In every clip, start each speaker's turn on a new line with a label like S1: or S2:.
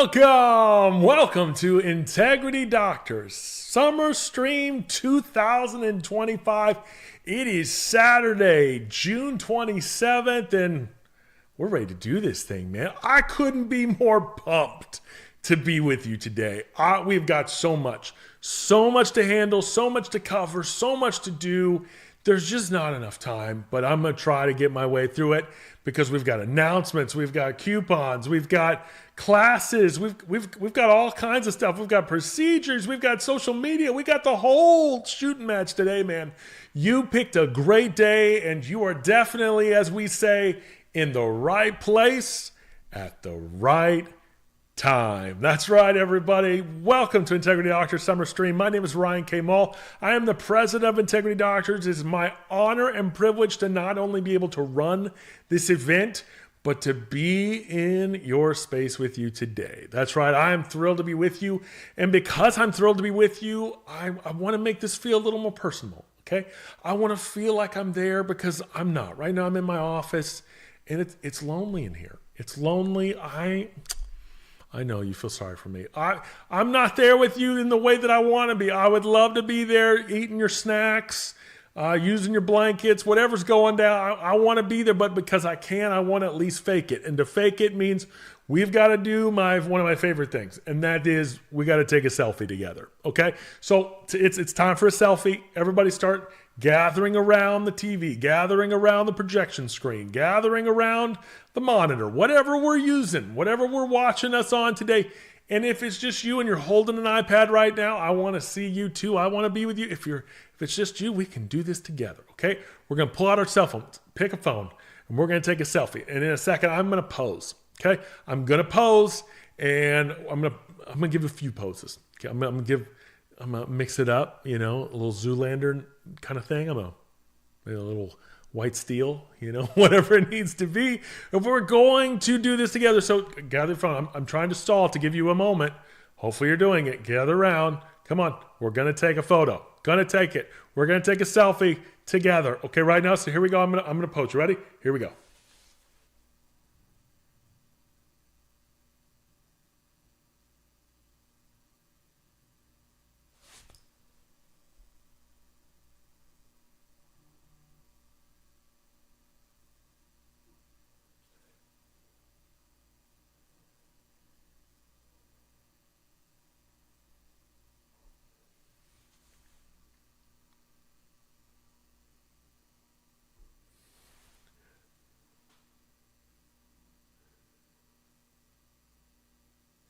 S1: Welcome to Integrity Doctors Summer Stream 2025. It is Saturday, June 27th, and we're ready to do this thing, man. I couldn't be more pumped to be with you today. We've got so much to handle, so much to cover, so much to do. There's just not enough time, but I'm going to try to get my way through it because we've got announcements, we've got coupons, we've got classes, we've got all kinds of stuff. We've got procedures, we've got social media, we got the whole shooting match today, man. You picked a great day, and you are definitely, as we say, in the right place at the right time. That's right, everybody. Welcome to Integrity Doctors Summer Stream. My name is Ryan K. Mull. I am the president of Integrity Doctors. It is my honor and privilege to not only be able to run this event, but to be in your space with you today. That's right. I am thrilled to be with you. And because I'm thrilled to be with you, I want to make this feel a little more personal. Okay? I want to feel like I'm there because I'm not. Right now I'm in my office and it's lonely in here. It's lonely. I know you feel sorry for me. I'm not there with you in the way that I want to be. I would love to be there eating your snacks, using your blankets, whatever's going down. I want to be there, but because I can, I want to at least fake it. And to fake it means we've got to do one of my favorite things, and that is we got to take a selfie together. Okay? So it's time for a selfie. Everybody start gathering around the TV, gathering around the projection screen, gathering around the monitor, whatever we're using, whatever we're watching us on today. And if it's just you and you're holding an iPad right now, I want to see you too. I want to be with you. If it's just you, we can do this together. Okay? We're going to pull out our cell phones, pick a phone, and we're going to take a selfie. And in a second, I'm going to pose. Okay? I'm going to pose, and I'm going to give a few poses. Okay? I'm going to mix it up, a little Zoolander kind of thing. A little white steel, whatever it needs to be. If we're going to do this together, so gather around. I'm trying to stall to give you a moment. Hopefully you're doing it. Gather around. Come on. We're going to take a photo. Going to take it. We're going to take a selfie together. Okay, right now. So here we go. I'm going to pose. You ready? Here we go.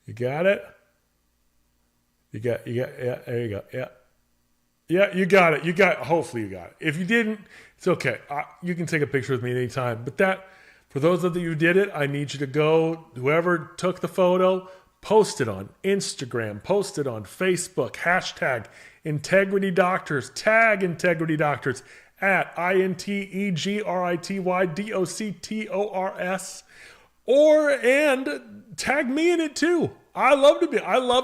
S1: You got it? Yeah, there you go. Yeah. Yeah, you got it. Hopefully you got it. If you didn't, it's okay. You can take a picture with me anytime. But for those of you who did it, I need you to go, whoever took the photo, post it on Instagram, post it on Facebook, hashtag Integrity Doctors, tag Integrity Doctors at INTEGRITYDOCTORS, and tag me in it too. I love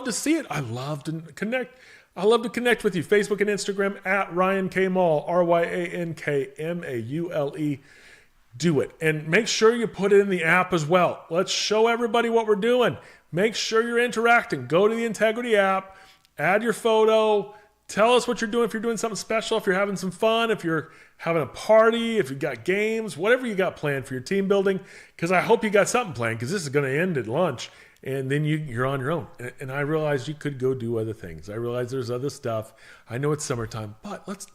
S1: to see it. I love to connect with you. Facebook and Instagram at Ryan K. Mull, RYANKMAULE. Do it. And make sure you put it in the app as well. Let's show everybody what we're doing. Make sure you're interacting. Go to the Integrity app, add your photo, tell us what you're doing. If you're doing something special, if you're having some fun, if you're having a party, if you've got games, whatever you got planned for your team building, because I hope you got something planned, because this is going to end at lunch. And then you're on your own. And I realize you could go do other things. I realize there's other stuff. I know it's summertime, but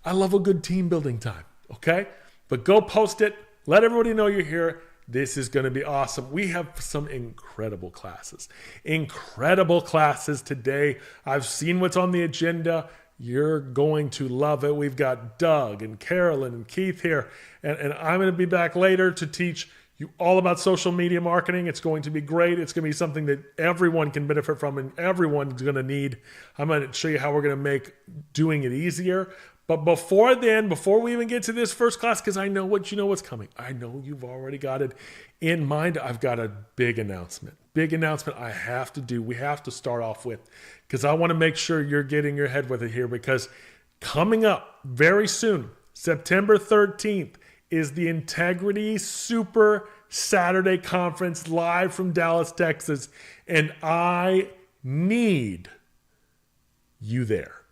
S1: I love a good team building time, okay? But go post it. Let everybody know you're here. This is going to be awesome. We have some incredible classes. Incredible classes today. I've seen what's on the agenda. You're going to love it. We've got Doug and Carolyn and Keith here. And I'm going to be back later to teach you all about social media marketing. It's going to be great. It's going to be something that everyone can benefit from and everyone's going to need. I'm going to show you how we're going to make doing it easier. But before we even get to this first class, because I know what's coming. I know you've already got it in mind. I've got a big announcement. I have to do. We have to start off with, because I want to make sure you're getting your head with it here, because coming up very soon, September 13th, is the Integrity Super Saturday conference live from Dallas, Texas, and I need you there.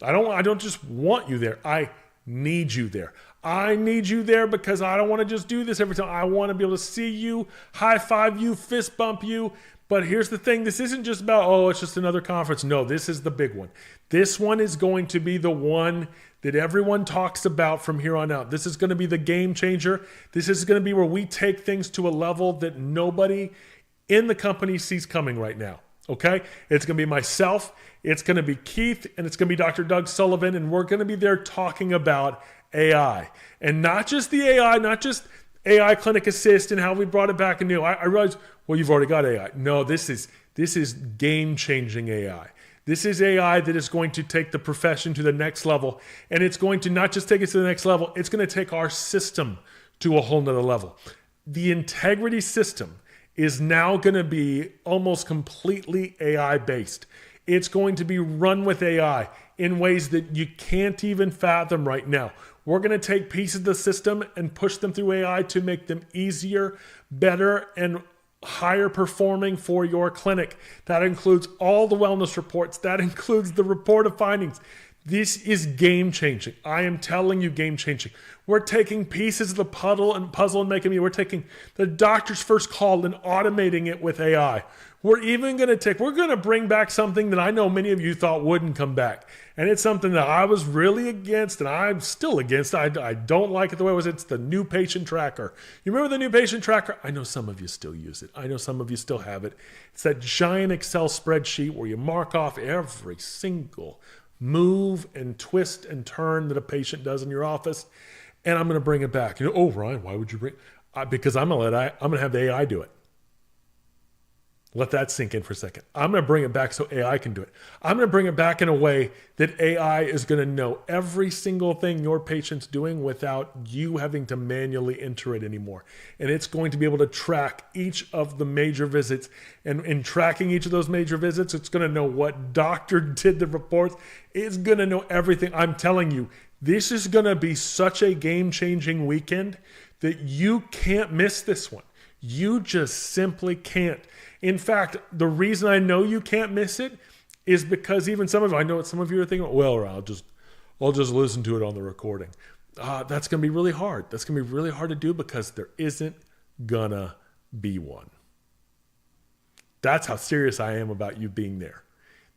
S1: I don't just want you there. I need you there. I need you there because I don't want to just do this every time. I want to be able to see you, high five you, fist bump you. But here's the thing. This isn't just about, oh, it's just another conference. No, this is the big one. This one is going to be the one that everyone talks about from here on out. This is going to be the game changer. This is going to be where we take things to a level that nobody in the company sees coming right now. Okay? It's going to be myself, it's going to be Keith, and it's going to be Dr. Doug Sullivan, and we're going to be there talking about AI. And not just the AI, not just AI Clinic Assist and how we brought it back anew. I realize, well, you've already got AI. No, this is game-changing AI. This is AI that is going to take the profession to the next level. And it's going to not just take us to the next level, it's going to take our system to a whole nother level. The Integrity system is now going to be almost completely AI-based. It's going to be run with AI in ways that you can't even fathom right now. We're going to take pieces of the system and push them through AI to make them easier, better, and higher performing for your clinic. That includes all the wellness reports. That includes the report of findings. This is game changing. I am telling you, game changing. We're taking pieces of the puzzle and making we're taking the doctor's first call and automating it with AI. We're going to bring back something that I know many of you thought wouldn't come back. And it's something that I was really against, and I'm still against. I don't like it the way it was. It's the new patient tracker. You remember the new patient tracker? I know some of you still use it. I know some of you still have it. It's that giant Excel spreadsheet where you mark off every single move and twist and turn that a patient does in your office. And I'm going to bring it back. Oh, Ryan, why would you bring it? Because I'm going to have the AI do it. Let that sink in for a second. I'm going to bring it back so AI can do it. I'm going to bring it back in a way that AI is going to know every single thing your patient's doing without you having to manually enter it anymore. And it's going to be able to track each of the major visits. And in tracking each of those major visits, it's going to know what doctor did the reports. It's going to know everything. I'm telling you, this is going to be such a game-changing weekend that you can't miss this one. You just simply can't. In fact, the reason I know you can't miss it is because even I know what some of you are thinking, well, I'll just listen to it on the recording. That's going to be really hard. That's going to be really hard to do because there isn't gonna be one. That's how serious I am about you being there.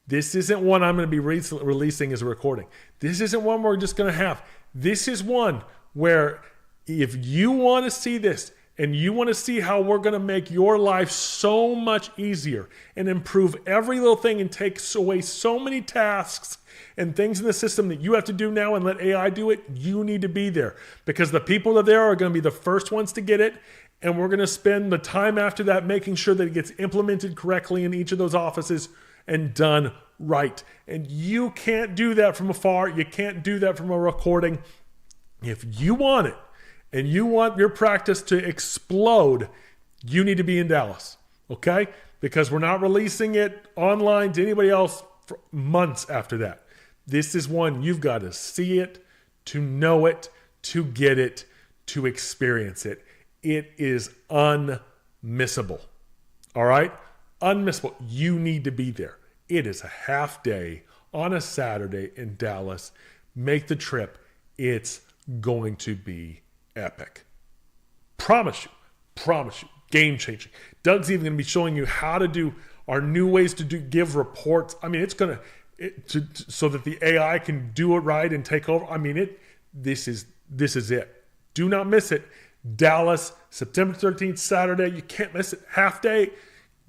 S1: This isn't one I'm going to be releasing as a recording. This isn't one we're just going to have. This is one where if you want to see this, and you want to see how we're going to make your life so much easier and improve every little thing and take away so many tasks and things in the system that you have to do now and let AI do it, you need to be there. Because the people that are there are going to be the first ones to get it, and we're going to spend the time after that making sure that it gets implemented correctly in each of those offices and done right. And you can't do that from afar. You can't do that from a recording. If you want it, and you want your practice to explode, you need to be in Dallas, okay? Because we're not releasing it online to anybody else for months after that. This is one you've got to see it, to know it, to get it, to experience it. It is unmissable, all right? Unmissable. You need to be there. It is a half day on a Saturday in Dallas. Make the trip. It's going to be epic. Promise you, game changing. Doug's even going to be showing you how to do our new ways to give reports. I mean, it's going to so that the AI can do it right and take over. I mean, this is it. Do not miss it. Dallas, September 13th, Saturday. You can't miss it. Half day.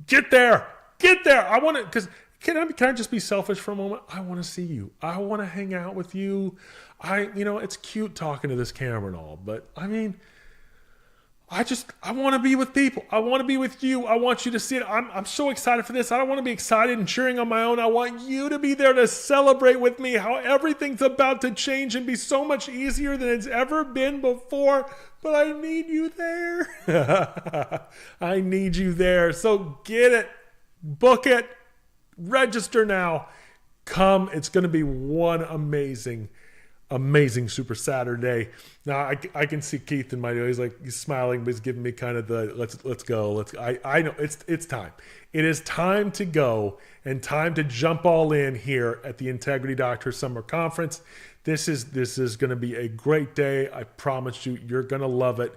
S1: Get there. I want to, because can I just be selfish for a moment? I want to see you. I want to hang out with you. It's cute talking to this camera and all, but I mean, I want to be with people. I want to be with you. I want you to see it. I'm so excited for this. I don't want to be excited and cheering on my own. I want you to be there to celebrate with me how everything's about to change and be so much easier than it's ever been before. But I need you there. I need you there. So get it, book it, register now. Come. It's going to be one amazing amazing Super Saturday. Now I can see Keith in my he's smiling, but he's giving me kind of the let's go. I know it's time. It is time to go and time to jump all in here at the Integrity Doctors Summer Conference. This is going to be a great day. I promise you, you're going to love it.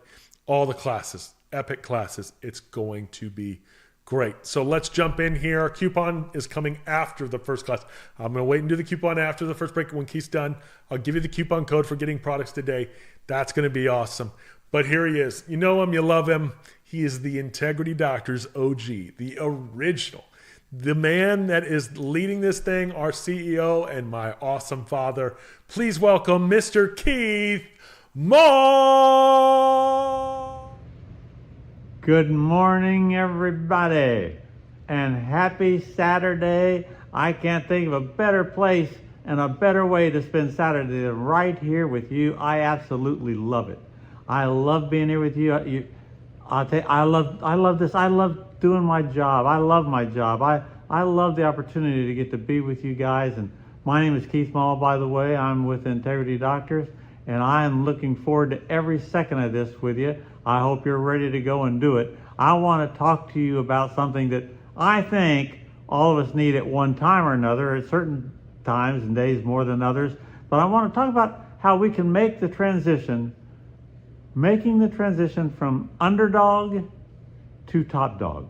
S1: All the classes, epic classes. It's going to be great. So let's jump in here. Our coupon is coming after the first class. I'm going to wait and do the coupon after the first break. When Keith's done, I'll give you the coupon code for getting products today. That's going to be awesome. But here he is. You know him, you love him. He is the Integrity Doctors OG, the original, the man that is leading this thing, our CEO and my awesome father. Please welcome Mr. Keith Moore.
S2: Good morning, everybody, and happy Saturday. I can't think of a better place and a better way to spend Saturday than right here with you. I absolutely love it. I love being here with you. I'll tell you, I love this. I love doing my job. I love my job. I love the opportunity to get to be with you guys. And my name is Keith Mall, by the way. I'm with Integrity Doctors, and I am looking forward to every second of this with you. I hope you're ready to go and do it. I want to talk to you about something that I think all of us need at one time or another, at certain times and days more than others. But I want to talk about how we can make the transition, making the transition from underdog to top dog.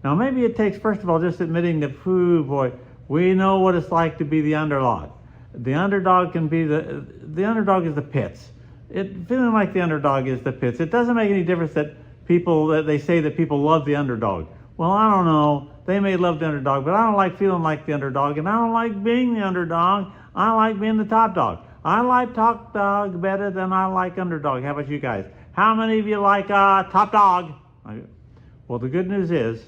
S2: Now, maybe it takes, first of all, just admitting that, boy, we know what it's like to be the underdog. The underdog can be the underdog is the pits. Feeling like the underdog is the pits. It doesn't make any difference that they say that people love the underdog. Well, I don't know. They may love the underdog, but I don't like feeling like the underdog, and I don't like being the underdog. I like being the top dog. I like top dog better than I like underdog. How about you guys? How many of you like top dog? Well, the good news is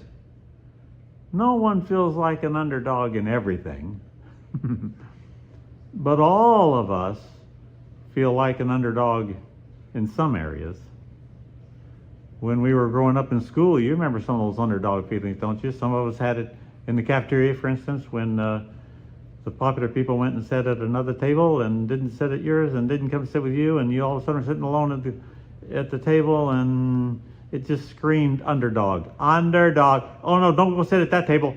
S2: no one feels like an underdog in everything, but all of us feel like an underdog in some areas. When we were growing up in school, you remember some of those underdog feelings, don't you? Some of us had it in the cafeteria, for instance, when the popular people went and sat at another table and didn't sit at yours and didn't come sit with you, and you all of a sudden are sitting alone at the table, and it just screamed underdog. Underdog. Oh no, don't go sit at that table.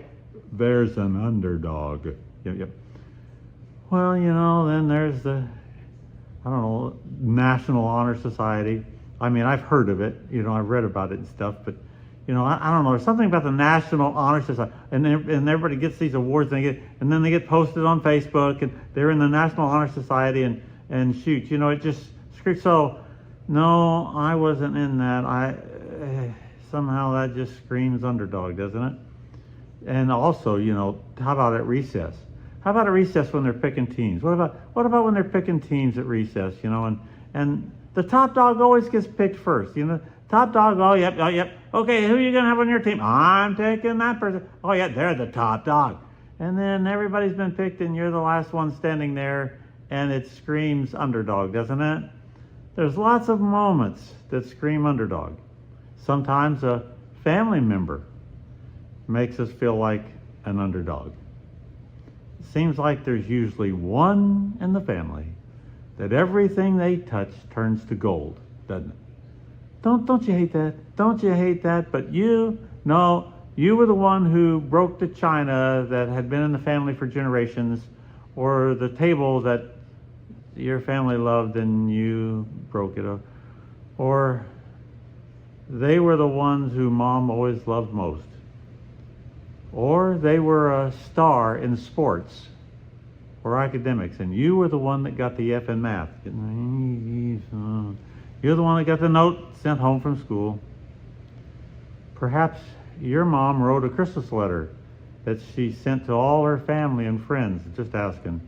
S2: There's an underdog. Yep. Well, then there's the National Honor Society. I mean, I've heard of it, I've read about it and stuff, but, I don't know, there's something about the National Honor Society, and everybody gets these awards, and then they get posted on Facebook, and they're in the National Honor Society, and shoot, it just screams. So, no, I wasn't in that. Somehow that just screams underdog, doesn't it? And also, how about at recess? How about at recess when they're picking teams? What about when they're picking teams at recess? And the top dog always gets picked first. Top dog. Oh yep. Okay, who are you gonna have on your team? I'm taking that person. Oh yeah, they're the top dog. And then everybody's been picked, and you're the last one standing there, and it screams underdog, doesn't it? There's lots of moments that scream underdog. Sometimes a family member makes us feel like an underdog. Seems like there's usually one in the family that everything they touch turns to gold, doesn't it? Don't you hate that? Don't you hate that? But you were the one who broke the china that had been in the family for generations, or the table that your family loved and you broke it, or they were the ones who mom always loved most. Or they were a star in sports or academics, and you were the one that got the F in math. You're the one that got the note sent home from school. Perhaps your mom wrote a Christmas letter that she sent to all her family and friends, just asking,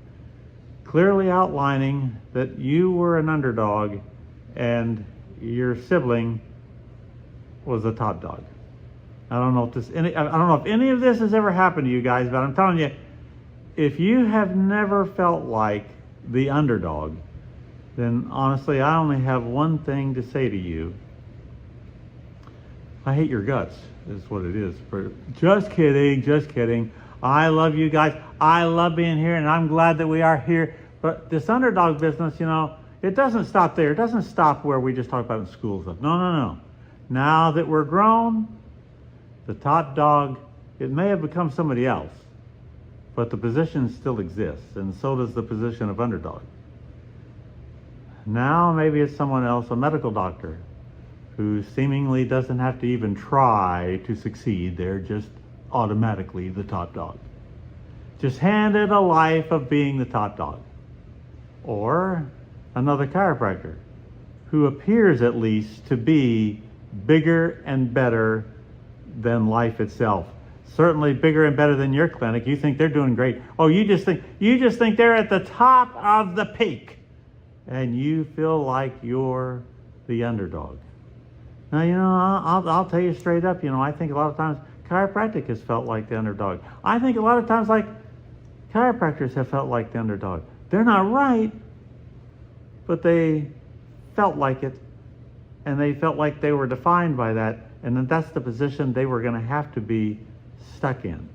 S2: clearly outlining that you were an underdog and your sibling was a top dog. I don't know if any of this has ever happened to you guys, but I'm telling you, if you have never felt like the underdog, then honestly, I only have one thing to say to you. I hate your guts, is what it is. Just kidding. I love you guys. I love being here, and I'm glad that we are here But this underdog business, it doesn't stop there. It doesn't stop where we just talk about in school stuff. No, no, no. Now that we're grown, the top dog, it may have become somebody else, but the position still exists, and so does the position of underdog. Now maybe it's someone else, a medical doctor, who seemingly doesn't have to even try to succeed. They're just automatically the top dog. Just handed a life of being the top dog. Or another chiropractor who appears at least to be bigger and better than life itself. Certainly bigger and better than your clinic. You think they're doing great. Oh, you just think they're at the top of the peak. And you feel like you're the underdog. Now, I'll tell you straight up, I think a lot of times chiropractic has felt like the underdog. I think a lot of times like chiropractors have felt like the underdog. They're not right, but they felt like it, and they felt like they were defined by that, and then that's the position they were going to have to be stuck in.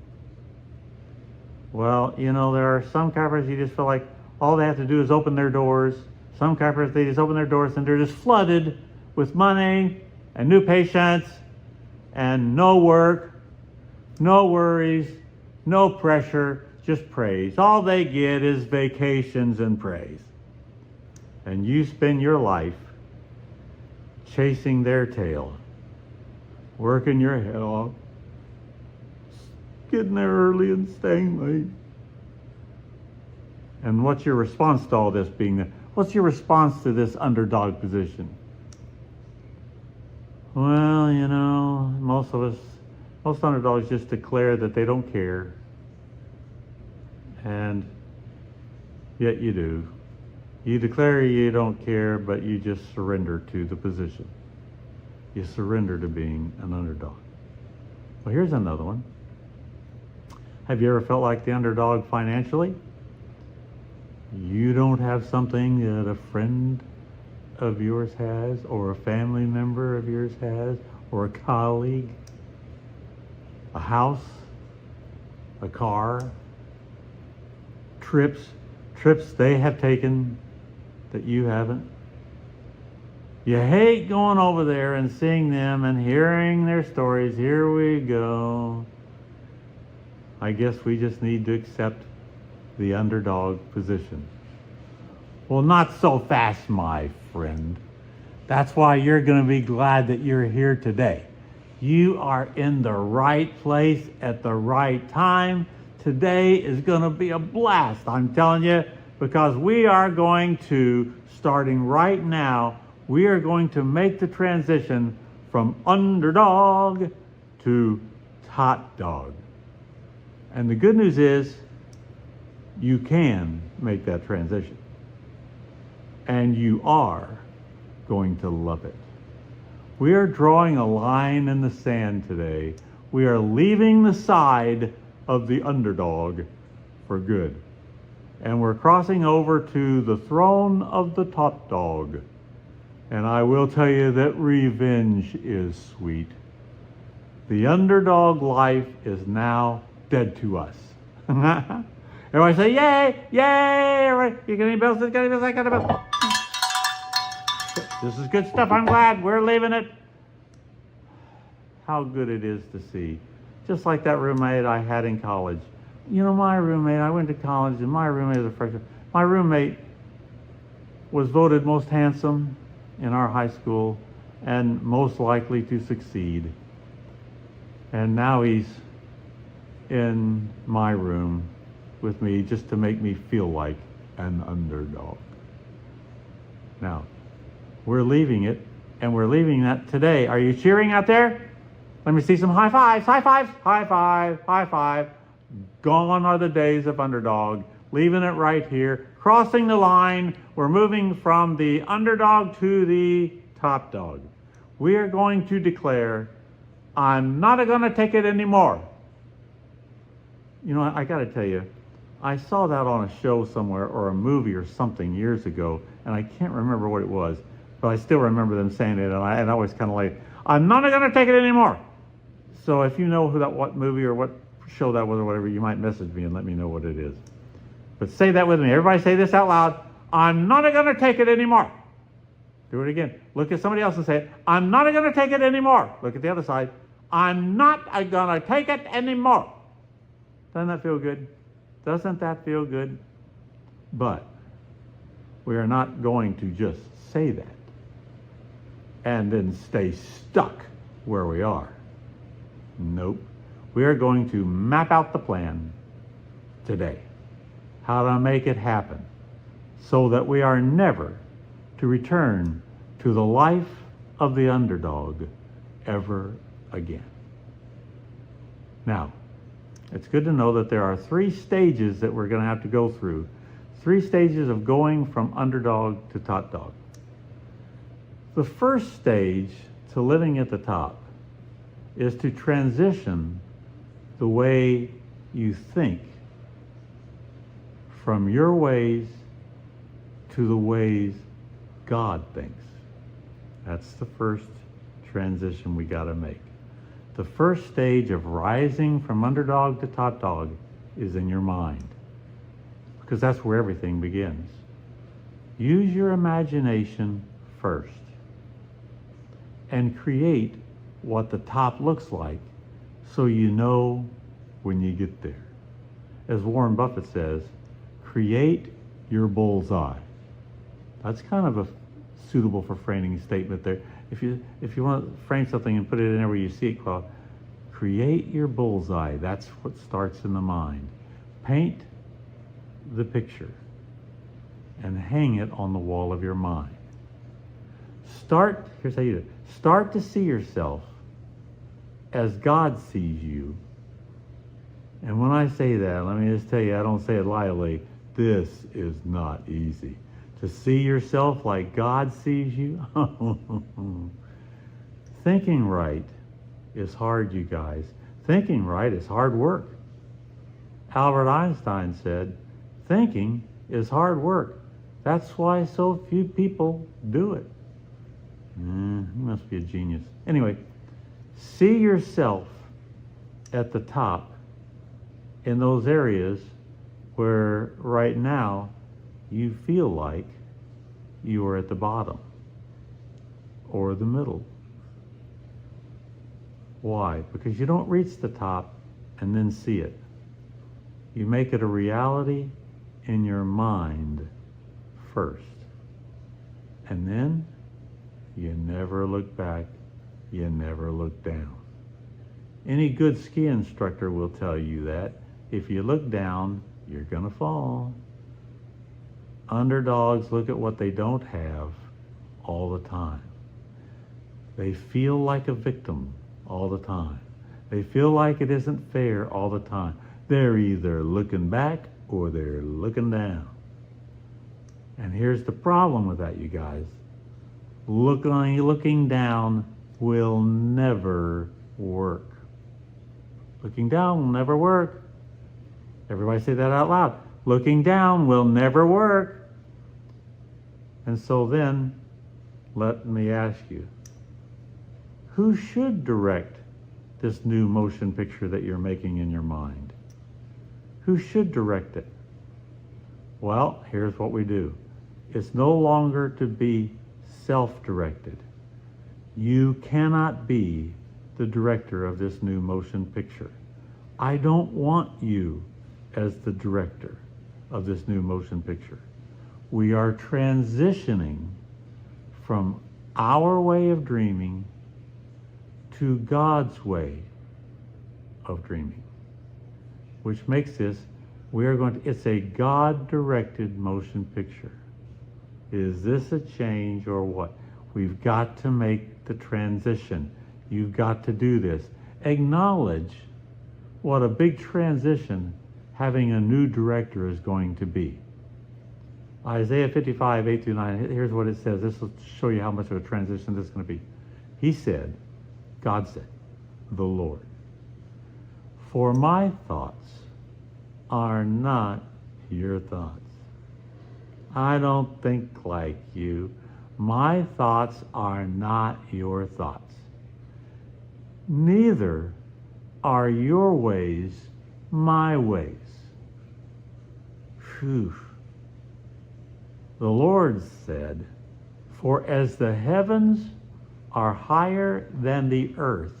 S2: Well, there are some chiropractors you just feel like all they have to do is open their doors. Some chiropractors, they just open their doors and they're just flooded with money and new patients and no work, no worries, no pressure, just praise. All they get is vacations and praise. And you spend your life chasing their tail, working your head off, getting there early and staying late. And what's your response to all this being what's your response to this underdog position? Well, most underdogs just declare that they don't care. And yet you do. You declare you don't care, but you just surrender to the position. You surrender to being an underdog. Well, here's another one. Have you ever felt like the underdog financially? You don't have something that a friend of yours has, or a family member of yours has, or a colleague, a house, a car, trips they have taken that you haven't. You hate going over there and seeing them and hearing their stories. Here we go. I guess we just need to accept the underdog position. Well, not so fast, my friend. That's why you're going to be glad that you're here today. You are in the right place at the right time. Today is going to be a blast, I'm telling you, because we are going to, starting right now, we are going to make the transition from underdog to top dog. And the good news is, you can make that transition. And you are going to love it. We are drawing a line in the sand today. We are leaving the side of the underdog for good. And we're crossing over to the throne of the top dog. And I will tell you that revenge is sweet. The underdog life is now dead to us. Everybody say, yay, yay, everybody. You got any bills? I got a bill. This is good stuff. I'm glad we're leaving it. How good it is to see. Just like that roommate I had in college. My roommate, I went to college and my roommate was a freshman. My roommate was voted most handsome in our high school and most likely to succeed. And now he's in my room with me just to make me feel like an underdog. Now, we're leaving it, and we're leaving that today. Are you cheering out there? Let me see some high fives, high fives, high five, high five. Gone are the days of underdog. Leaving it right here. Crossing the line. We're moving from the underdog to the top dog. We are going to declare, I'm not going to take it anymore. I got to tell you, I saw that on a show somewhere or a movie or something years ago, and I can't remember what it was, but I still remember them saying it, and I was kind of like, I'm not going to take it anymore. So if you know what movie or what show that was or whatever, you might message me and let me know what it is. But say that with me. Everybody say this out loud. I'm not going to take it anymore. Do it again. Look at somebody else and say it. I'm not going to take it anymore. Look at the other side. I'm not going to take it anymore. Doesn't that feel good? Doesn't that feel good? But we are not going to just say that and then stay stuck where we are. Nope. We are going to map out the plan today, how to make it happen so that we are never to return to the life of the underdog ever again. Now, it's good to know that there are 3 stages that we're going to have to go through. 3 stages of going from underdog to top dog. The first stage to living at the top is to transition the way you think from your ways to the ways God thinks. That's the first transition we got to make. The first stage of rising from underdog to top dog is in your mind, because that's where everything begins. Use your imagination first and create what the top looks like so you know when you get there. As Warren Buffett says, create your bullseye. That's kind of a suitable for framing statement there. If you want to frame something and put it in there where you see it, well, create your bullseye. That's what starts in the mind. Paint the picture and hang it on the wall of your mind. Here's how you do it. Start to see yourself as God sees you. And when I say that, let me just tell you, I don't say it lightly. This is not easy. To see yourself like God sees you. Thinking right is hard, you guys. Thinking right is hard work. Albert Einstein said, thinking is hard work. That's why so few people do it. He must be a genius. Anyway, see yourself at the top in those areas where right now you feel like you are at the bottom or the middle. Why? Because you don't reach the top and then see it. You make it a reality in your mind first. And then you never look back, you never look down. Any good ski instructor will tell you that if you look down, you're gonna fall. Underdogs look at what they don't have all the time. They feel like a victim all the time. They feel like it isn't fair all the time. They're either looking back or they're looking down. And here's the problem with that, you guys. Looking down will never work. Looking down will never work. Everybody say that out loud. Looking down will never work. And so then, let me ask you, who should direct this new motion picture that you're making in your mind? Who should direct it? Well, here's what we do. It's no longer to be self-directed. You cannot be the director of this new motion picture. I don't want you as the director of this new motion picture. We are transitioning from our way of dreaming to God's way of dreaming, which makes this, it's a God-directed motion picture. Is this a change or what? We've got to make the transition. You've got to do this. Acknowledge what a big transition having a new director is going to be. Isaiah 55, 8-9, here's what it says. This will show you how much of a transition this is going to be. He said, God said, the Lord, for my thoughts are not your thoughts. I don't think like you. My thoughts are not your thoughts. Neither are your ways my ways. Phew. The Lord said, "For as the heavens are higher than the earth,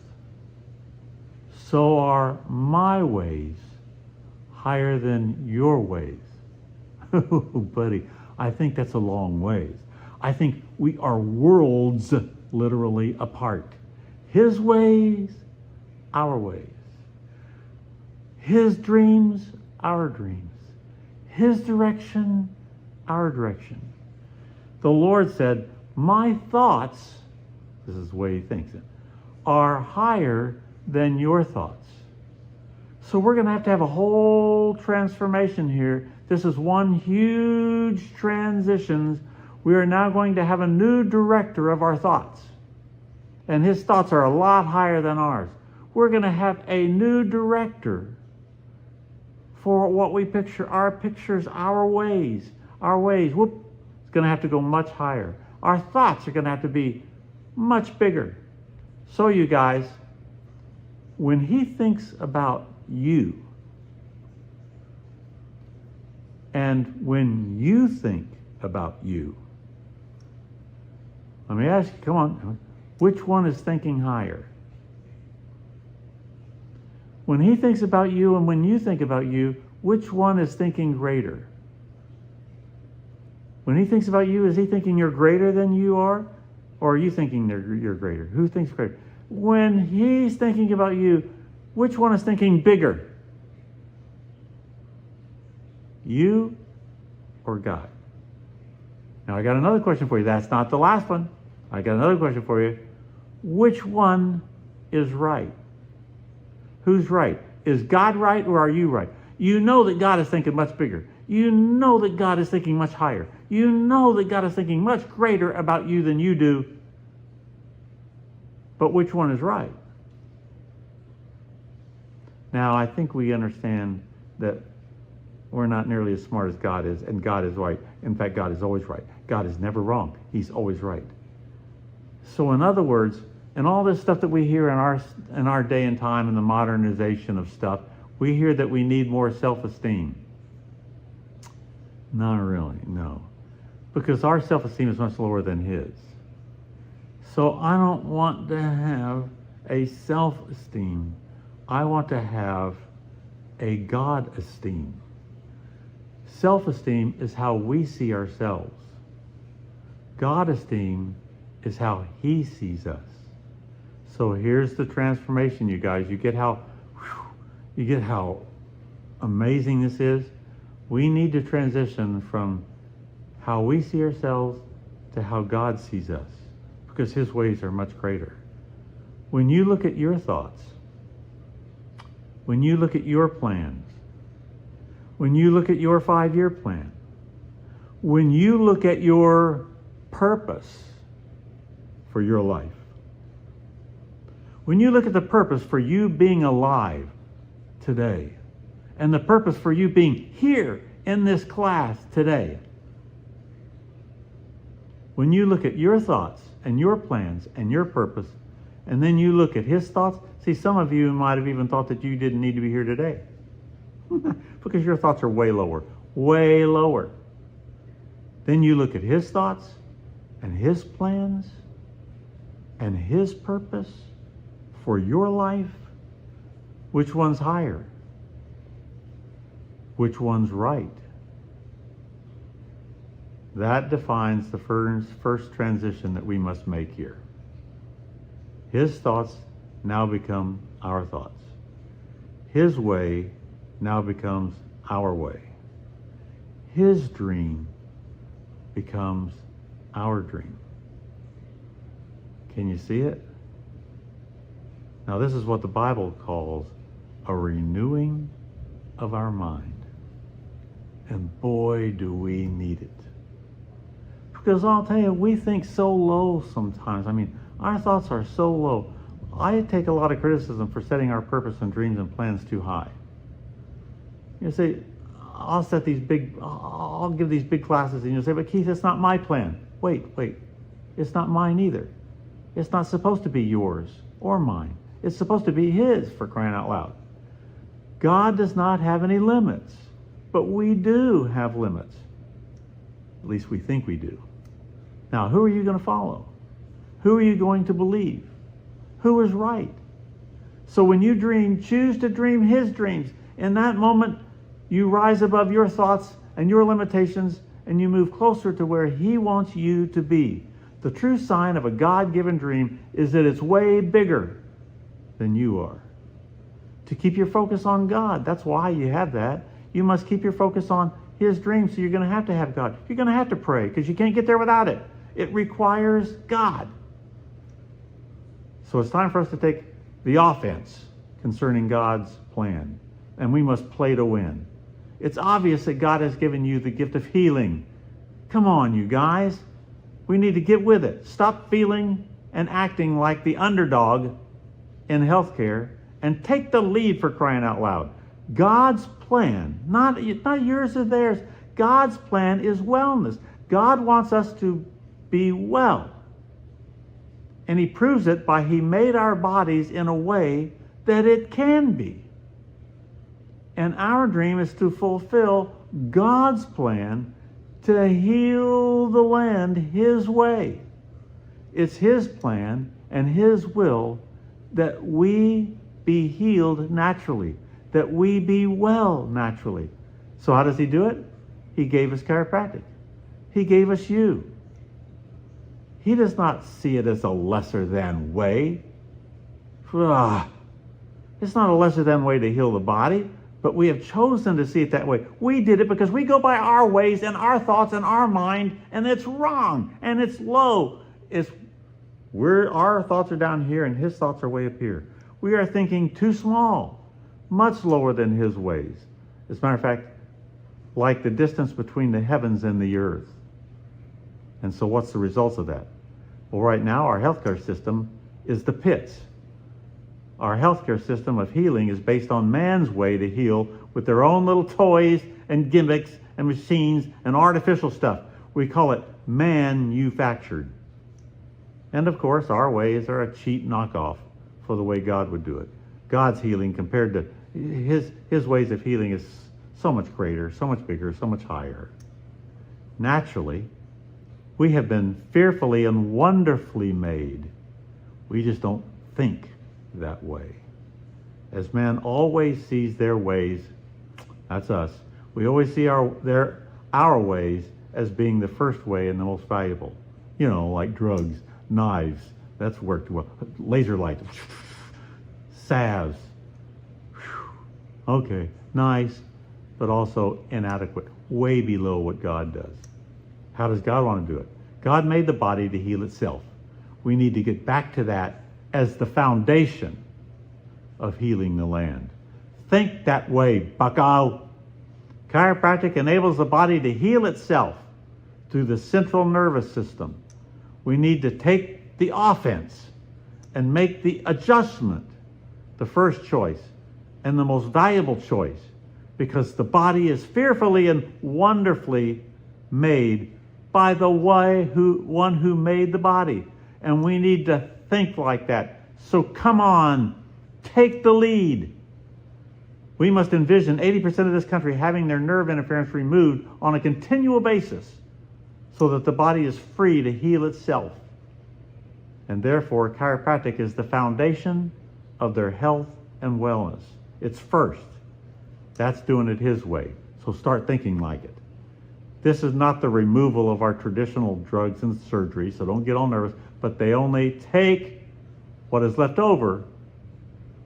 S2: so are my ways higher than your ways." Buddy, I think that's a long ways. I think we are worlds literally apart. His ways, our ways. His dreams, our dreams. His direction, our direction. The Lord said, "My thoughts," this is the way he thinks it, "are higher than your thoughts." So we're going to have a whole transformation here. This is one huge transition. We are now going to have a new director of our thoughts. And his thoughts are a lot higher than ours. We're going to have a new director for what we picture, our pictures, our ways. Our ways, whoop, it's going to have to go much higher. Our thoughts are going to have to be much bigger. So you guys, when he thinks about you, and when you think about you, let me ask you, come on, which one is thinking higher? When he thinks about you and when you think about you, which one is thinking greater? When he thinks about you, is he thinking you're greater than you are? Or are you thinking you're greater? Who thinks greater? When he's thinking about you, which one is thinking bigger? You or God? Now I got another question for you. That's not the last one. I got another question for you. Which one is right? Who's right? Is God right or are you right? You know that God is thinking much bigger. You know that God is thinking much higher. You know that God is thinking much greater about you than you do. But which one is right? Now, I think we understand that we're not nearly as smart as God is, and God is right. In fact, God is always right. God is never wrong. He's always right. So in other words, and all this stuff that we hear in our day and time and the modernization of stuff, we hear that we need more self-esteem. Not really, no. Because our self-esteem is much lower than his. So I don't want to have a self-esteem. I want to have a God-esteem. Self-esteem is how we see ourselves. God-esteem is how he sees us. So here's the transformation, you guys. You get how amazing this is? We need to transition from how we see ourselves to how God sees us, because his ways are much greater. When you look at your thoughts, when you look at your plans, when you look at your 5-year plan, when you look at your purpose for your life, when you look at the purpose for you being alive today, and the purpose for you being here in this class today, when you look at your thoughts and your plans and your purpose, and then you look at his thoughts, see, some of you might have even thought that you didn't need to be here today because your thoughts are way lower, way lower. Then you look at his thoughts and his plans and his purpose for your life. Which one's higher? Which one's right? That defines the first transition that we must make here. His thoughts now become our thoughts. His way now becomes our way. His dream becomes our dream. Can you see it? Now, this is what the Bible calls a renewing of our mind. And boy, do we need it. Because I'll tell you, we think so low sometimes. I mean, our thoughts are so low. I take a lot of criticism for setting our purpose and dreams and plans too high. You say, I'll give these big classes, and you'll say, but Keith, it's not my plan. Wait, it's not mine either. It's not supposed to be yours or mine. It's supposed to be his, for crying out loud. God does not have any limits. but we do have limits. At least we think we do. Now, who are you going to follow? Who are you going to believe? Who is right? So when you dream, choose to dream his dreams. In that moment, you rise above your thoughts and your limitations, and you move closer to where he wants you to be. The true sign of a God-given dream is that it's way bigger than you are. To keep your focus on God, that's why you have that. You must keep your focus on his dream, so you're going to have God. You're going to have to pray, because you can't get there without it. It requires God. So it's time for us to take the offense concerning God's plan, and we must play to win. It's obvious that God has given you the gift of healing. Come on, you guys. We need to get with it. Stop feeling and acting like the underdog in healthcare and take the lead, for crying out loud. God's plan, not yours or theirs, God's plan is wellness. God wants us to be well. And he proves it by he made our bodies in a way that it can be. And our dream is to fulfill God's plan to heal the land his way. It's his plan and his will that we be healed naturally, that we be well naturally. So how does he do it? He gave us chiropractic. He gave us you. He does not see it as a lesser than way. It's not a lesser than way to heal the body, but we have chosen to see it that way. We did it because we go by our ways and our thoughts and our mind, and it's wrong and it's low. Our thoughts are down here and his thoughts are way up here. We are thinking too small, much lower than his ways. As a matter of fact, like the distance between the heavens and the earth. And so what's the results of that? Well, right now our healthcare system is the pits. Our healthcare system of healing is based on man's way to heal with their own little toys and gimmicks and machines and artificial stuff. We call it manufactured. And of course, our ways are a cheap knockoff for the way God would do it. God's healing compared to his ways of healing is so much greater, so much bigger, so much higher. Naturally, we have been fearfully and wonderfully made. We just don't think that way. As man always sees their ways, that's us. We always see our ways as being the first way and the most valuable. You know, like drugs, knives, that's worked well. Laser light, salves. Okay, nice, but also inadequate, way below what God does. How does God want to do it? God made the body to heal itself. We need to get back to that as the foundation of healing the land. Think that way, bucko. Chiropractic enables the body to heal itself through the central nervous system. We need to take the offense and make the adjustment the first choice and the most valuable choice, because the body is fearfully and wonderfully made by the one who made the body. And we need to think like that. So come on, take the lead. We must envision 80% of this country having their nerve interference removed on a continual basis so that the body is free to heal itself. And therefore, chiropractic is the foundation of their health and wellness. It's first. That's doing it his way. So start thinking like it. This is not the removal of our traditional drugs and surgery, so don't get all nervous, but they only take what is left over,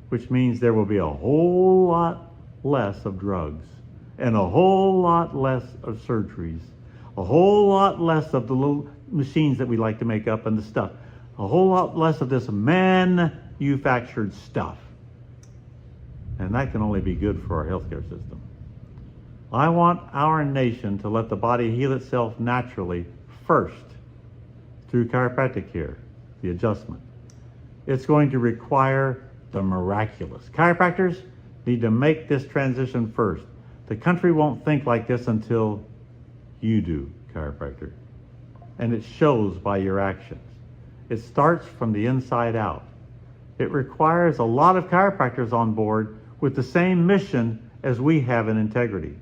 S2: which means there will be a whole lot less of drugs and a whole lot less of surgeries, a whole lot less of the little machines that we like to make up and the stuff, a whole lot less of this manufactured stuff. And that can only be good for our healthcare system. I want our nation to let the body heal itself naturally first through chiropractic care, the adjustment. It's going to require the miraculous. Chiropractors need to make this transition first. The country won't think like this until you do, chiropractor. And it shows by your actions. It starts from the inside out. It requires a lot of chiropractors on board with the same mission as we have in integrity.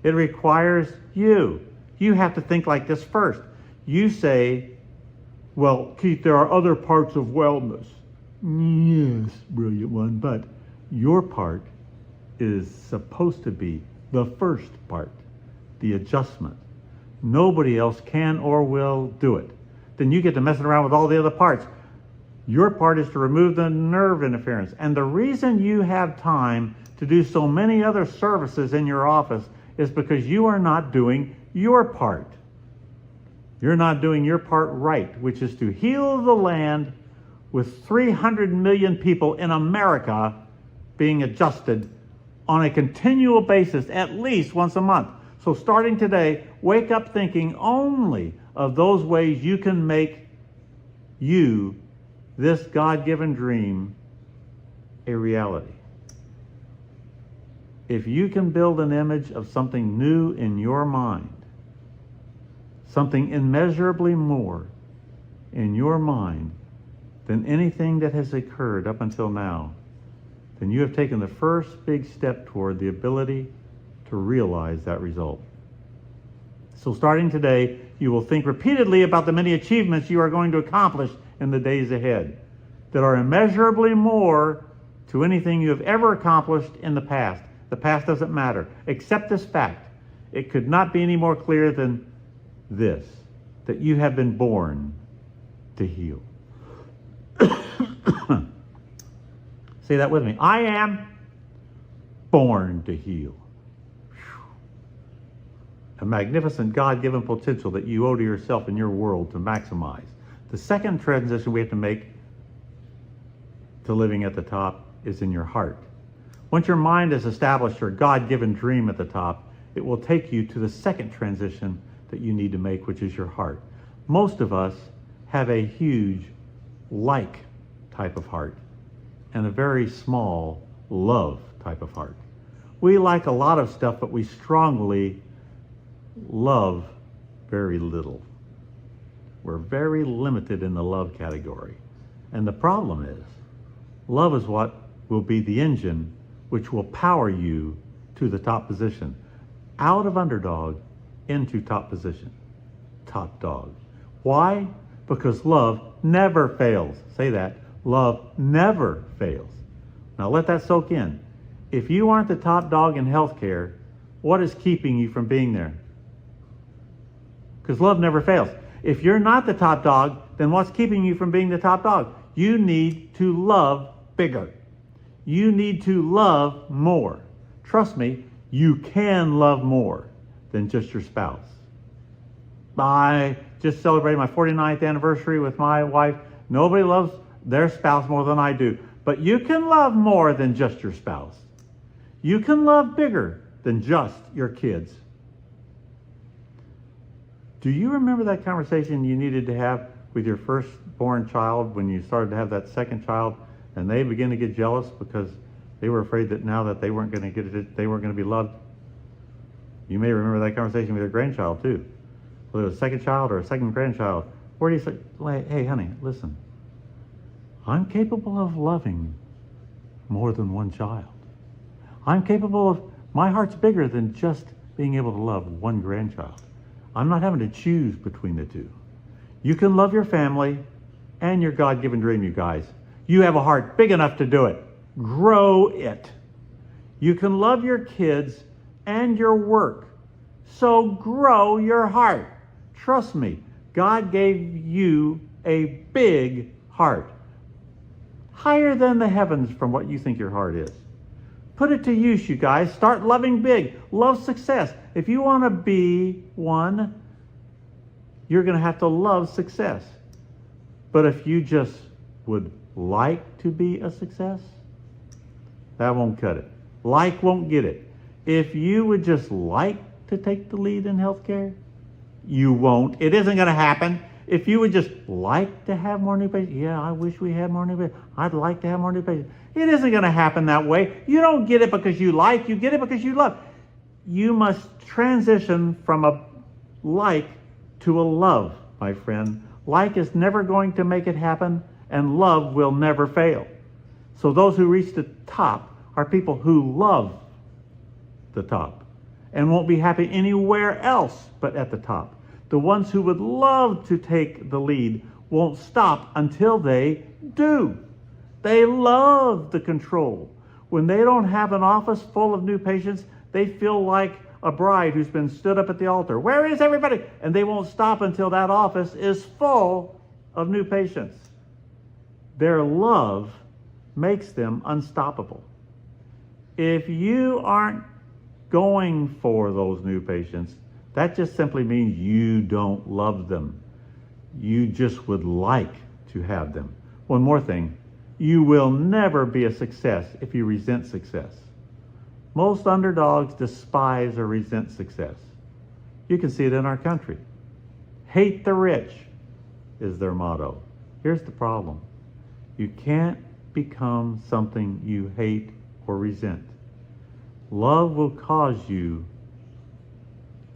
S2: It requires you. You have to think like this first. You say, well, Keith, there are other parts of wellness. Yes, brilliant one, but your part is supposed to be the first part, the adjustment. Nobody else can or will do it. Then you get to messing around with all the other parts. Your part is to remove the nerve interference. And the reason you have time to do so many other services in your office is because you are not doing your part. You're not doing your part right, which is to heal the land with 300 million people in America being adjusted on a continual basis, at least once a month. So starting today, wake up thinking only of those ways you can make you, this God-given dream, a reality. If you can build an image of something new in your mind, something immeasurably more in your mind than anything that has occurred up until now, then you have taken the first big step toward the ability to realize that result. So starting today, you will think repeatedly about the many achievements you are going to accomplish in the days ahead that are immeasurably more to anything you have ever accomplished in the past. The past doesn't matter. Accept this fact. It could not be any more clear than this, that you have been born to heal. Say that with me. I am born to heal. A magnificent God-given potential that you owe to yourself and your world to maximize. The second transition we have to make to living at the top is in your heart. Once your mind has established your God-given dream at the top, it will take you to the second transition that you need to make, which is your heart. Most of us have a huge like type of heart and a very small love type of heart. We like a lot of stuff, but we strongly love very little. We're very limited in the love category. And the problem is, love is what will be the engine which will power you to the top position. Out of underdog into top position. Top dog. Why? Because love never fails. Say that. Love never fails. Now let that soak in. If you aren't the top dog in healthcare, what is keeping you from being there? Because love never fails. If you're not the top dog, then what's keeping you from being the top dog? You need to love bigger. You need to love more. Trust me, you can love more than just your spouse. I just celebrated my 49th anniversary with my wife. Nobody loves their spouse more than I do. But you can love more than just your spouse. You can love bigger than just your kids. Do you remember that conversation you needed to have with your firstborn child when you started to have that second child, and they began to get jealous because they were afraid that now that they weren't going to get it, they weren't going to be loved? You may remember that conversation with your grandchild too. Whether it was a second child or a second grandchild. Where do you say, hey honey, listen, I'm capable of loving more than one child. I'm capable of, my heart's bigger than just being able to love one grandchild. I'm not having to choose between the two. You can love your family and your God-given dream, you guys. You have a heart big enough to do it. Grow it. You can love your kids and your work. So grow your heart. Trust me, God gave you a big heart. Higher than the heavens from what you think your heart is. Put it to use, you guys. Start loving big. Love success. If you want to be one, you're going to have to love success. But if you just would like to be a success, that won't cut it. Like won't get it. If you would just like to take the lead in healthcare, you won't. It isn't going to happen. If you would just like to have more new patients, yeah, I wish we had more new patients. I'd like to have more new patients. It isn't going to happen that way. You don't get it because you like, you get it because you love. You must transition from a like to a love, my friend. Like is never going to make it happen, and love will never fail. So those who reach the top are people who love the top. and won't be happy anywhere else but at the top. The ones who would love to take the lead won't stop until they do. They love the control. When they don't have an office full of new patients, they feel like a bride who's been stood up at the altar. Where is everybody? And they won't stop until that office is full of new patients. Their love makes them unstoppable. If you aren't going for those new patients, that just simply means you don't love them. You just would like to have them. One more thing, you will never be a success if you resent success. Most underdogs despise or resent success. You can see it in our country. Hate the rich is their motto. Here's the problem. You can't become something you hate or resent. Love will cause you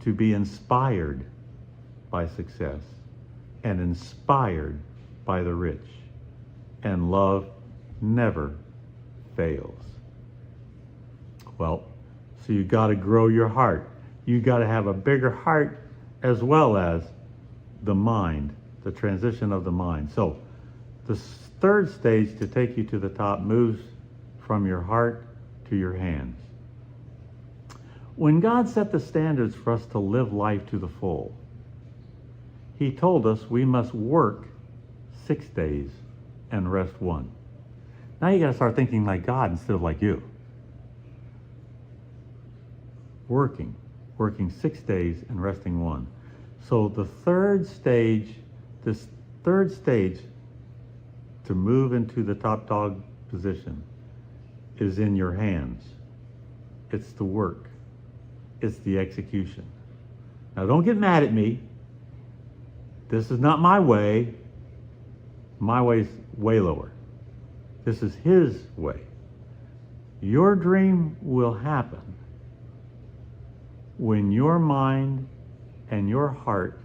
S2: to be inspired by success and inspired by the rich. And love never fails. Well, so you got to grow your heart. You got to have a bigger heart as well as the mind, the transition of the mind. So the third stage to take you to the top moves from your heart to your hands. When God set the standards for us to live life to the full, He told us we must work 6 days and rest 1. Now you got to start thinking like God instead of like you. Working 6 days and resting 1. So this third stage to move into the top dog position is in your hands. It's the work. It's the execution. Now don't get mad at me. This is not my way. My way's way lower. This is His way. Your dream will happen when your mind and your heart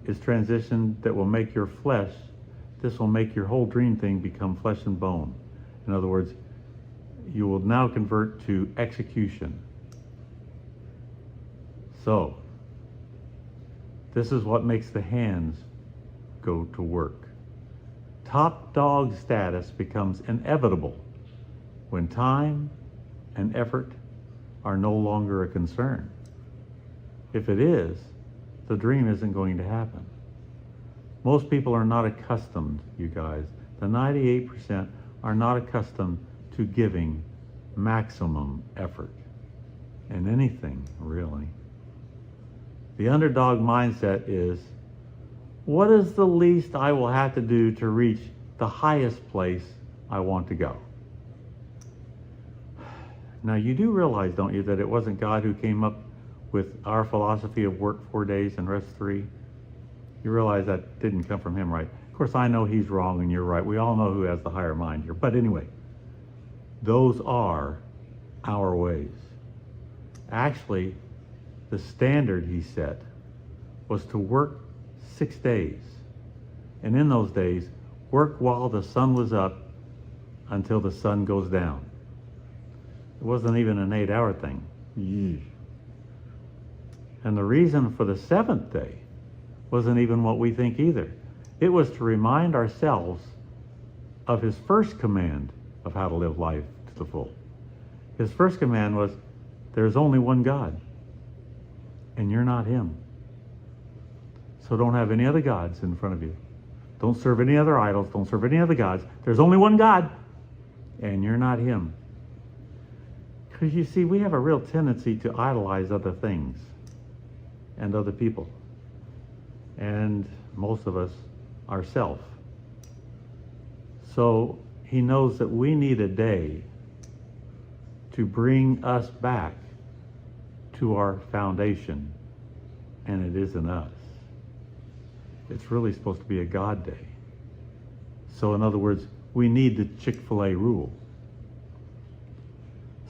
S2: is transitioned that will make your flesh, this will make your whole dream thing become flesh and bone. In other words, you will now convert to execution. So, this is what makes the hands go to work. Top dog status becomes inevitable when time and effort are no longer a concern. If it is, the dream isn't going to happen. Most people are not accustomed, you guys. The 98% are not accustomed to giving maximum effort in anything, really. The underdog mindset is, what is the least I will have to do to reach the highest place I want to go? Now you do realize, don't you, that it wasn't God who came up with our philosophy of work 4 days and rest 3? You realize that didn't come from Him, right? Of course, I know He's wrong and you're right. We all know who has the higher mind here. But anyway, those are our ways. Actually, the standard He set was to work 6 days. And in those days, work while the sun was up until the sun goes down. It wasn't even an 8-hour thing. And the reason for the 7th day wasn't even what we think either. It was to remind ourselves of His first command of how to live life to the full. His first command was, there's only one God, and you're not Him. So don't have any other gods in front of you. Don't serve any other idols. Don't serve any other gods. There's only one God, and you're not Him. Because you see, we have a real tendency to idolize other things and other people. And most of us ourselves. So He knows that we need a day to bring us back to our foundation, and it isn't us. It's really supposed to be a God day. So in other words, we need the Chick-fil-A rule.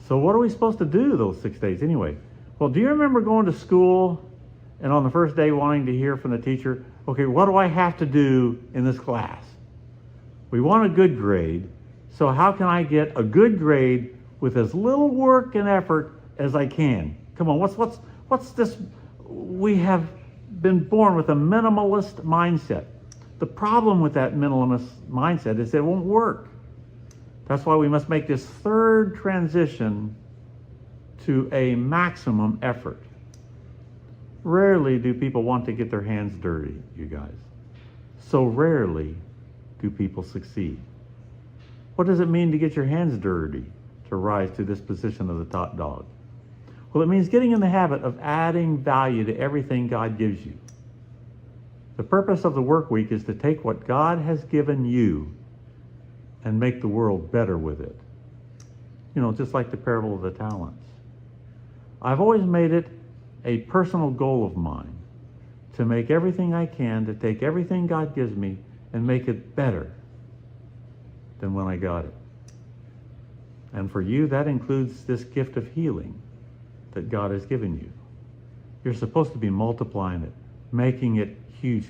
S2: So what are we supposed to do those 6 days anyway? Well, do you remember going to school and on the first day wanting to hear from the teacher, okay, what do I have to do in this class? We want a good grade, so how can I get a good grade with as little work and effort as I can. Come on, what's this? We have been born with a minimalist mindset. The problem with that minimalist mindset is it won't work. That's why we must make this third transition to a maximum effort. Rarely do people want to get their hands dirty, you guys. So rarely do people succeed. What does it mean to get your hands dirty to rise to this position of the top dog? Well, it means getting in the habit of adding value to everything God gives you. The purpose of the work week is to take what God has given you and make the world better with it. You know, just like the parable of the talents. I've always made it a personal goal of mine to make everything I can to take everything God gives me and make it better than when I got it. And for you, that includes this gift of healing that God has given you. You're supposed to be multiplying it, making it huge,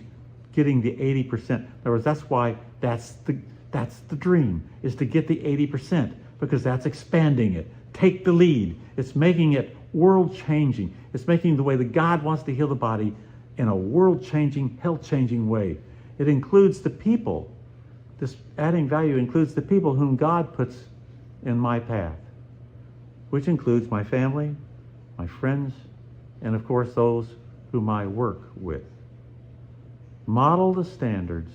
S2: getting the 80%. In other words, that's why that's the dream, is to get the 80%, because that's expanding it. Take the lead. It's making it world-changing. It's making the way that God wants to heal the body in a world-changing, health-changing way. It includes the people. This adding value includes the people whom God puts in my path, which includes my family, my friends, and of course those whom I work with. Model the standards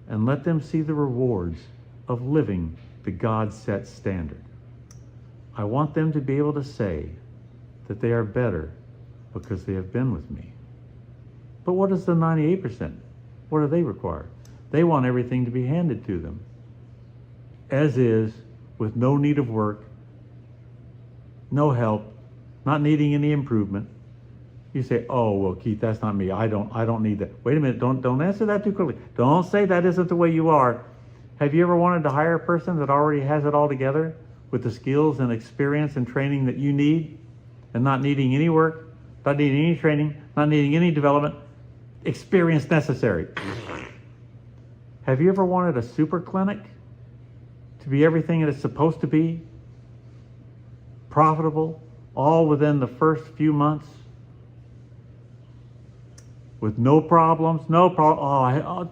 S2: and let them see the rewards of living the God-set standard. I want them to be able to say that they are better because they have been with me. But what is the 98%? What do they require? They want everything to be handed to them, as is, with no need of work, no help, not needing any improvement. You say, oh, well, Keith, that's not me. I don't need that. Wait a minute, don't answer that too quickly. Don't say that isn't the way you are. Have you ever wanted to hire a person that already has it all together with the skills and experience and training that you need, and not needing any work, not needing any training, not needing any development, experience necessary? Have you ever wanted a super clinic to be everything that it's supposed to be? Profitable, all within the first few months? With no problems, it's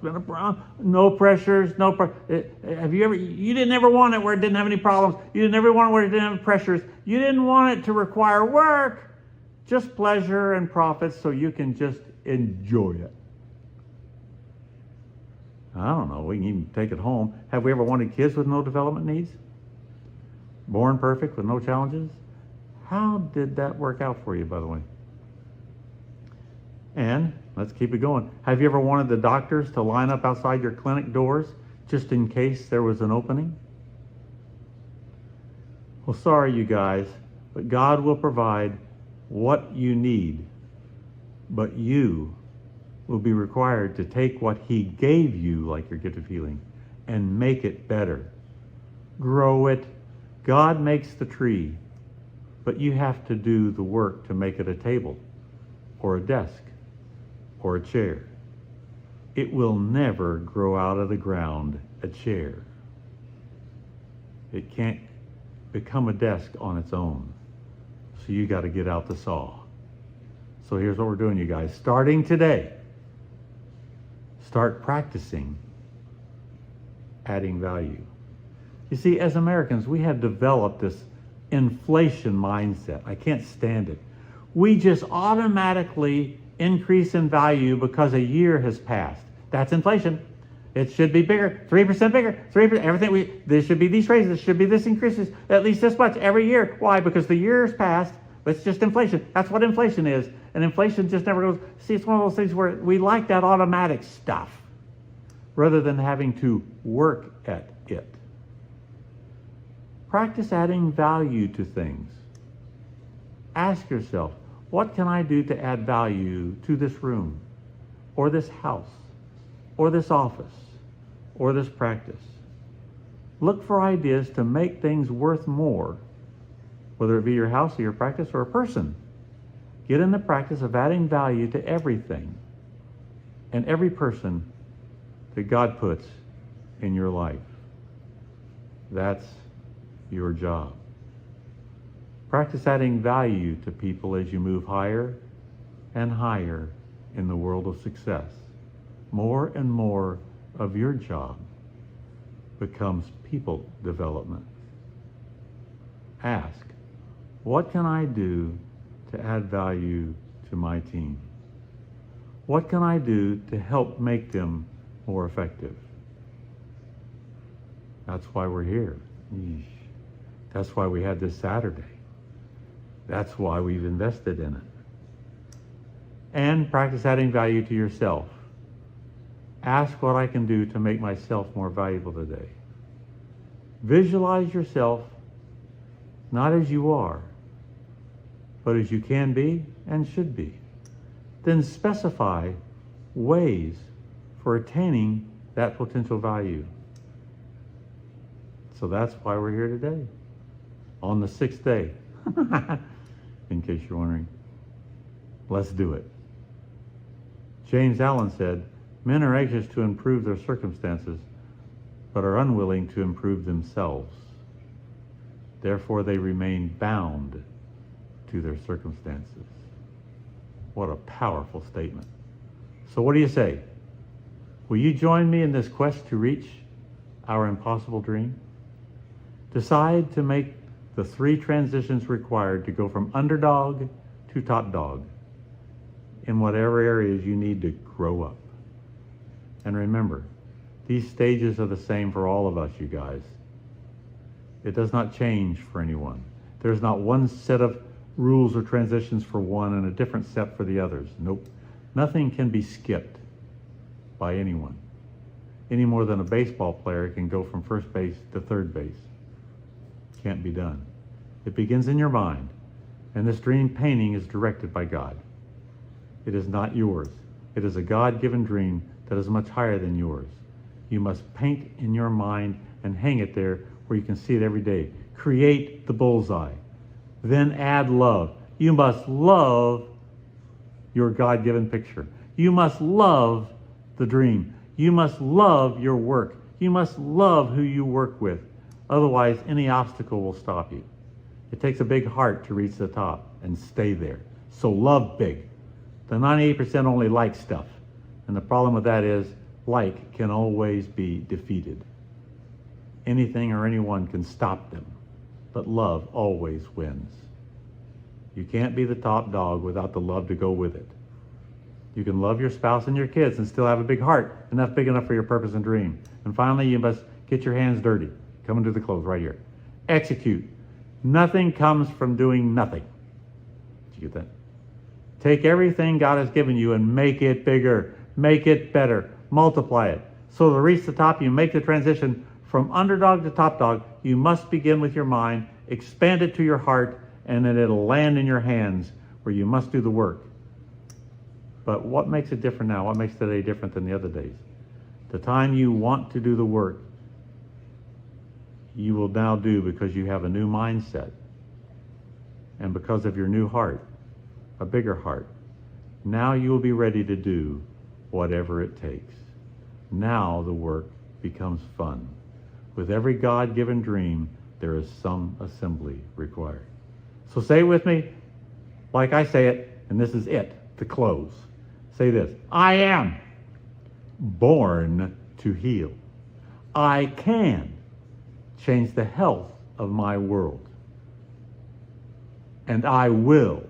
S2: been a problem. No pressures, have you didn't ever want it where it didn't have any problems. You didn't ever want it where it didn't have pressures. You didn't want it to require work, just pleasure and profits so you can just enjoy it. I don't know, we can even take it home. Have we ever wanted kids with no development needs? Born perfect with no challenges? How did that work out for you, by the way? And let's keep it going. Have you ever wanted the doctors to line up outside your clinic doors just in case there was an opening? Well, sorry, you guys, but God will provide what you need, but you will be required to take what He gave you, like your gift of healing, and make it better. Grow it. God makes the tree, but you have to do the work to make it a table or a desk or a chair. It will never grow out of the ground a chair. It can't become a desk on its own. So you got to get out the saw. So here's what we're doing, you guys. Starting today, start practicing adding value. You see, as Americans, we have developed this inflation mindset. I can't stand it. We just automatically increase in value because a year has passed. That's inflation. It should be bigger, 3% bigger, 3%, everything. There should be these raises, should be this increases, at least this much every year. Why? Because the year's passed, but it's just inflation. That's what inflation is. And inflation just never goes. See, it's one of those things where we like that automatic stuff rather than having to work at it. Practice adding value to things. Ask yourself, what can I do to add value to this room, or this house, or this office, or this practice? Look for ideas to make things worth more, whether it be your house or your practice or a person. Get in the practice of adding value to everything and every person that God puts in your life. That's your job. Practice adding value to people as you move higher and higher in the world of success. More and more of your job becomes people development. Ask, what can I do to add value to my team? What can I do to help make them more effective? That's why we're here. Yeesh. That's why we had this Saturday. That's why we've invested in it. And practice adding value to yourself. Ask what I can do to make myself more valuable today. Visualize yourself not as you are, but as you can be and should be. Then specify ways for attaining that potential value. So that's why we're here today, on the 6th day, in case you're wondering. Let's do it. James Allen said, men are anxious to improve their circumstances, but are unwilling to improve themselves. Therefore, they remain bound to their circumstances. What a powerful statement. So what do you say? Will you join me in this quest to reach our impossible dream? Decide to make the 3 transitions required to go from underdog to top dog in whatever areas you need to grow up. And remember, these stages are the same for all of us, you guys. It does not change for anyone. There's not one set of rules or transitions for one and a different set for the others. Nope. Nothing can be skipped by anyone, any more than a baseball player can go from first base to third base. Can't be done. It begins in your mind, and this dream painting is directed by God. It is not yours. It is a God-given dream that is much higher than yours. You must paint in your mind and hang it there where you can see it every day. Create the bullseye. Then add love. You must love your God-given picture. You must love the dream. You must love your work. You must love who you work with. Otherwise, any obstacle will stop you. It takes a big heart to reach the top and stay there. So love big. The 98% only like stuff. And the problem with that is, like can always be defeated. Anything or anyone can stop them, but love always wins. You can't be the top dog without the love to go with it. You can love your spouse and your kids and still have a big heart, big enough for your purpose and dream. And finally, you must get your hands dirty. Come into the close right here. Execute. Nothing comes from doing nothing. Did you get that? Take everything God has given you and make it bigger, make it better, multiply it. So to reach the top, you make the transition from underdog to top dog. You must begin with your mind, expand it to your heart, and then it'll land in your hands where you must do the work. But what makes it different now? What makes today different than the other days? The time you want to do the work, you will now do because you have a new mindset and because of your new heart, a bigger heart. Now you will be ready to do whatever it takes. Now the work becomes fun. With every God-given dream, there is some assembly required. So say it with me, like I say it, and this is it, to close. Say this: I am born to heal. I can change the health of my world. And I will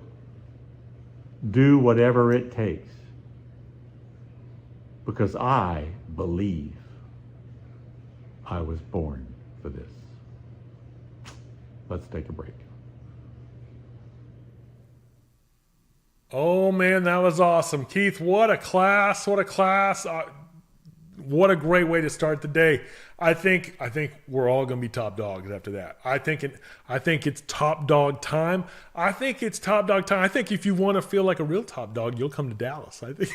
S2: do whatever it takes because I believe I was born for this. Let's take a break.
S1: Oh man, that was awesome. Keith, what a class. What a class. What a great way to start the day. I think we're all going to be top dogs after that. I think it's top dog time. I think it's top dog time. I think if you want to feel like a real top dog, you'll come to Dallas. I think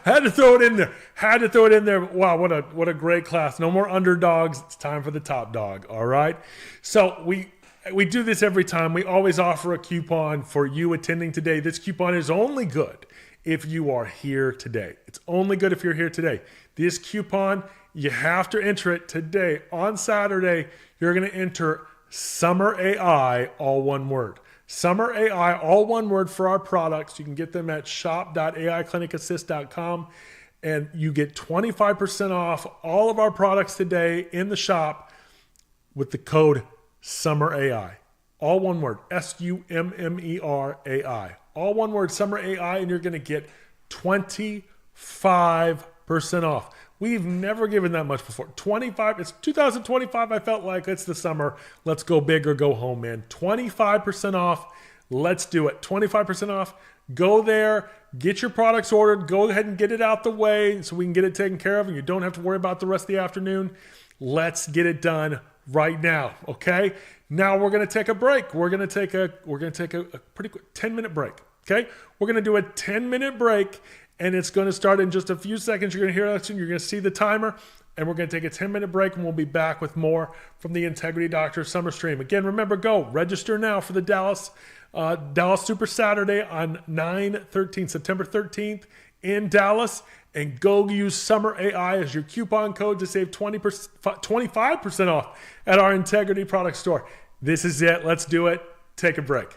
S1: had to throw it in there. Wow, what a great class. No more underdogs. It's time for the top dog. All right. So we do this every time. We always offer a coupon for you attending today. This coupon is only good if you are here today. It's only good if you're here today. This coupon, you have to enter it today. On Saturday, you're going to enter Summer AI, all one word. Summer AI, all one word for our products. You can get them at shop.aiclinicassist.com, and you get 25% off all of our products today in the shop with the code Summer AI. All one word, SUMMERAI. All one word, Summer AI, and you're going to get 25% off. We've never given that much before. 25, it's 2025. I felt like it's the summer. Let's go big or go home, man. 25% off. Let's do it. 25% off. Go there, get your products ordered. Go ahead and get it out the way so we can get it taken care of and you don't have to worry about the rest of the afternoon. Let's get it done right now, okay? Now we're going to take a break. We're going to take a pretty quick 10-minute break, okay? We're going to do a 10-minute break, and it's going to start in just a few seconds. You're going to hear us, and you're going to see the timer, and we're going to take a 10-minute break, and we'll be back with more from the Integrity Doctor Summer Stream. Again, remember, go register now for the Dallas Super Saturday on September 13th in Dallas, and go use Summer AI as your coupon code to save 25% off at our Integrity product store. This is it. Let's do it. Take a break.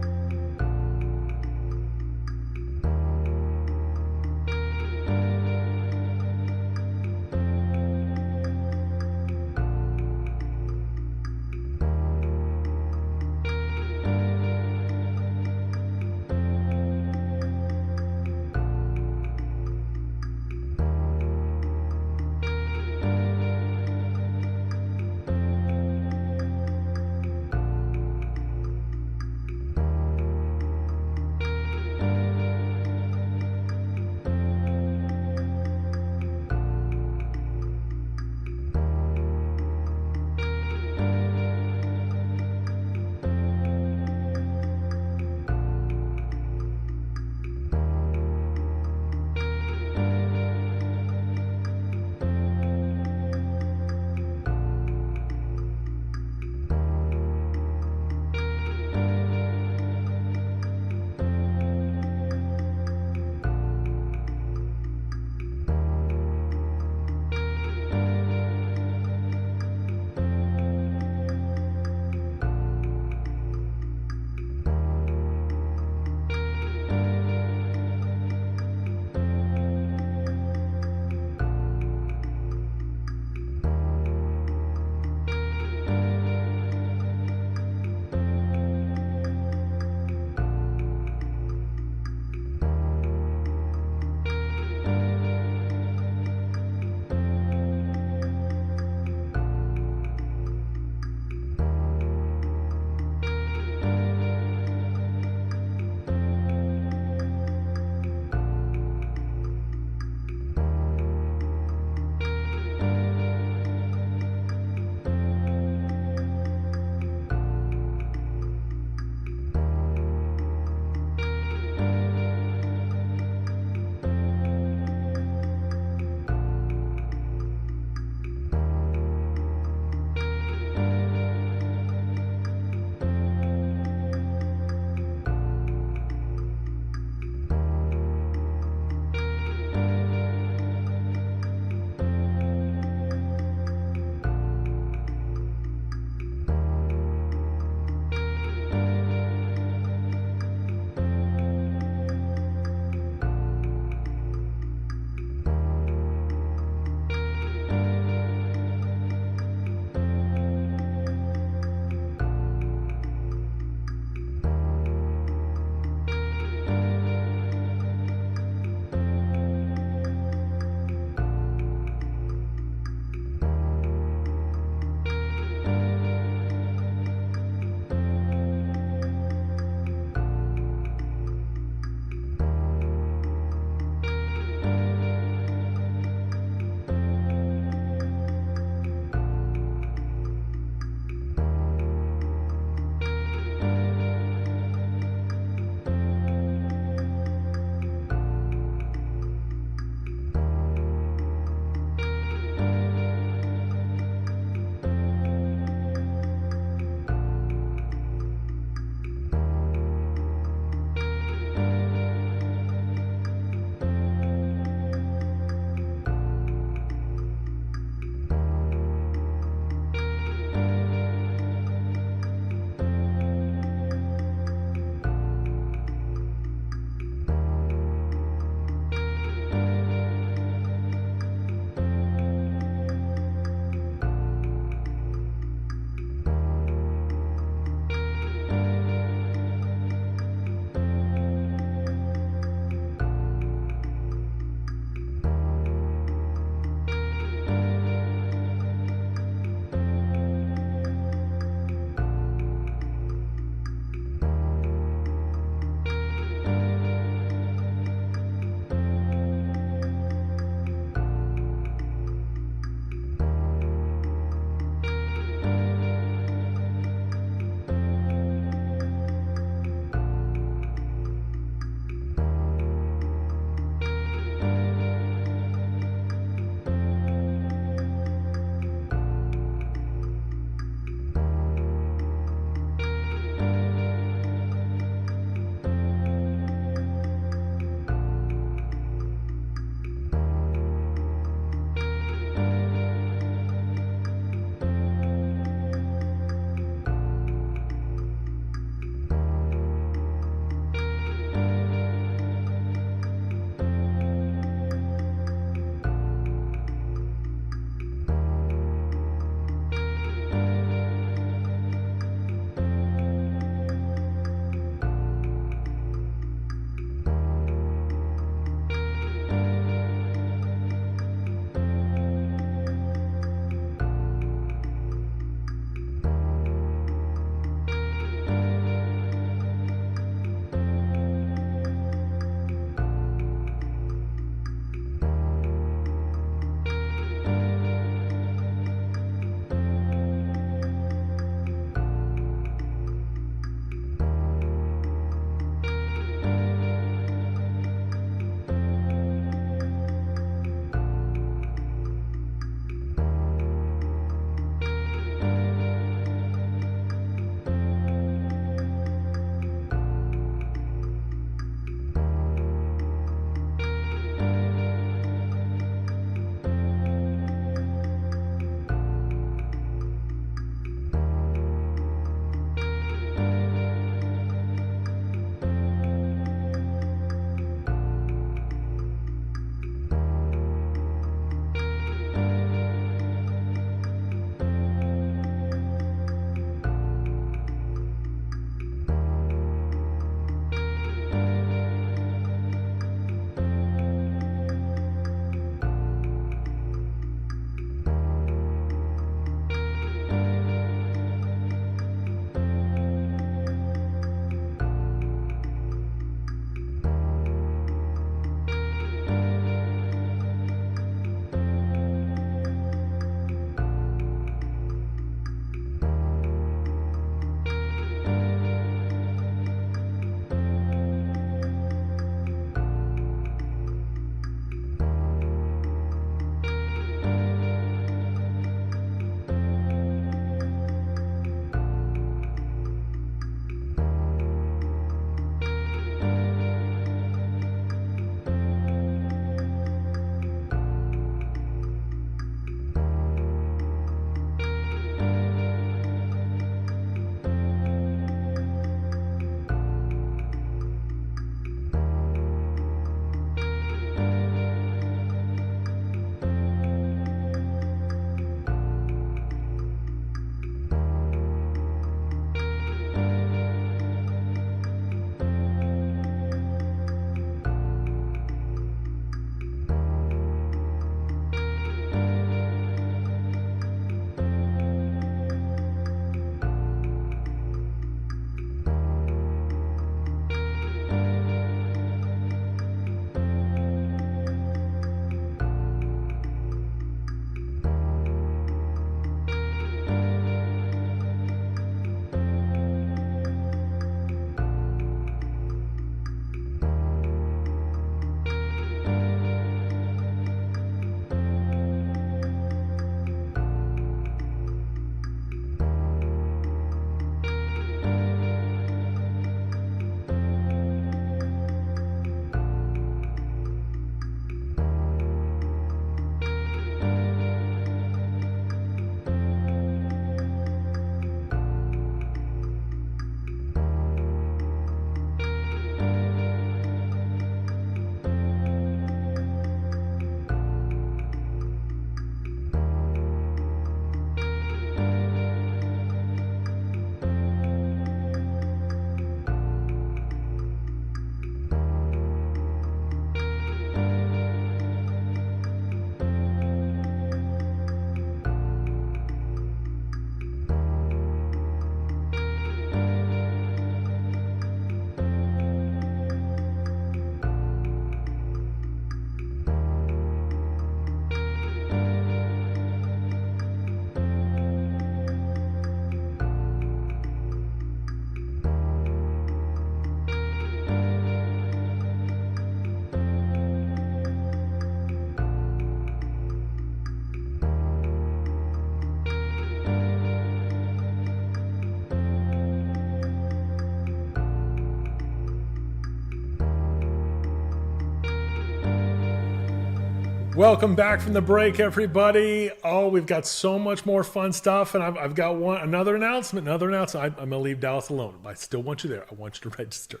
S1: Welcome back from the break, everybody. Oh, we've got so much more fun stuff, and I've got another announcement. I'm going to leave Dallas alone. I still want you there. I want you to register.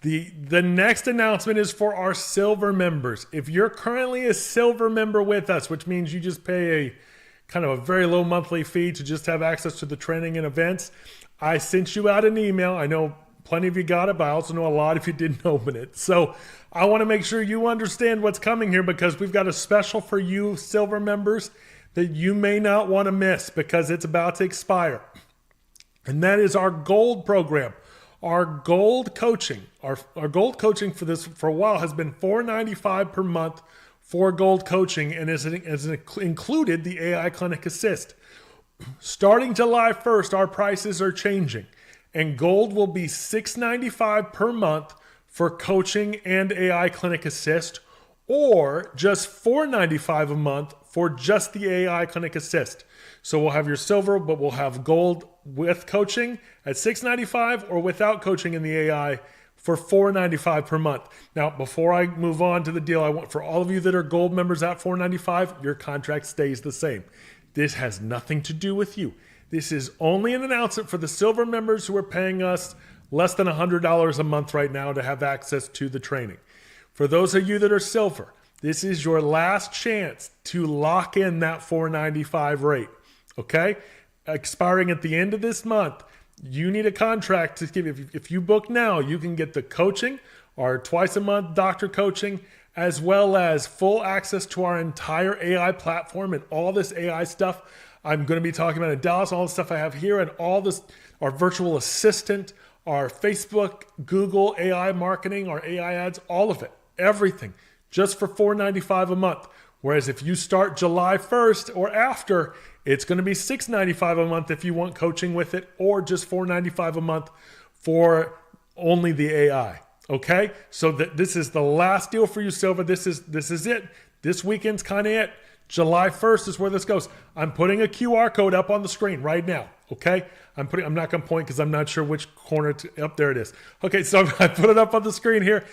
S1: The next announcement is for our silver members. If you're currently a silver member with us, which means you just pay a kind of a very low monthly fee to just have access to the training and events, I sent you out an email. I know plenty of you got it, but I also know a lot of you didn't open it. So I want to make sure you understand what's coming here, because we've got a special for you silver members that you may not want to miss because it's about to expire. And that is our gold program. Our gold coaching. Our gold coaching for a while has been $4.95 per month for gold coaching, and has included the AI Clinic Assist. Starting July 1st, our prices are changing, and gold will be $6.95 per month for coaching and AI Clinic Assist, or just $4.95 a month for just the AI Clinic Assist. So we'll have your silver, but we'll have gold with coaching at $6.95, or without coaching in the AI for $4.95 per month. Now, before I move on to the deal, I want for all of you that are gold members at $4.95, your contract stays the same. This has nothing to do with you. This is only an announcement for the silver members who are paying us less than $100 a month right now to have access to the training. For those of you that are silver, this is your last chance to lock in that $4.95 rate, okay? Expiring at the end of this month. You need a contract to give. If you book now, you can get the coaching, our twice a month doctor coaching, as well as full access to our entire AI platform and all this AI stuff I'm going to be talking about in Dallas, all the stuff I have here, and all this, our virtual assistant, our Facebook, Google AI marketing, our AI ads, all of it, everything, just for $4.95 a month. Whereas if you start July 1st or after, it's going to be $6.95 a month if you want coaching with it, or just $4.95 a month for only the AI. Okay, so this is the last deal for you, Silva. This is it. This weekend's kind of it. July 1st is where this goes. I'm putting a QR code up on the screen right now. Okay, I'm not going to point because I'm not sure which corner up there it is. Okay, so I put it up on the screen here.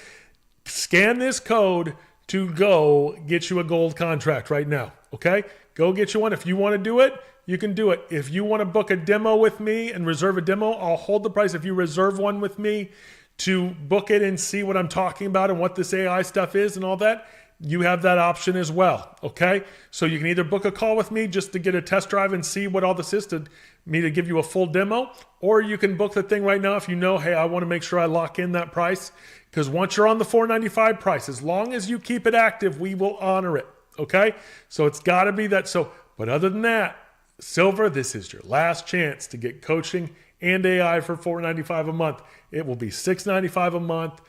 S1: Scan this code to go get you a gold contract right now. Okay, go get you one. If you want to do it, you can do it. If you want to book a demo with me and reserve a demo, I'll hold the price. If you reserve one with me to book it and see what I'm talking about and what this AI stuff is and all that, you have that option as well, okay? So you can either book a call with me just to get a test drive and see what all this is, to me to give you a full demo, or you can book the thing right now if you know, hey, I want to make sure I lock in that price, because once you're on the $4.95 price, as long as you keep it active, we will honor it, okay? So it's got to be that. So, but other than that, Silver, this is your last chance to get coaching and AI for $4.95 a month. It will be $6.95 a month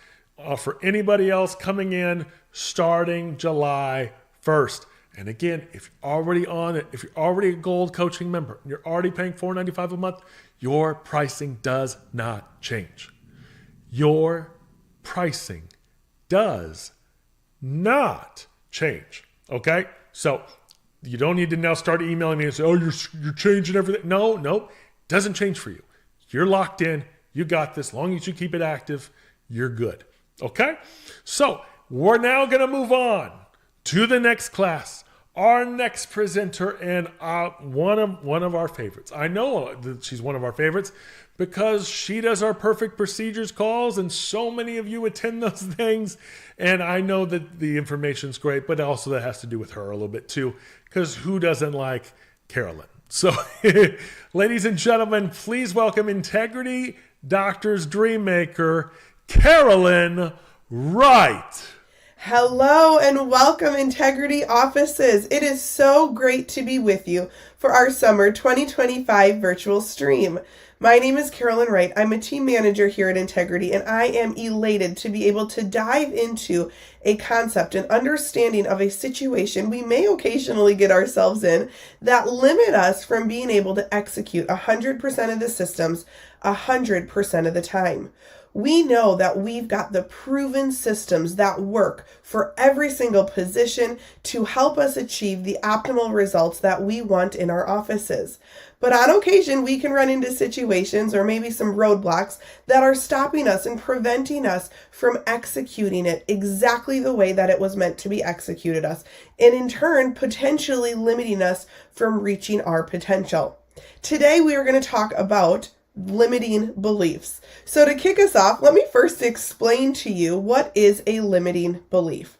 S1: for anybody else coming in starting July 1st. And again, if you're already on it, if you're already a gold coaching member, and you're already paying $4.95 a month, your pricing does not change. Your pricing does not change. Okay? So you don't need to now start emailing me and say, oh, you're changing everything. No, doesn't change for you. You're locked in. You got this. As long as you keep it active, you're good. Okay? So we're now going to move on to the next class. Our next presenter, and one of our favorites. I know that she's one of our favorites because she does our perfect procedures calls, and so many of you attend those things. And I know that the information's great, but also that has to do with her a little bit too, because who doesn't like Carolyn? So, ladies and gentlemen, please welcome Integrity Doctors Dream Maker, Carolyn Wright.
S3: Hello and welcome, Integrity Offices. It is so great to be with you for our summer 2025 virtual stream. My name is Carolyn Wright. I'm a team manager here at Integrity, and I am elated to be able to dive into a concept and understanding of a situation we may occasionally get ourselves in that limit us from being able to execute 100% of the systems 100% of the time. We know that we've got the proven systems that work for every single position to help us achieve the optimal results that we want in our offices. But on occasion, we can run into situations or maybe some roadblocks that are stopping us and preventing us from executing it exactly the way that it was meant to be executed us, and in turn, potentially limiting us from reaching our potential. Today, we are going to talk about limiting beliefs. So to kick us off, let me first explain to you what is a limiting belief.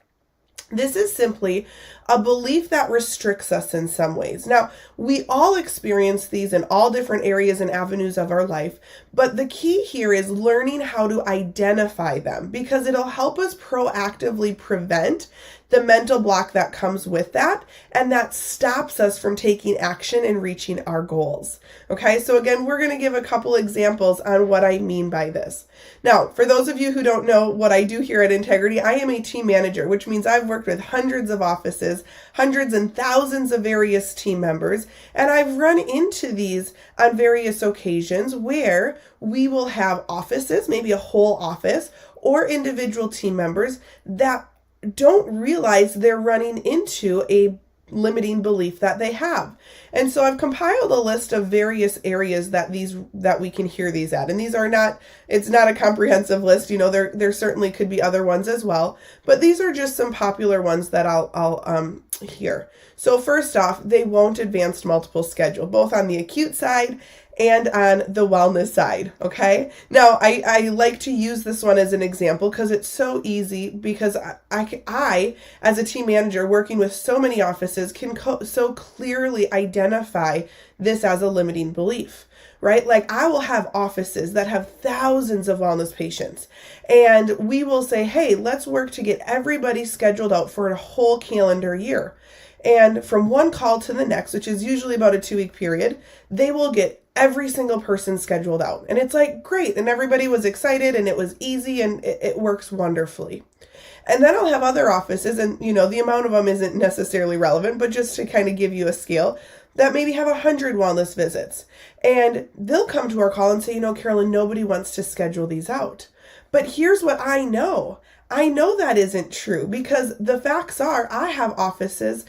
S3: This is simply a belief that restricts us in some ways. Now, we all experience these in all different areas and avenues of our life, but the key here is learning how to identify them, because it'll help us proactively prevent the mental block that comes with that, and that stops us from taking action and reaching our goals. Okay, so again, we're going to give a couple examples on what I mean by this. Now, for those of you who don't know what I do here at Integrity, I am a team manager, which means I've worked with hundreds of offices, hundreds and thousands of various team members, and I've run into these on various occasions where we will have offices, maybe a whole office, or individual team members that don't realize they're running into a limiting belief that they have. And so I've compiled a list of various areas that we can hear these at. And it's not a comprehensive list, there certainly could be other ones as well, but these are just some popular ones that I'll hear. So first off, they won't advance multiple schedule, both on the acute side and on the wellness side, okay? Now, I like to use this one as an example because it's so easy, because I, as a team manager working with so many offices, can so clearly identify this as a limiting belief, right? Like, I will have offices that have thousands of wellness patients, and we will say, hey, let's work to get everybody scheduled out for a whole calendar year. And from one call to the next, which is usually about a 2-week period, they will get every single person scheduled out. And it's like, great. And everybody was excited and it was easy and it works wonderfully. And then I'll have other offices, and the amount of them isn't necessarily relevant, but just to kind of give you a scale, that maybe have 100 wellness visits. And they'll come to our call and say, Carolyn, nobody wants to schedule these out. But here's what I know. I know that isn't true, because the facts are I have offices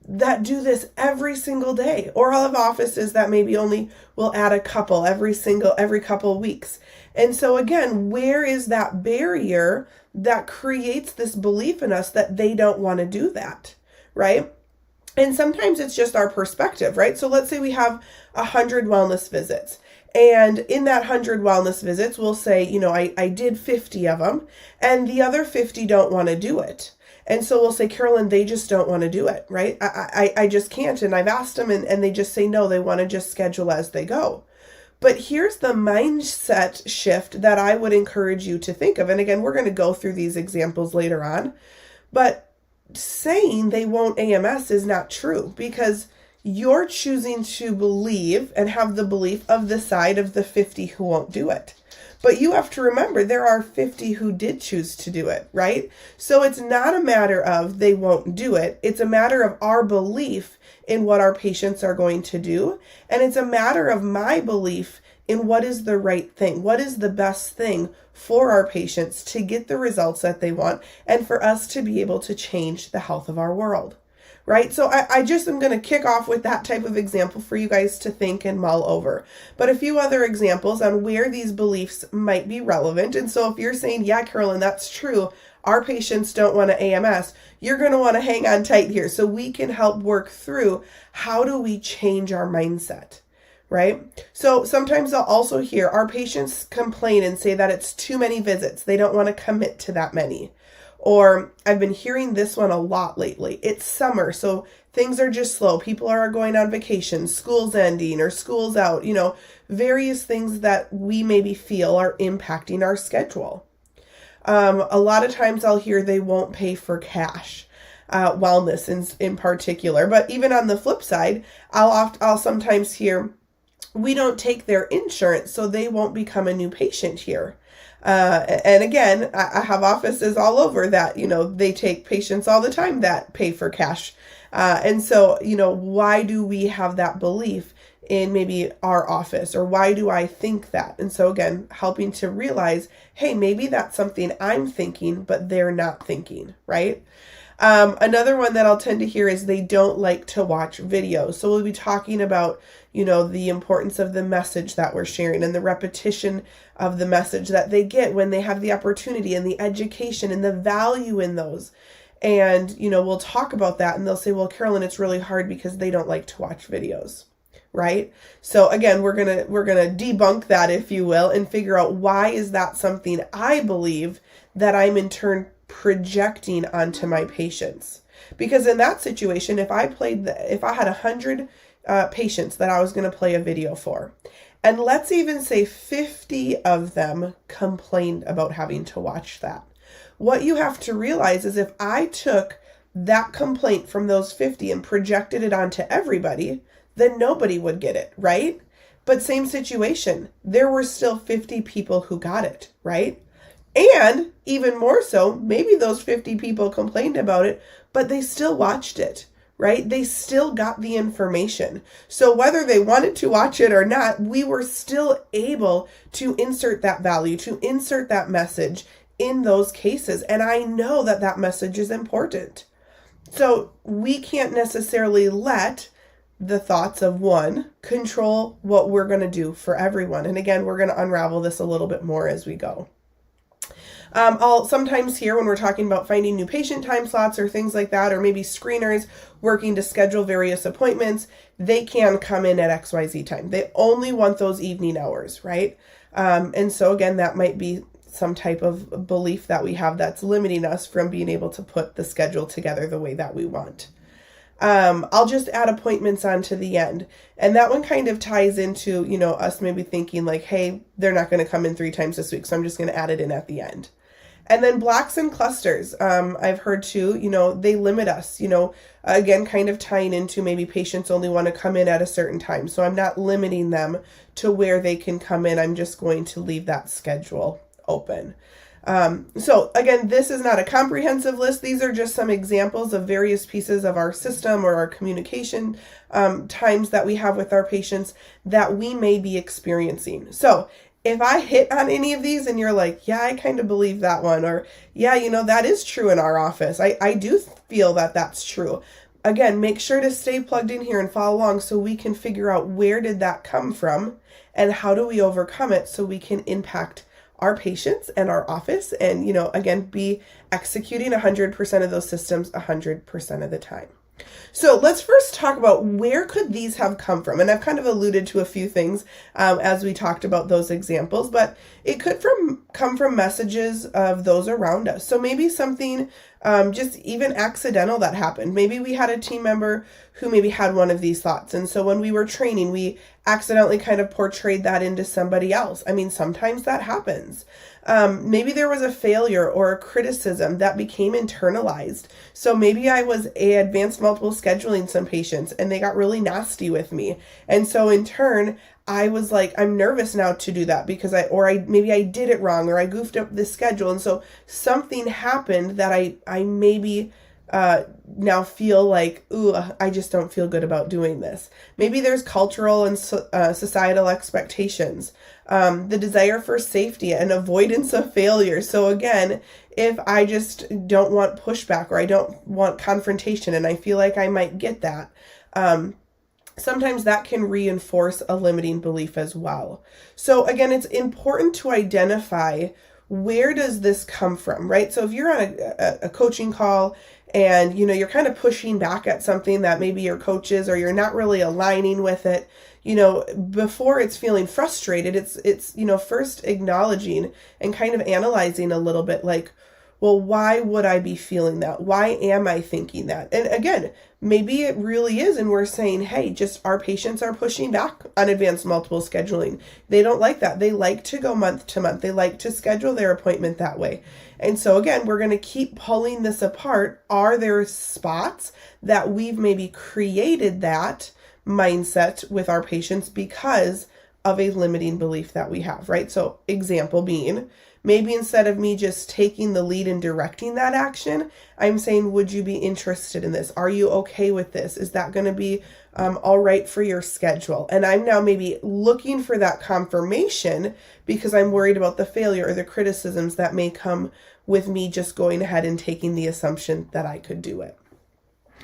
S3: that do this every single day, or I'll have offices that maybe only will add a couple every couple weeks. And so again, where is that barrier that creates this belief in us that they don't want to do that, right? And sometimes it's just our perspective, right? So let's say we have 100 wellness visits. And in that 100 wellness visits, we'll say, I did 50 of them, and the other 50 don't want to do it. And so we'll say, Carolyn, they just don't want to do it, right? I just can't. And I've asked them and they just say, no, they want to just schedule as they go. But here's the mindset shift that I would encourage you to think of. And again, we're going to go through these examples later on. But saying they won't AMS is not true, because you're choosing to believe and have the belief of the side of the 50 who won't do it. But you have to remember, there are 50 who did choose to do it, right? So it's not a matter of they won't do it. It's a matter of our belief in what our patients are going to do. And it's a matter of my belief in what is the right thing, what is the best thing for our patients to get the results that they want, and for us to be able to change the health of our world. Right? So I just am going to kick off with that type of example for you guys to think and mull over. But a few other examples on where these beliefs might be relevant. And so if you're saying, yeah, Carolyn, that's true, our patients don't want to AMS, you're going to want to hang on tight here so we can help work through how do we change our mindset, right? So sometimes I'll also hear our patients complain and say that it's too many visits. They don't want to commit to that many. Or I've been hearing this one a lot lately. It's summer, so things are just slow. People are going on vacation, school's ending or school's out, various things that we maybe feel are impacting our schedule. A lot of times I'll hear they won't pay for cash, wellness in particular. But even on the flip side, I'll sometimes hear we don't take their insurance, so they won't become a new patient here. And again, I have offices all over that, they take patients all the time that pay for cash. And so, why do we have that belief in maybe our office, or why do I think that? And so again, helping to realize, hey, maybe that's something I'm thinking, but they're not thinking, right? Another one that I'll tend to hear is they don't like to watch videos. So we'll be talking about, the importance of the message that we're sharing and the repetition of the message that they get when they have the opportunity, and the education and the value in those. And, we'll talk about that, and they'll say, well, Carolyn, it's really hard because they don't like to watch videos, right? So again, we're going to debunk that, if you will, and figure out, why is that something I believe that I'm in turn projecting onto my patients? Because in that situation, if I had 100 patients that I was going to play a video for, and let's even say 50 of them complained about having to watch that, what you have to realize is, if I took that complaint from those 50 and projected it onto everybody, then nobody would get it, right? But same situation, there were still 50 people who got it, right? And even more so, maybe those 50 people complained about it, but they still watched it, right? They still got the information. So whether they wanted to watch it or not, we were still able to insert that value, to insert that message in those cases. And I know that that message is important. So we can't necessarily let the thoughts of one control what we're going to do for everyone. And again, we're going to unravel this a little bit more as we go. I'll sometimes hear, when we're talking about finding new patient time slots or things like that, or maybe screeners working to schedule various appointments, they can come in at XYZ time. They only want those evening hours, right? And so again, that might be some type of belief that we have that's limiting us from being able to put the schedule together the way that we want. I'll just add appointments on to the end. And that one kind of ties into, us maybe thinking like, hey, they're not going to come in 3 times this week, so I'm just going to add it in at the end. And then blocks and clusters. I've heard too, they limit us, again, kind of tying into maybe patients only want to come in at a certain time. So I'm not limiting them to where they can come in. I'm just going to leave that schedule open. So again, this is not a comprehensive list. These are just some examples of various pieces of our system or our communication times that we have with our patients that we may be experiencing. So if I hit on any of these and you're like, yeah, I kind of believe that one, or yeah, that is true in our office. I do feel that that's true. Again, make sure to stay plugged in here and follow along so we can figure out, where did that come from and how do we overcome it so we can impact our patients and our office and, again, be executing 100% of those systems 100% of the time. So let's first talk about, where could these have come from? And I've kind of alluded to a few things as we talked about those examples, but it could come from messages of those around us. So maybe something just even accidental that happened. Maybe we had a team member who maybe had one of these thoughts. And so when we were training, we accidentally kind of portrayed that into somebody else. I mean, sometimes that happens. Maybe there was a failure or a criticism that became internalized. So maybe I was advanced multiple scheduling some patients and they got really nasty with me. And so in turn, I was like, I'm nervous now to do that because maybe I did it wrong, or I goofed up the schedule. And so something happened that I maybe now feel like, ooh, I just don't feel good about doing this. Maybe there's cultural and societal expectations, the desire for safety and avoidance of failure. So again, if I just don't want pushback or I don't want confrontation and I feel like I might get that, sometimes that can reinforce a limiting belief as well. So again, it's important to identify, where does this come from, right? So if you're on a coaching call and, you're kind of pushing back at something that maybe your coach is, or you're not really aligning with it, before it's feeling frustrated, it's first acknowledging and kind of analyzing a little bit like, well, why would I be feeling that? Why am I thinking that? And again, maybe it really is. And we're saying, hey, just our patients are pushing back on advanced multiple scheduling. They don't like that. They like to go month to month. They like to schedule their appointment that way. And so again, we're going to keep pulling this apart. Are there spots that we've maybe created that mindset with our patients because of a limiting belief that we have, right? So example being, maybe instead of me just taking the lead and directing that action, I'm saying, would you be interested in this? Are you okay with this? Is that going to be all right for your schedule. And I'm now maybe looking for that confirmation because I'm worried about the failure or the criticisms that may come with me just going ahead and taking the assumption that I could do it.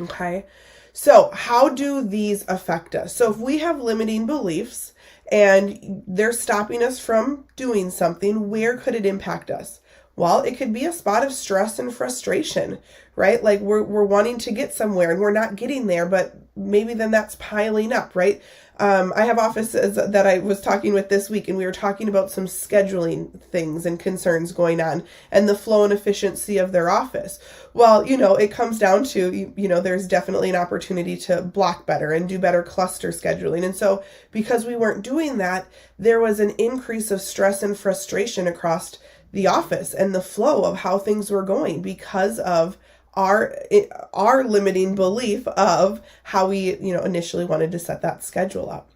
S3: Okay. So how do these affect us? So if we have limiting beliefs and they're stopping us from doing something, where could it impact us? Well, it could be a spot of stress and frustration, right? Like we're wanting to get somewhere and we're not getting there, but maybe then that's piling up, right? I have offices that I was talking with this week, and we were talking about some scheduling things and concerns going on and the flow and efficiency of their office. Well, it comes down to, there's definitely an opportunity to block better and do better cluster scheduling. And so because we weren't doing that, there was an increase of stress and frustration across the office and the flow of how things were going because of our limiting belief of how we, initially wanted to set that schedule up.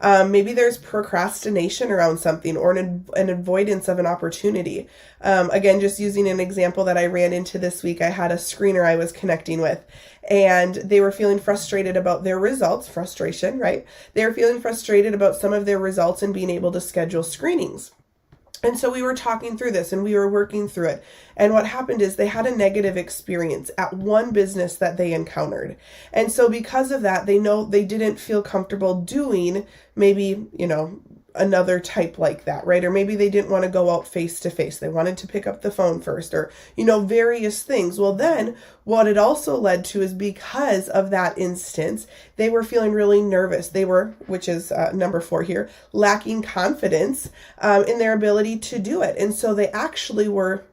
S3: Maybe there's procrastination around something or an avoidance of an opportunity. Again, just using an example that I ran into this week, I had a screener I was connecting with, and they were feeling frustrated about their results. Frustration, right? They were feeling frustrated about some of their results and being able to schedule screenings. And so we were talking through this and we were working through it. And what happened is they had a negative experience at one business that they encountered. And so because of that, they know they didn't feel comfortable doing maybe, another type like that, right? Or maybe they didn't want to go out face to face. They wanted to pick up the phone first or, various things. Well, then what it also led to is because of that instance, they were feeling really nervous. They were, which is number 4 here, lacking confidence in their ability to do it. And so they actually were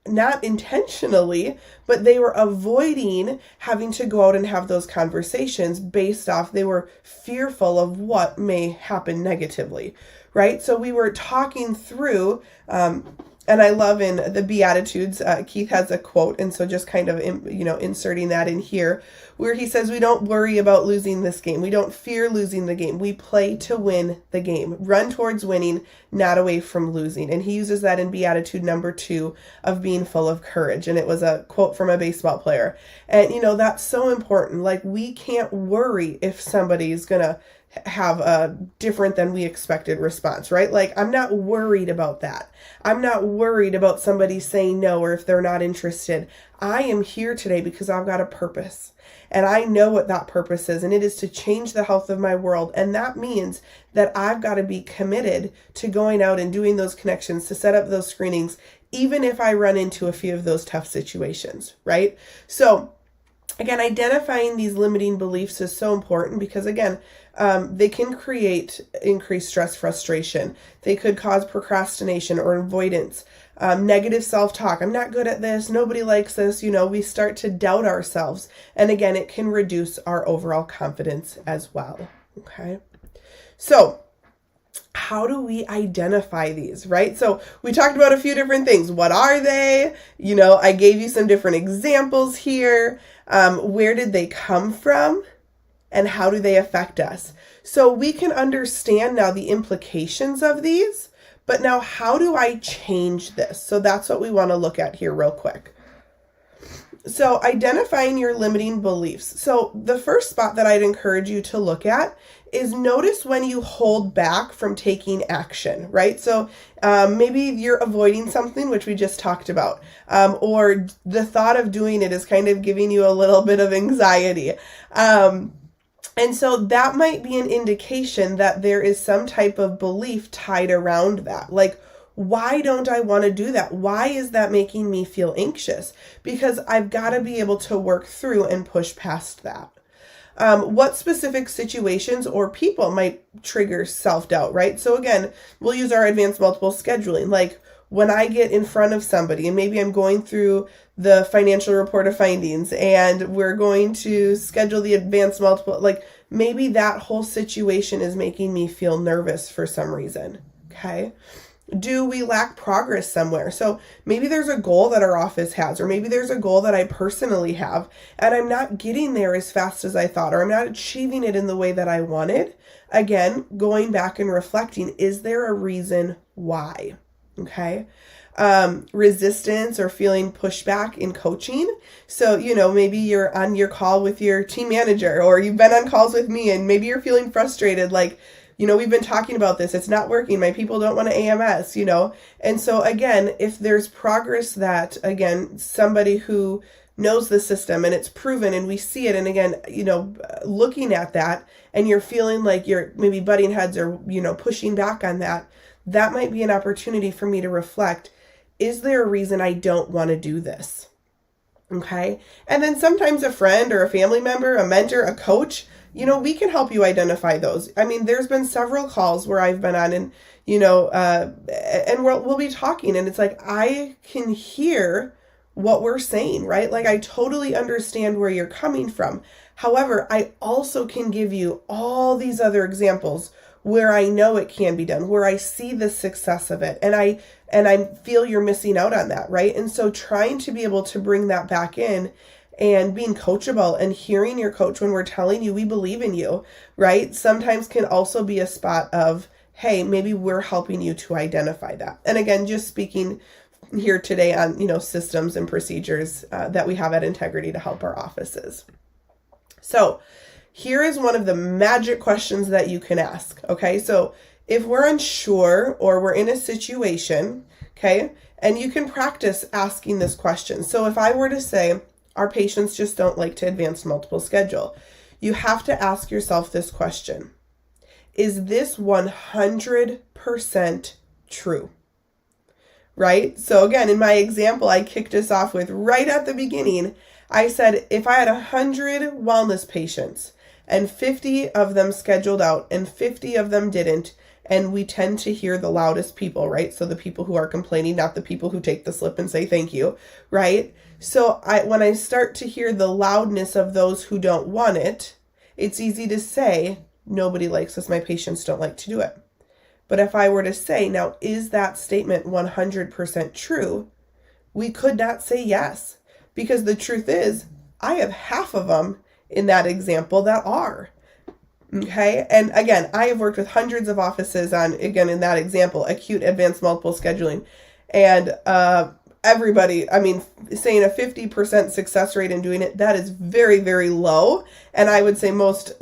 S3: not intentionally, but they were avoiding having to go out and have those conversations based off they were fearful of what may happen negatively, right? So we were talking through, and I love in the Beatitudes, Keith has a quote, and so just kind of, inserting that in here, where he says, we don't worry about losing this game. We don't fear losing the game. We play to win the game. Run towards winning, not away from losing. And he uses that in Beatitude number 2 of being full of courage. And it was a quote from a baseball player. And, that's so important. Like, we can't worry if somebody's going to have a different than we expected response, right? Like, I'm not worried about that. I'm not worried about somebody saying no or if they're not interested. I am here today because I've got a purpose. And I know what that purpose is, and it is to change the health of my world. And that means that I've got to be committed to going out and doing those connections, to set up those screenings, even if I run into a few of those tough situations, right? So again, identifying these limiting beliefs is so important because, again, they can create increased stress, frustration. They could cause procrastination or avoidance, negative self-talk. I'm not good at this. Nobody likes this. We start to doubt ourselves. And again, it can reduce our overall confidence as well. Okay. So how do we identify these, right? So we talked about a few different things. What are they? I gave you some different examples here. Where did they come from? And how do they affect us? So we can understand now the implications of these, but now how do I change this? So that's what we want to look at here real quick. So identifying your limiting beliefs. So the first spot that I'd encourage you to look at is notice when you hold back from taking action, right? So maybe you're avoiding something, which we just talked about, or the thought of doing it is kind of giving you a little bit of anxiety. And so that might be an indication that there is some type of belief tied around that. Like, why don't I want to do that? Why is that making me feel anxious? Because I've got to be able to work through and push past that. What specific situations or people might trigger self-doubt, right? So again, we'll use our advanced multiple scheduling. Like, when I get in front of somebody and maybe I'm going through the financial report of findings and we're going to schedule the advanced multiple, like maybe that whole situation is making me feel nervous for some reason. Okay. Do we lack progress somewhere? So maybe there's a goal that our office has, or maybe there's a goal that I personally have, and I'm not getting there as fast as I thought, or I'm not achieving it in the way that I wanted. Again, going back and reflecting, is there a reason why? Okay. resistance or feeling pushback in coaching. So, maybe you're on your call with your team manager, or you've been on calls with me and maybe you're feeling frustrated. Like, we've been talking about this. It's not working. My people don't want to AMS, And so again, if there's progress that, again, somebody who knows the system and it's proven and we see it, and again, looking at that and you're feeling like you're maybe butting heads or, pushing back on that, that might be an opportunity for me to reflect, is there a reason I don't want to do this? Okay. And then sometimes a friend or a family member, a mentor, a coach, we can help you identify those. I mean, there's been several calls where I've been on and, and we'll be talking and it's like, I can hear what we're saying, right? Like I totally understand where you're coming from. However, I also can give you all these other examples where I know it can be done, where I see the success of it. And I feel you're missing out on that, right? And so trying to be able to bring that back in and being coachable and hearing your coach when we're telling you we believe in you, right? Sometimes can also be a spot of, hey, maybe we're helping you to identify that. And again, just speaking here today on, systems and procedures that we have at Integrity to help our offices. So here is one of the magic questions that you can ask. Okay. So if we're unsure or we're in a situation, okay, and you can practice asking this question. So if I were to say, our patients just don't like to advance multiple schedule, you have to ask yourself this question. Is this 100% true? Right? So again, in my example, I kicked us off with right at the beginning, I said, if I had 100 wellness patients and 50 of them scheduled out and 50 of them didn't, and we tend to hear the loudest people, right? So the people who are complaining, not the people who take the slip and say thank you, right? So when I start to hear the loudness of those who don't want it, it's easy to say, nobody likes this, my patients don't like to do it. But if I were to say, now, is that statement 100% true? We could not say yes, because the truth is, I have half of them in that example that are. Okay. And again, I have worked with hundreds of offices on, again, in that example, acute advanced multiple scheduling. And everybody, I mean, saying a 50% success rate in doing it, that is very, very low. And I would say most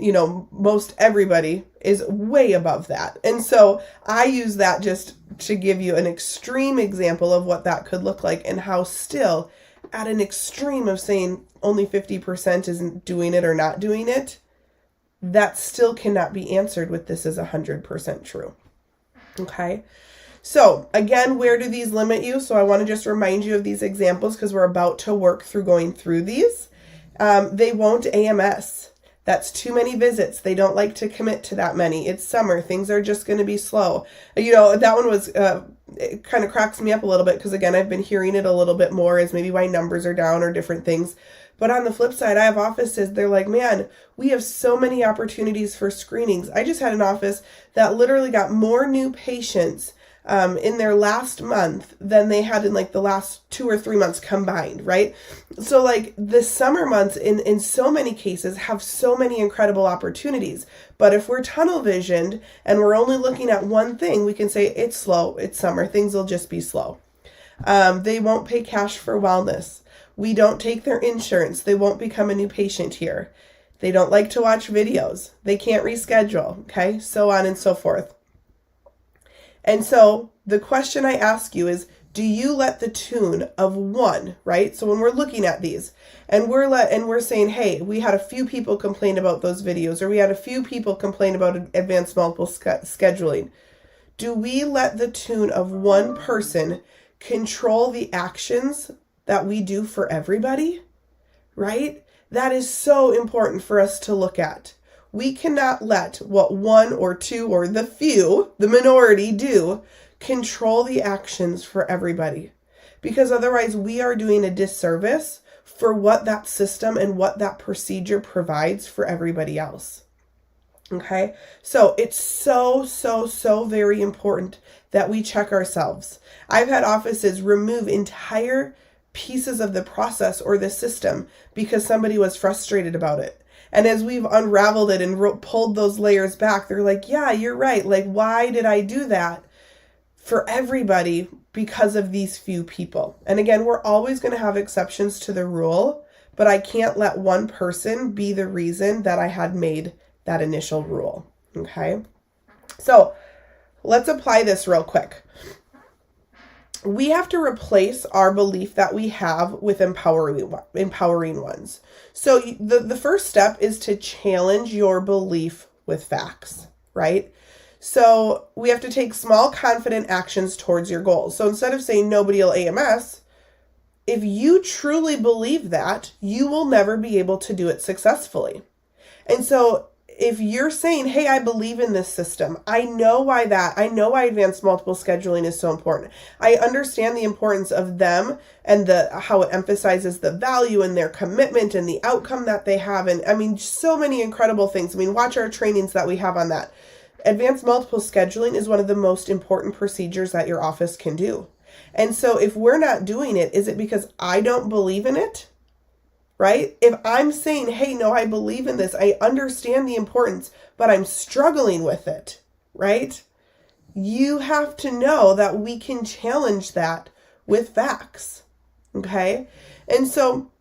S3: everybody is way above that. And so I use that just to give you an extreme example of what that could look like and how still at an extreme of saying only 50% isn't doing it or not doing it, that still cannot be answered with this is 100% true. Okay. So again, where do these limit you? So I want to just remind you of these examples because we're about to work through going through these. They won't AMS. That's too many visits. They don't like to commit to that many. It's summer. Things are just going to be slow. That one was, it kind of cracks me up a little bit because again, I've been hearing it a little bit more as maybe why numbers are down or different things. But on the flip side, I have offices, they're like, man, we have so many opportunities for screenings. I just had an office that literally got more new patients in their last month than they had in like the last 2 or 3 months combined, right? So like the summer months in so many cases have so many incredible opportunities. But if we're tunnel visioned and we're only looking at one thing, we can say it's slow, it's summer, things will just be slow. They won't pay cash for wellness. We don't take their insurance. They won't become a new patient here. They don't like to watch videos. They can't reschedule, okay? So on and so forth. And so the question I ask you is, do you let the tune of one, right? So when we're looking at these and we're saying, hey, we had a few people complain about those videos, or we had a few people complain about advanced multiple scheduling. Do we let the tune of one person control the actions that we do for everybody, right? That is so important for us to look at. We cannot let what one or two or the few, the minority do, control the actions for everybody. Because otherwise we are doing a disservice for what that system and what that procedure provides for everybody else. Okay? So it's so very important that we check ourselves. I've had offices remove entire pieces of the process or the system because somebody was frustrated about it. And as we've unraveled it and pulled those layers back, they're like, yeah, you're right. Like, why did I do that? for everybody because of these few people. And again, we're always going to have exceptions to the rule, but I can't let one person be the reason that I had made that initial rule. Okay? So let's apply this real quick. We have to replace our belief that we have with empowering ones. So the first step is to challenge your belief with facts, right? So we have to take small, confident actions towards your goals. So instead of saying nobody will AMS, if you truly believe that, you will never be able to do it successfully. And so if you're saying, hey, I believe in this system, I know why advanced multiple scheduling is so important. I understand the importance of them and how it emphasizes the value and their commitment and the outcome that they have. And I mean, so many incredible things. I mean, watch our trainings that we have on that. Advanced multiple scheduling is one of the most important procedures that your office can do. And so if we're not doing it, is it because I don't believe in it? Right? If I'm saying, hey, no, I believe in this, I understand the importance, but I'm struggling with it, right? You have to know that we can challenge that with facts, okay? And so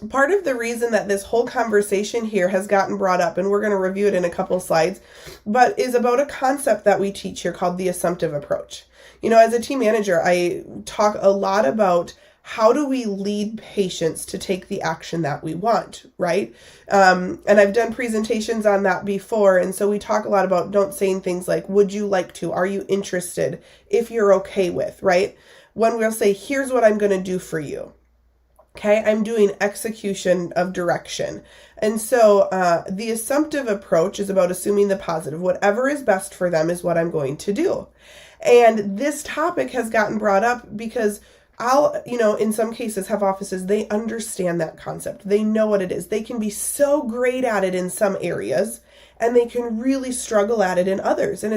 S3: part of the reason that this whole conversation here has gotten brought up, and we're going to review it in a couple slides, but is about a concept that we teach here called the assumptive approach. You know, as a team manager, I talk a lot about how do we lead patients to take the action that we want, right? And I've done presentations on that before. And so we talk a lot about don't saying things like, would you like to? Are you interested? If you're okay with, right? When we'll say, here's what I'm going to do for you. Okay, I'm doing execution of direction. And so the assumptive approach is about assuming the positive. Whatever is best for them is what I'm going to do. And this topic has gotten brought up because in some cases have offices, they understand that concept. They know what it is. They can be so great at it in some areas and they can really struggle at it in others. And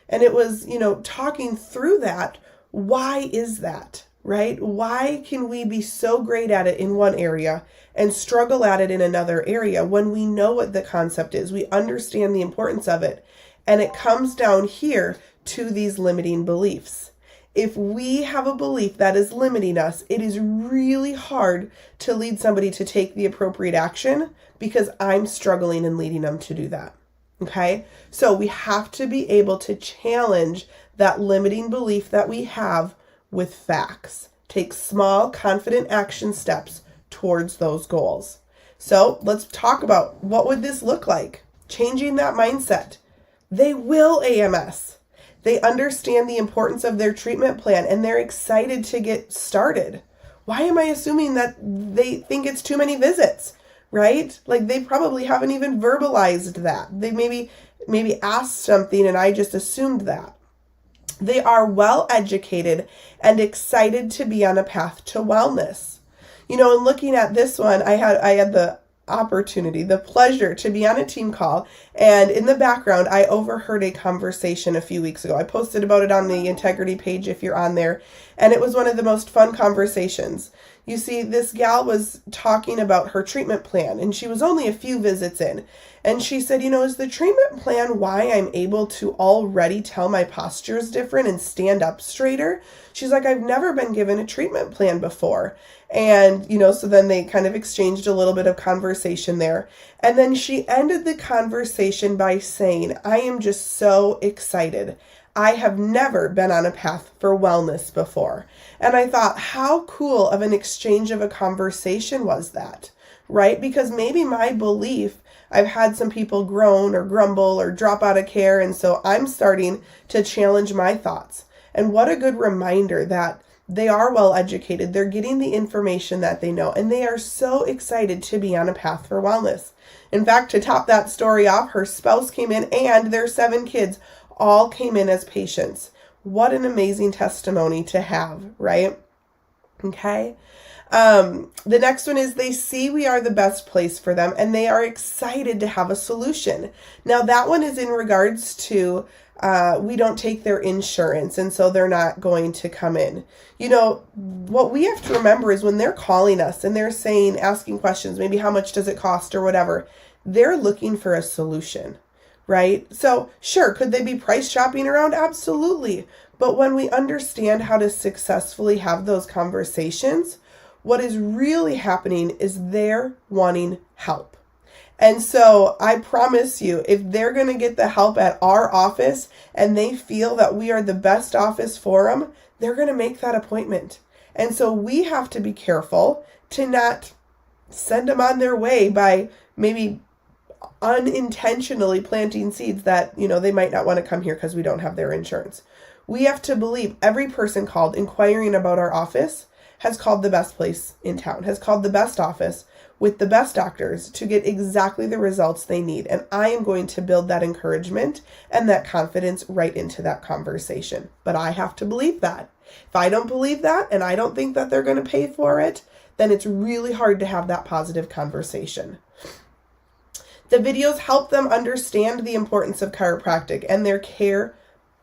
S3: it was, talking through that. Why is that, right? Why can we be so great at it in one area and struggle at it in another area when we know what the concept is? We understand the importance of it. And it comes down here to these limiting beliefs. If we have a belief that is limiting us, it is really hard to lead somebody to take the appropriate action because I'm struggling in leading them to do that. Okay? So we have to be able to challenge that limiting belief that we have with facts. Take small, confident action steps towards those goals. So let's talk about what would this look like? Changing that mindset. They will AMS. They understand the importance of their treatment plan and they're excited to get started. Why am I assuming that they think it's too many visits, right? Like they probably haven't even verbalized that. They maybe asked something and I just assumed that. They are well educated and excited to be on a path to wellness. And looking at this one, I had the opportunity, the pleasure to be on a team call. And in the background, I overheard a conversation a few weeks ago. I posted about it on the Integrity page if you're on there. And it was one of the most fun conversations. You see, this gal was talking about her treatment plan and she was only a few visits in. And she said, is the treatment plan why I'm able to already tell my posture is different and stand up straighter? She's like, I've never been given a treatment plan before. And, so then they kind of exchanged a little bit of conversation there. And then she ended the conversation by saying, I am just so excited. I have never been on a path for wellness before. And I thought, how cool of an exchange of a conversation was that, right? Because maybe my belief, I've had some people groan or grumble or drop out of care. And so I'm starting to challenge my thoughts. And what a good reminder that they are well educated. They're getting the information that they know. And they are so excited to be on a path for wellness. In fact, to top that story off, her spouse came in and their 7 kids all came in as patients. What an amazing testimony to have, right? Okay. The next one is they see we are the best place for them and they are excited to have a solution. Now that one is in regards to we don't take their insurance and so they're not going to come in. What we have to remember is when they're calling us and they're saying, asking questions, maybe how much does it cost or whatever, they're looking for a solution. Right? So sure, could they be price shopping around? Absolutely. But when we understand how to successfully have those conversations, what is really happening is they're wanting help. And so I promise you, if they're going to get the help at our office and they feel that we are the best office for them, they're going to make that appointment. And so we have to be careful to not send them on their way by maybe unintentionally planting seeds that, they might not want to come here because we don't have their insurance. We have to believe every person called inquiring about our office has called the best place in town, has called the best office with the best doctors to get exactly the results they need. And I am going to build that encouragement and that confidence right into that conversation. But I have to believe that. If I don't believe that and I don't think that they're going to pay for it, then it's really hard to have that positive conversation. The videos help them understand the importance of chiropractic and their care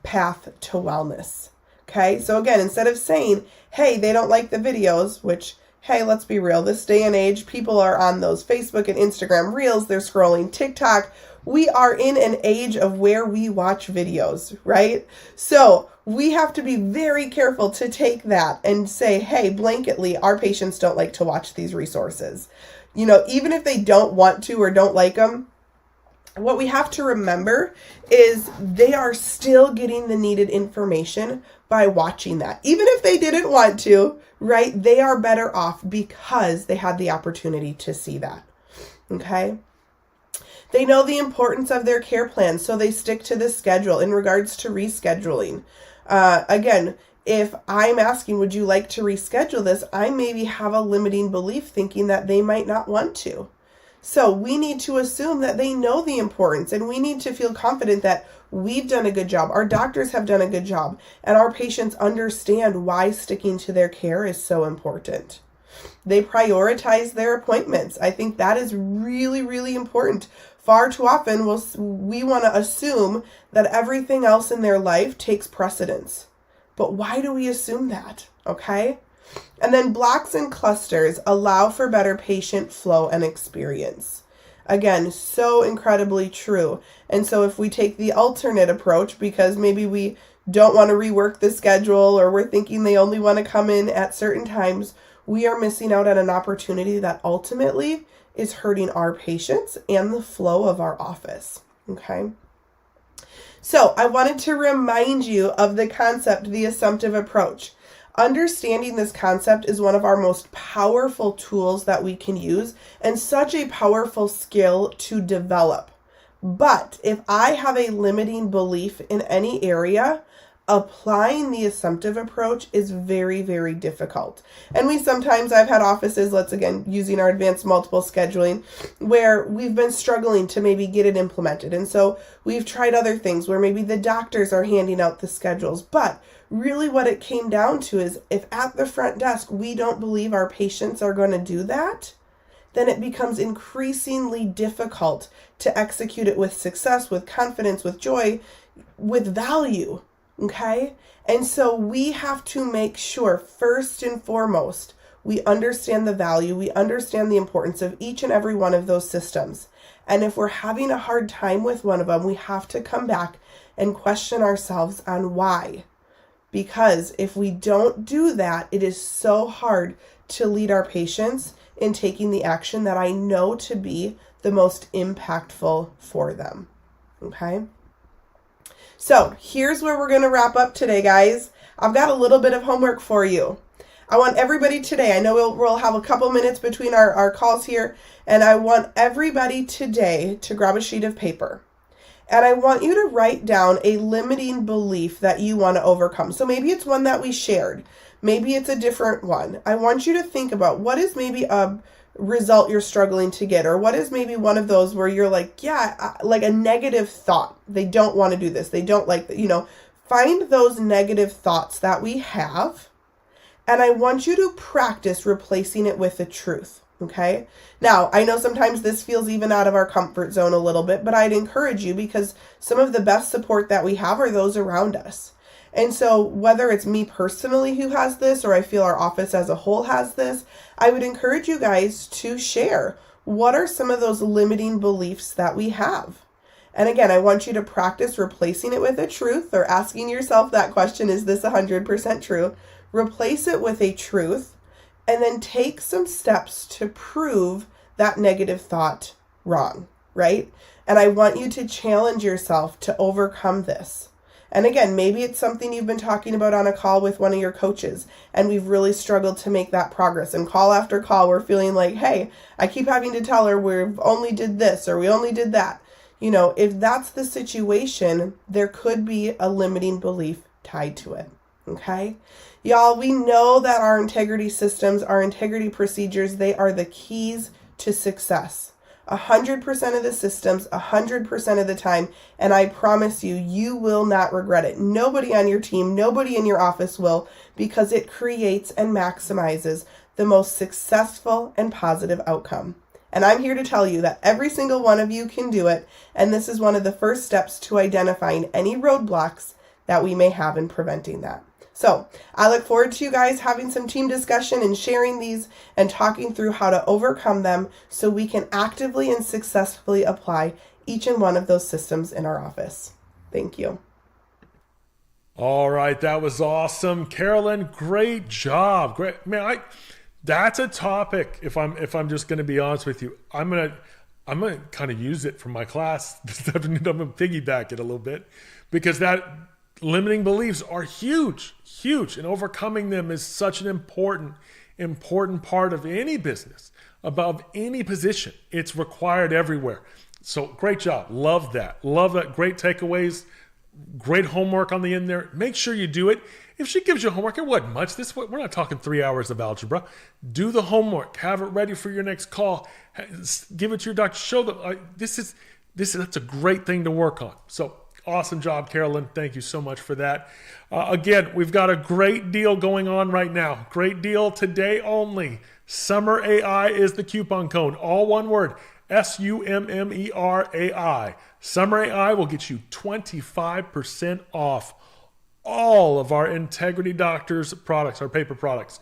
S3: path to wellness. Okay, so again, instead of saying, hey, they don't like the videos, which, hey, let's be real, this day and age, people are on those Facebook and Instagram reels, they're scrolling TikTok. We are in an age of where we watch videos, right? So we have to be very careful to take that and say, hey, blanketly, our patients don't like to watch these resources. Even if they don't want to or don't like them, what we have to remember is they are still getting the needed information by watching that. Even if they didn't want to, right? They are better off because they had the opportunity to see that. Okay? They know the importance of their care plan, so they stick to the schedule in regards to rescheduling. Again, if I'm asking, would you like to reschedule this? I maybe have a limiting belief thinking that they might not want to. So we need to assume that they know the importance, and we need to feel confident that we've done a good job. Our doctors have done a good job, and our patients understand why sticking to their care is so important. They prioritize their appointments. I think that is really, really important. Far too often, we want to assume that everything else in their life takes precedence. But why do we assume that? Okay? And then blocks and clusters allow for better patient flow and experience. Again, so incredibly true. And so if we take the alternate approach, because maybe we don't want to rework the schedule or we're thinking they only want to come in at certain times, we are missing out on an opportunity that ultimately is hurting our patients and the flow of our office. Okay? So I wanted to remind you of the concept, the assumptive approach. Understanding this concept is one of our most powerful tools that we can use and such a powerful skill to develop. But if I have a limiting belief in any area, applying the assumptive approach is very, very difficult. And I've had offices, using our advanced multiple scheduling, where we've been struggling to maybe get it implemented. And so we've tried other things where maybe the doctors are handing out the schedules. But really what it came down to is if at the front desk we don't believe our patients are going to do that, then it becomes increasingly difficult to execute it with success, with confidence, with joy, with value. Okay? And so we have to make sure, first and foremost, we understand the value, we understand the importance of each and every one of those systems. And if we're having a hard time with one of them, we have to come back and question ourselves on why. Because if we don't do that, it is so hard to lead our patients in taking the action that I know to be the most impactful for them. Okay? So here's where we're going to wrap up today, guys. I've got a little bit of homework for you. I want everybody today, I know we'll have a couple minutes between our calls here, and I want everybody today to grab a sheet of paper. And I want you to write down a limiting belief that you want to overcome. So maybe it's one that we shared. Maybe it's a different one. I want you to think about what is maybe a result you're struggling to get, or what is maybe one of those where you're like, like a negative thought. They don't want to do this. They don't like that. Find those negative thoughts that we have. And I want you to practice replacing it with the truth. Okay. Now, I know sometimes this feels even out of our comfort zone a little bit, but I'd encourage you because some of the best support that we have are those around us. And so whether it's me personally who has this, or I feel our office as a whole has this, I would encourage you guys to share what are some of those limiting beliefs that we have. And again, I want you to practice replacing it with a truth or asking yourself that question, is this 100% true? Replace it with a truth and then take some steps to prove that negative thought wrong, right? And I want you to challenge yourself to overcome this. And again, maybe it's something you've been talking about on a call with one of your coaches, and we've really struggled to make that progress. And call after call, we're feeling like, hey, I keep having to tell her we've only did this or we only did that. If that's the situation, there could be a limiting belief tied to it. Okay? Y'all, we know that our integrity systems, our integrity procedures, they are the keys to success. 100% of the systems, 100% of the time, and I promise you, you will not regret it. Nobody on your team, nobody in your office will, because it creates and maximizes the most successful and positive outcome. And I'm here to tell you that every single one of you can do it, and this is one of the first steps to identifying any roadblocks that we may have in preventing that. So I look forward to you guys having some team discussion and sharing these and talking through how to overcome them so we can actively and successfully apply each and one of those systems in our office. Thank you.
S1: All right, that was awesome. Carolyn, great job. Great. Man, that's a topic, if I'm just going to be honest with you, I'm going to kind of use it for my class this afternoon. I'm going to piggyback it a little bit because that limiting beliefs are huge, and overcoming them is such an important part of any business, above any position. It's required everywhere. So great job. Love that. Great takeaways. Great homework on the end there. Make sure you do it. If she gives you homework, it wasn't much. We're not talking 3 hours of algebra. Do the homework. Have it ready for your next call. Give it to your doctor. Show them that's a great thing to work on. So awesome job, Carolyn. Thank you so much for that. Again, we've got a great deal going on right now. Great deal today only. Summer AI is the coupon code. All one word. SUMMERAI. Summer AI will get you 25% off all of our Integrity Doctors products, our paper products.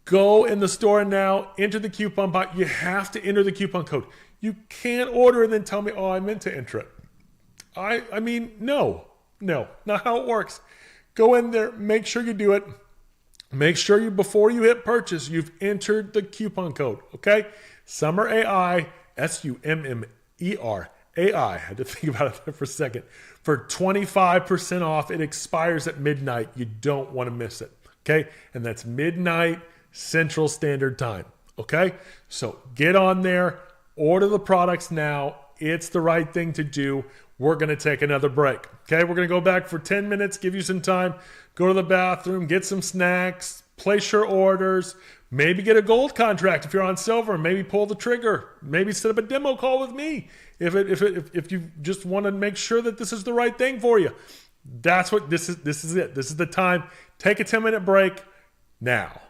S1: Go in the store now, enter the coupon box. You have to enter the coupon code. You can't order and then tell me, oh, I meant to enter it. I mean, no, not how it works. Go in there, make sure you do it. Make sure before you hit purchase, you've entered the coupon code, okay? Summer AI, SUMMERAI. I had to think about it there for a second. For 25% off, it expires at midnight. You don't want to miss it, okay? And that's midnight Central Standard Time, okay? So get on there, order the products now. It's the right thing to do. We're going to take another break, okay? We're going to go back for 10 minutes, give you some time, go to the bathroom, get some snacks, place your orders, maybe get a gold contract if you're on silver, maybe pull the trigger, maybe set up a demo call with me if you just want to make sure that this is the right thing for you. That's what this is it. This is the time. Take a 10-minute break now.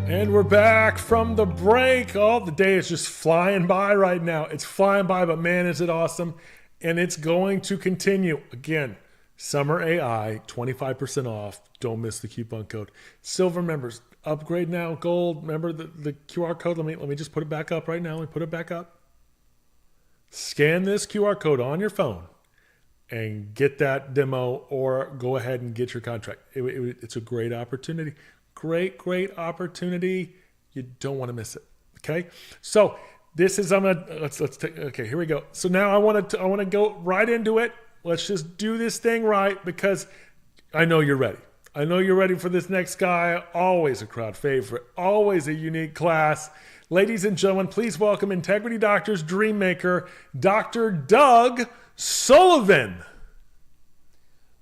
S1: And we're back from the break. Oh, the day is just flying by right now. It's flying by, but man, is it awesome. And it's going to continue. Again, Summer AI, 25% off. Don't miss the coupon code. Silver members, upgrade now. Gold, remember the QR code? Let me just put it back up right now. Let me put it back up. Scan this QR code on your phone and get that demo, or go ahead and get your contract. It's a great opportunity. Great opportunity. You don't want to miss it. Okay. So this is, let's take, okay, here we go. So now I want to go right into it. Let's just do this thing right, because I know you're ready. I know you're ready for this next guy. Always a crowd favorite, always a unique class. Ladies and gentlemen, please welcome Integrity Doctors Dream Maker, Dr. Doug Sullivan.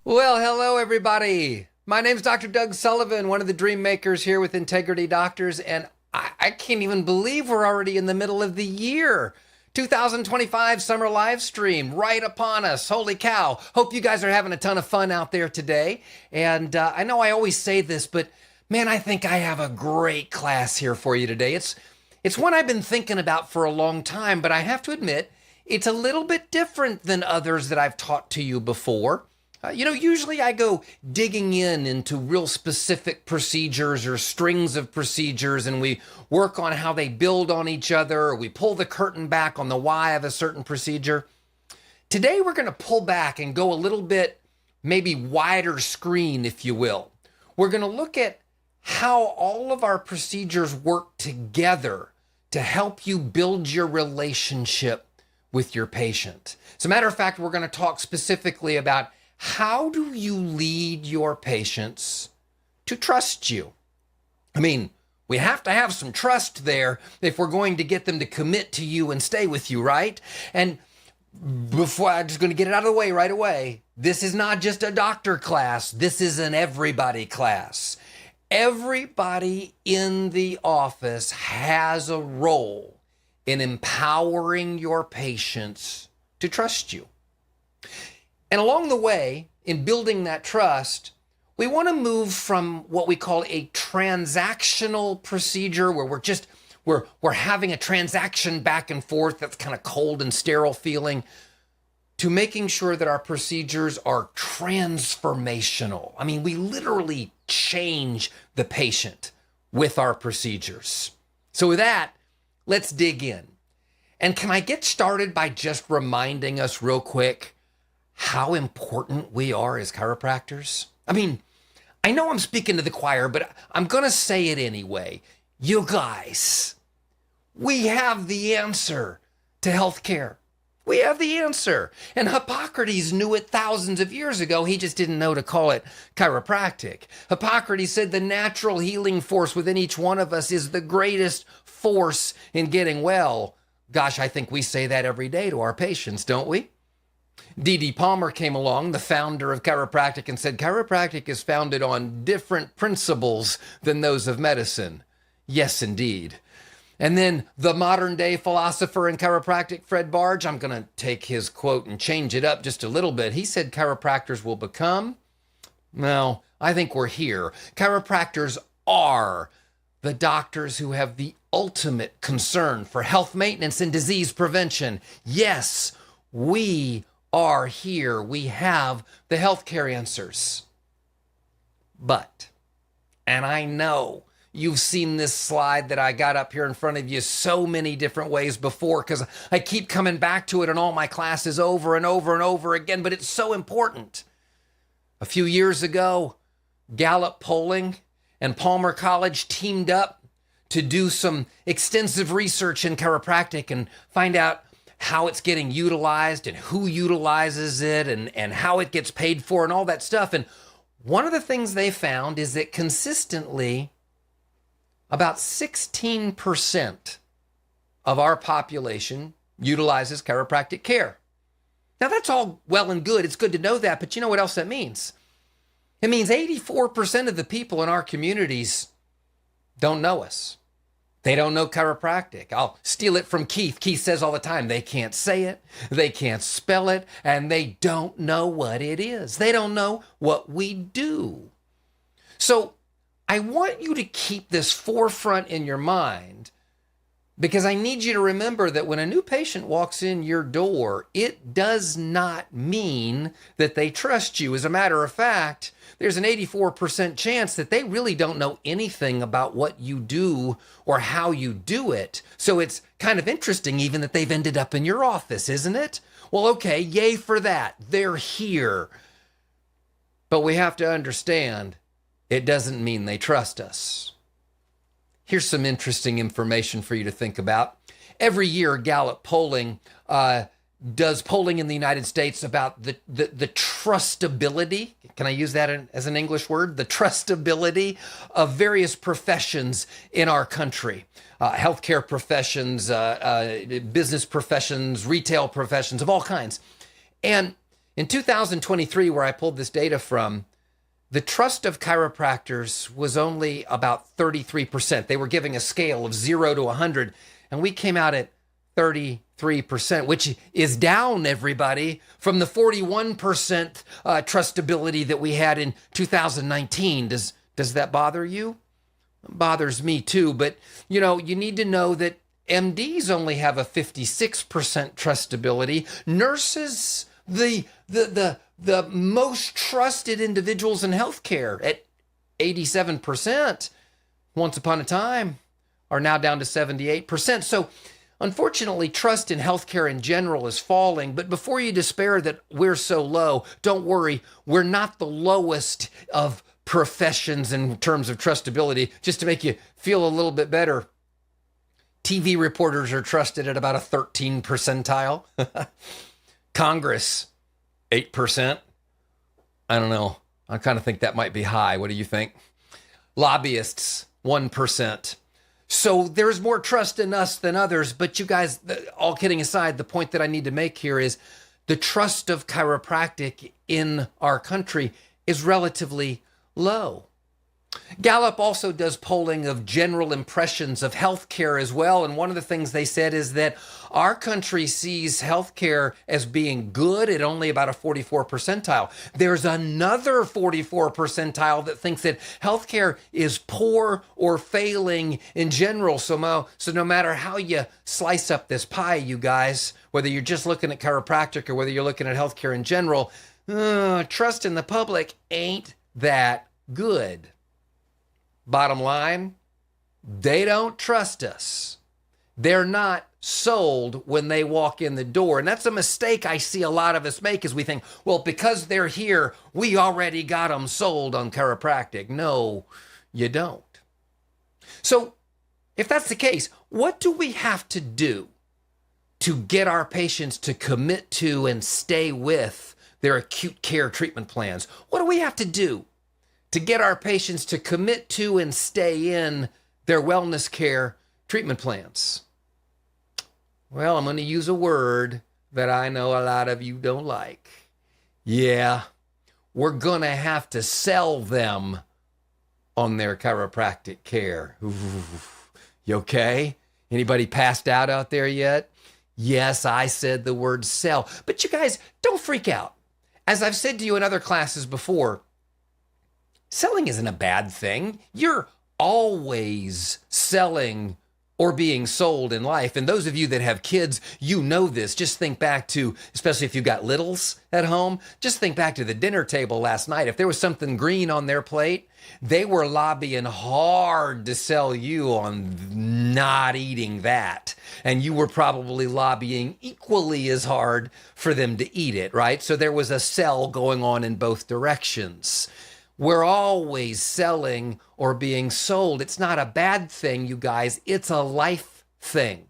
S4: Well, hello everybody. My name's Dr. Doug Sullivan, one of the Dream Makers here with Integrity Doctors, and I can't even believe we're already in the middle of the year. 2025 summer live stream right upon us. Holy cow. Hope you guys are having a ton of fun out there today. And I know I always say this, but man, I think I have a great class here for you today. It's one I've been thinking about for a long time, but I have to admit, it's a little bit different than others that I've taught to you before. Usually I go digging into real specific procedures or strings of procedures, and we work on how they build on each other, or we pull the curtain back on the why of a certain procedure. Today we're going to pull back and go a little bit, maybe wider screen, if you will. We're going to look at how all of our procedures work together to help you build your relationship with your patient. As a matter of fact, we're going to talk specifically about how do you lead your patients to trust you? I mean, we have to have some trust there if we're going to get them to commit to you and stay with you, right? And before, I'm just going to get it out of the way right away. This is not just a doctor class. This is an everybody class. Everybody in the office has a role in empowering your patients to trust you. And along the way, in building that trust, we want to move from what we call a transactional procedure, where we're having a transaction back and forth that's kind of cold and sterile feeling, to making sure that our procedures are transformational. I mean, we literally change the patient with our procedures. So with that, let's dig in. And can I get started by just reminding us real quick how important we are as chiropractors? I mean, I know I'm speaking to the choir, but I'm going to say it anyway. You guys, we have the answer to healthcare. We have the answer. And Hippocrates knew it thousands of years ago. He just didn't know to call it chiropractic. Hippocrates said the natural healing force within each one of us is the greatest force in getting well. Gosh, I think we say that every day to our patients, don't we? D.D. Palmer came along, the founder of chiropractic, and said chiropractic is founded on different principles than those of medicine. Yes, indeed. And then the modern day philosopher in chiropractic, Fred Barge, I'm going to take his quote and change it up just a little bit. He said chiropractors will become, well, I think we're here. Chiropractors are the doctors who have the ultimate concern for health maintenance and disease prevention. Yes, we are here. We have the healthcare answers. But, and I know you've seen this slide that I got up here in front of you so many different ways before, because I keep coming back to it in all my classes over and over and over again, but it's so important. A few years ago, Gallup polling and Palmer College teamed up to do some extensive research in chiropractic and find out how it's getting utilized and who utilizes it and how it gets paid for and all that stuff. And one of the things they found is that consistently about 16% of our population utilizes chiropractic care. Now that's all well and good. It's good to know that, but you know what else that means? It means 84% of the people in our communities don't know us. They don't know chiropractic. I'll steal it from Keith. Keith says all the time, they can't say it, they can't spell it, and they don't know what it is. They don't know what we do. So I want you to keep this forefront in your mind, because I need you to remember that when a new patient walks in your door, it does not mean that they trust you. As a matter of fact, there's an 84% chance that they really don't know anything about what you do or how you do it. So it's kind of interesting even that they've ended up in your office, isn't it? Well, okay, yay for that. They're here. But we have to understand, it doesn't mean they trust us. Here's some interesting information for you to think about. Every year, Gallup polling does polling in the United States about the trustability. Can I use that as an English word? The trustability of various professions in our country. Healthcare professions, business professions, retail professions of all kinds. And in 2023, where I pulled this data from, the trust of chiropractors was only about 33%. They were giving a scale of 0 to 100, and we came out at 33%, which is down, everybody, from the 41% trustability that we had in 2019. Does that bother you? It bothers me too, but you need to know that MDs only have a 56% trustability. Nurses, the most trusted individuals in healthcare at 87% once upon a time are now down to 78%. So unfortunately, trust in healthcare in general is falling. But before you despair that we're so low, don't worry. We're not the lowest of professions in terms of trustability. Just to make you feel a little bit better, TV reporters are trusted at about a 13 percentile. Congress, 8%. I don't know. I kind of think that might be high. What do you think? Lobbyists, 1%. So there's more trust in us than others. But you guys, all kidding aside, the point that I need to make here is the trust of chiropractic in our country is relatively low. Gallup also does polling of general impressions of healthcare as well. And one of the things they said is that our country sees healthcare as being good at only about a 44 percentile. There's another 44 percentile that thinks that healthcare is poor or failing in general. So no matter how you slice up this pie, you guys, whether you're just looking at chiropractic or whether you're looking at healthcare in general, trust in the public ain't that good. Bottom line, they don't trust us. They're not sold when they walk in the door. And that's a mistake I see a lot of us make, is we think, well, because they're here, we already got them sold on chiropractic. No, you don't. So if that's the case, what do we have to do to get our patients to commit to and stay with their acute care treatment plans? What do we have to do to get our patients to commit to and stay in their wellness care treatment plans? Well, I'm going to use a word that I know a lot of you don't like. Yeah, we're going to have to sell them on their chiropractic care. Ooh, you okay? Anybody passed out there yet? Yes, I said the word sell. But you guys, don't freak out. As I've said to you in other classes before, selling isn't a bad thing. You're always selling or being sold in life. And those of you that have kids, you know this. Just think back to, especially if you've got littles at home, just think back to the dinner table last night. If there was something green on their plate, they were lobbying hard to sell you on not eating that. And you were probably lobbying equally as hard for them to eat it, right? So there was a sell going on in both directions. We're always selling or being sold. It's not a bad thing, you guys. It's a life thing.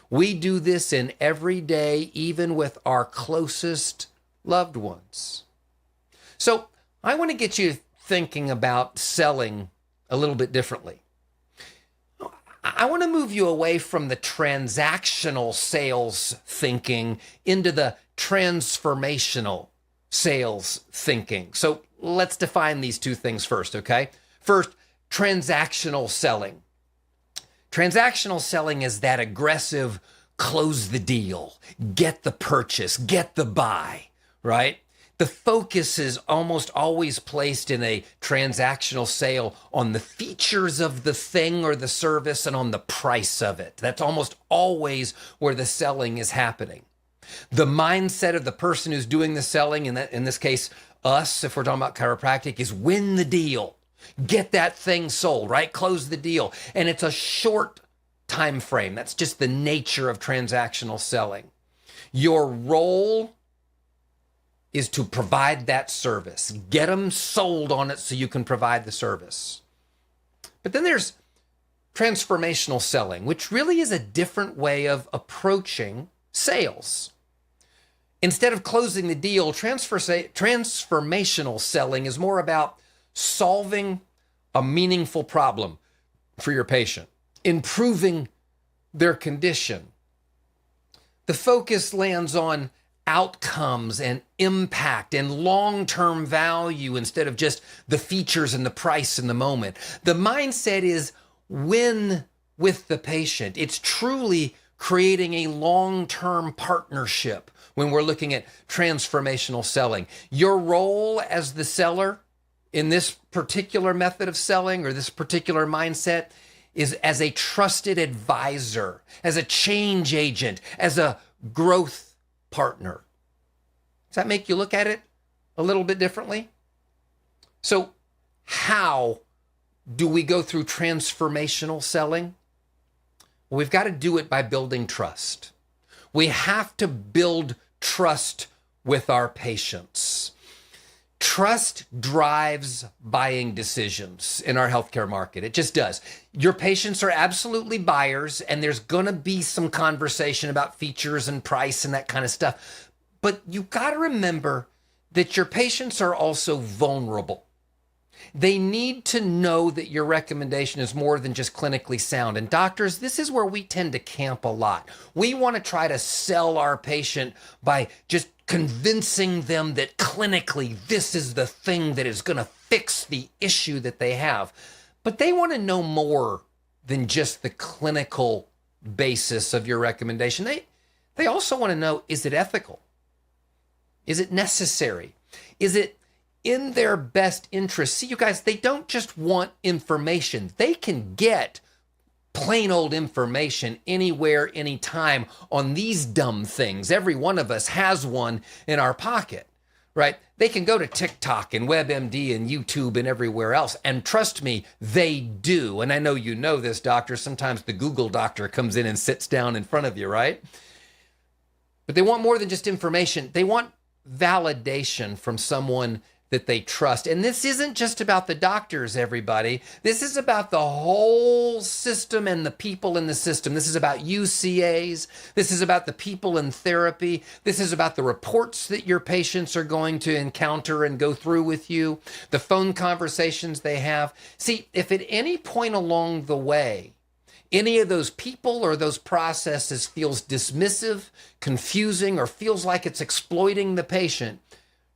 S4: We do this in every day, even with our closest loved ones. So I want to get you thinking about selling a little bit differently. I want to move you away from the transactional sales thinking into the transformational sales thinking. So let's define these two things first, okay? First, transactional selling. Transactional selling is that aggressive, close the deal, get the purchase, get the buy, right? The focus is almost always placed in a transactional sale on the features of the thing or the service and on the price of it. That's almost always where the selling is happening. The mindset of the person who's doing the selling, in this case, us, if we're talking about chiropractic, is win the deal. Get that thing sold, right? Close the deal. And it's a short time frame. That's just the nature of transactional selling. Your role is to provide that service. Get them sold on it so you can provide the service. But then there's transformational selling, which really is a different way of approaching sales. Instead of closing the deal, transformational selling is more about solving a meaningful problem for your patient, improving their condition. The focus lands on outcomes and impact and long-term value instead of just the features and the price in the moment. The mindset is win with the patient. It's truly creating a long-term partnership when we're looking at transformational selling. Your role as the seller in this particular method of selling or this particular mindset is as a trusted advisor, as a change agent, as a growth partner. Does that make you look at it a little bit differently? So how do we go through transformational selling? Well, we've got to do it by building trust. We have to build trust with our patients. Trust drives buying decisions in our healthcare market. It just does. Your patients are absolutely buyers, and there's going to be some conversation about features and price and that kind of stuff. But you got to remember that your patients are also vulnerable. They need to know that your recommendation is more than just clinically sound. And doctors, this is where we tend to camp a lot. We want to try to sell our patient by just convincing them that clinically this is the thing that is going to fix the issue that they have. But they want to know more than just the clinical basis of your recommendation. They also want to know, is it ethical? Is it necessary? Is it in their best interest? See, you guys, they don't just want information. They can get plain old information anywhere, anytime on these dumb things. Every one of us has one in our pocket, right? They can go to TikTok and WebMD and YouTube and everywhere else. And trust me, they do. And I know you know this, doctor. Sometimes the Google doctor comes in and sits down in front of you, right? But they want more than just information. They want validation from someone that they trust. And this isn't just about the doctors, everybody. This is about the whole system and the people in the system. This is about UCAs. This is about the people in therapy. This is about the reports that your patients are going to encounter and go through with you, the phone conversations they have. See, if at any point along the way, any of those people or those processes feels dismissive, confusing, or feels like it's exploiting the patient,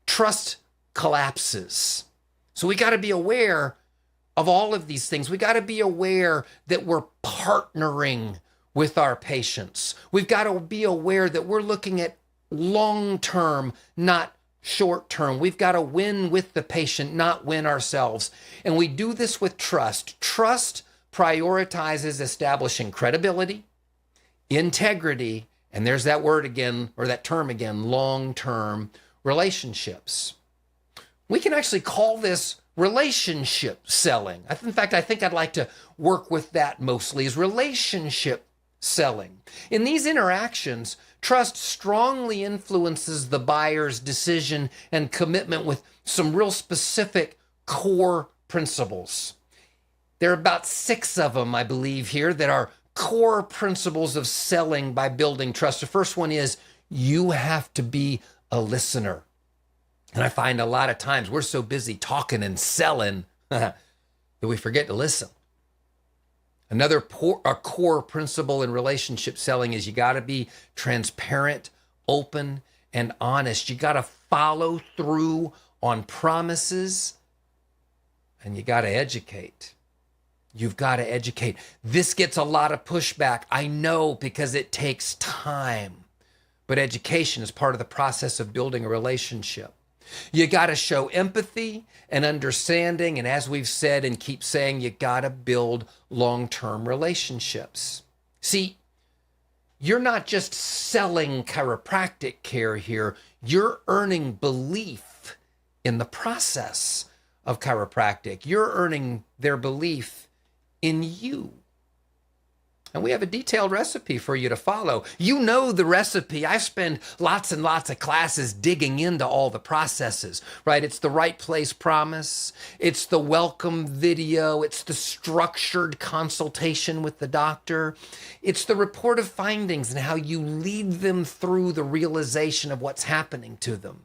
S4: trust collapses. So we got to be aware of all of these things. We got to be aware that we're partnering with our patients. We've got to be aware that we're looking at long-term, not short-term. We've got to win with the patient, not win ourselves. And we do this with trust. Trust prioritizes establishing credibility, integrity, and there's that word again, or that term again, long-term relationships. We can actually call this relationship selling. In fact, I think I'd like to work with that mostly, is relationship selling. In these interactions, trust strongly influences the buyer's decision and commitment with some real specific core principles. There are about 6 of them, I believe, here that are core principles of selling by building trust. The first one is you have to be a listener. And I find a lot of times we're so busy talking and selling that we forget to listen. Another core principle in relationship selling is you got to be transparent, open, and honest. You got to follow through on promises, and you got to educate. You've got to educate. This gets a lot of pushback, I know, because it takes time. But education is part of the process of building a relationship. You got to show empathy and understanding. And as we've said and keep saying, you got to build long-term relationships. See, you're not just selling chiropractic care here. You're earning belief in the process of chiropractic. You're earning their belief in you. And we have a detailed recipe for you to follow. You know the recipe. I spend lots and lots of classes digging into all the processes, right? It's the right place promise. It's the welcome video. It's the structured consultation with the doctor. It's the report of findings and how you lead them through the realization of what's happening to them.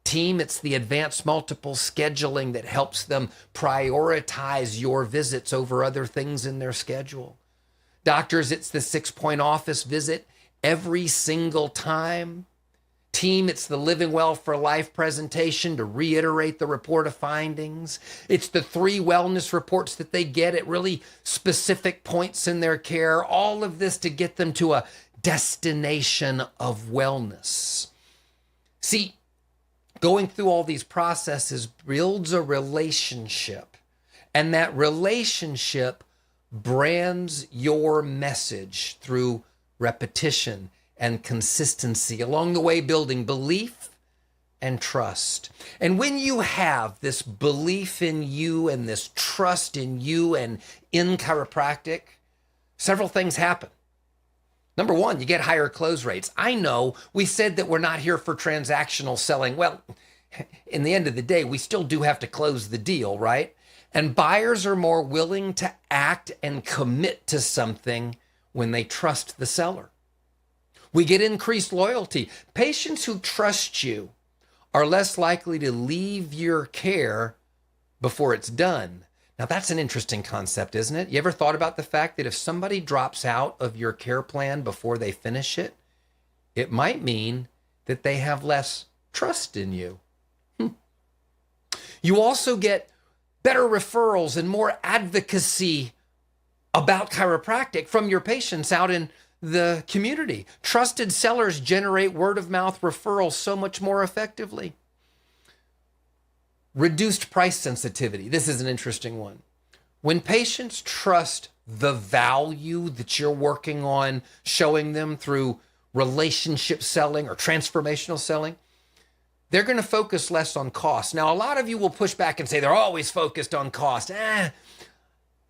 S4: Team, it's the advanced multiple scheduling that helps them prioritize your visits over other things in their schedule. Doctors, it's the 6-point office visit every single time. Team, it's the Living Well for Life presentation to reiterate the report of findings. It's the 3 wellness reports that they get at really specific points in their care. All of this to get them to a destination of wellness. See, going through all these processes builds a relationship, and that relationship brands your message through repetition and consistency, along the way building belief and trust. And when you have this belief in you and this trust in you and in chiropractic, several things happen. Number one, you get higher close rates. I know we said that we're not here for transactional selling. Well, in the end of the day, we still do have to close the deal, right? And buyers are more willing to act and commit to something when they trust the seller. We get increased loyalty. Patients who trust you are less likely to leave your care before it's done. Now, that's an interesting concept, isn't it? You ever thought about the fact that if somebody drops out of your care plan before they finish it, it might mean that they have less trust in you. You also get better referrals and more advocacy about chiropractic from your patients out in the community. Trusted sellers generate word of mouth referrals so much more effectively. Reduced price sensitivity. This is an interesting one. When patients trust the value that you're working on showing them through relationship selling or transformational selling, they're going to focus less on cost. Now, a lot of you will push back and say they're always focused on cost.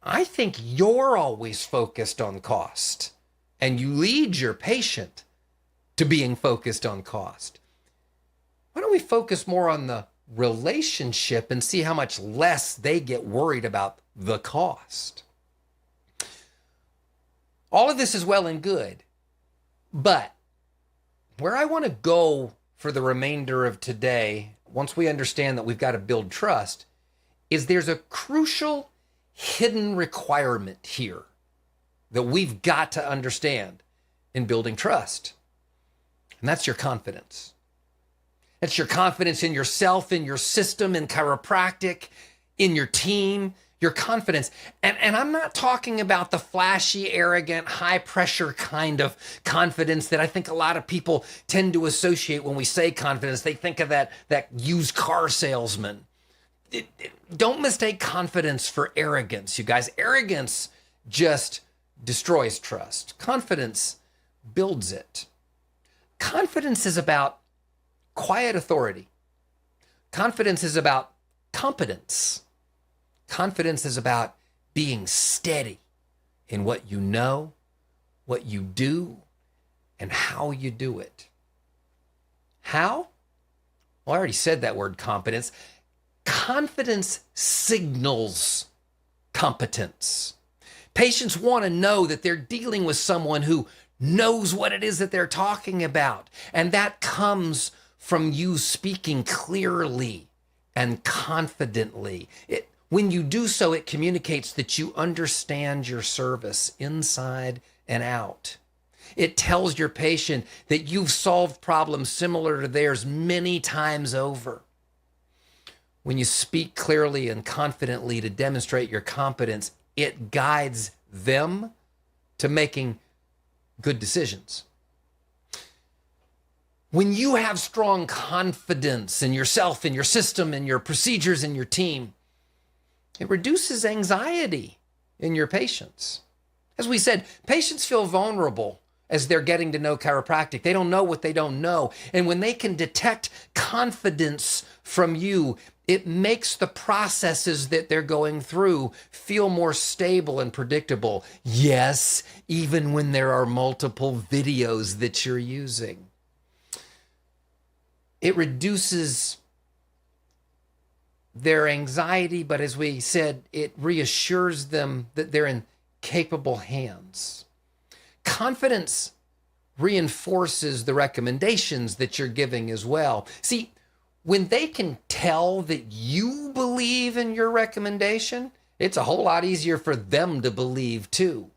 S4: I think you're always focused on cost, and you lead your patient to being focused on cost. Why don't we focus more on the relationship and see how much less they get worried about the cost? All of this is well and good, but where I want to go for the remainder of today, once we understand that we've got to build trust, is there's a crucial hidden requirement here that we've got to understand in building trust. And that's your confidence. It's your confidence in yourself, in your system, in chiropractic, in your team, your confidence. And I'm not talking about the flashy, arrogant, high pressure kind of confidence that I think a lot of people tend to associate when we say confidence. They think of that used car salesman. Don't mistake confidence for arrogance, you guys. Arrogance just destroys trust. Confidence builds it. Confidence is about quiet authority. Confidence is about competence. Confidence is about being steady in what you know, what you do, and how you do it. How? Well, I already said that word, competence. Confidence signals competence. Patients want to know that they're dealing with someone who knows what it is that they're talking about. And that comes from you speaking clearly and confidently. When you do so, it communicates that you understand your service inside and out. It tells your patient that you've solved problems similar to theirs many times over. When you speak clearly and confidently to demonstrate your competence, it guides them to making good decisions. When you have strong confidence in yourself, in your system, in your procedures, in your team, it reduces anxiety in your patients. As we said, patients feel vulnerable as they're getting to know chiropractic. They don't know what they don't know. And when they can detect confidence from you, it makes the processes that they're going through feel more stable and predictable. Yes, even when there are multiple videos that you're using. It reduces their anxiety, but as we said, it reassures them that they're in capable hands. Confidence reinforces the recommendations that you're giving as well. See, when they can tell that you believe in your recommendation, it's a whole lot easier for them to believe too.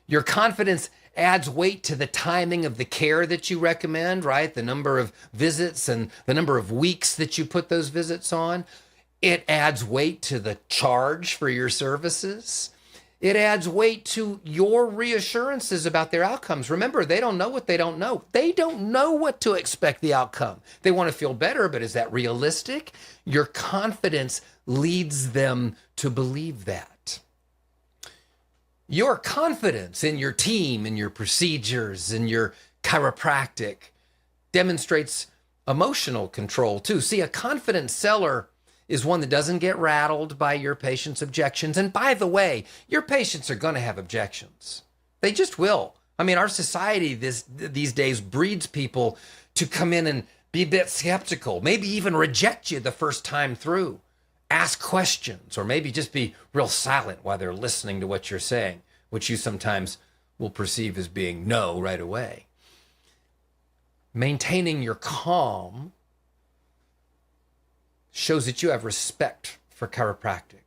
S4: Your confidence adds weight to the timing of the care that you recommend, right? The number of visits and the number of weeks that you put those visits on. It adds weight to the charge for your services. It adds weight to your reassurances about their outcomes. Remember, they don't know what they don't know. They don't know what to expect the outcome. They want to feel better, but is that realistic? Your confidence leads them to believe that. Your confidence in your team, in your procedures, in your chiropractic demonstrates emotional control too. See, a confident seller is one that doesn't get rattled by your patient's objections. And by the way, your patients are going to have objections. They just will. I mean, our society these days breeds people to come in and be a bit skeptical, maybe even reject you the first time through, ask questions, or maybe just be real silent while they're listening to what you're saying, which you sometimes will perceive as being no right away. Maintaining your calm shows that you have respect for chiropractic.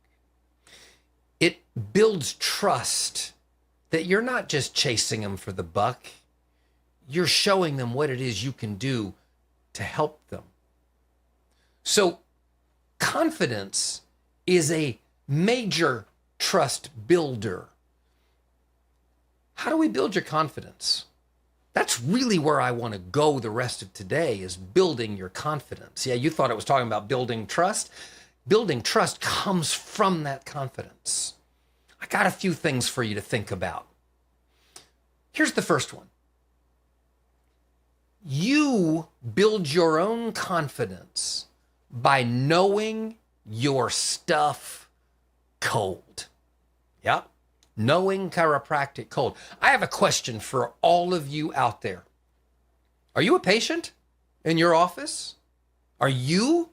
S4: It builds trust that you're not just chasing them for the buck. You're showing them what it is you can do to help them. So confidence is a major trust builder. How do we build your confidence? That's really where I want to go the rest of today, is building your confidence. Yeah, you thought it was talking about building trust. Building trust comes from that confidence. I got a few things for you to think about. Here's the first one. You build your own confidence by knowing your stuff cold. Yeah. Knowing chiropractic cold. I have a question for all of you out there. Are you a patient in your office? Are you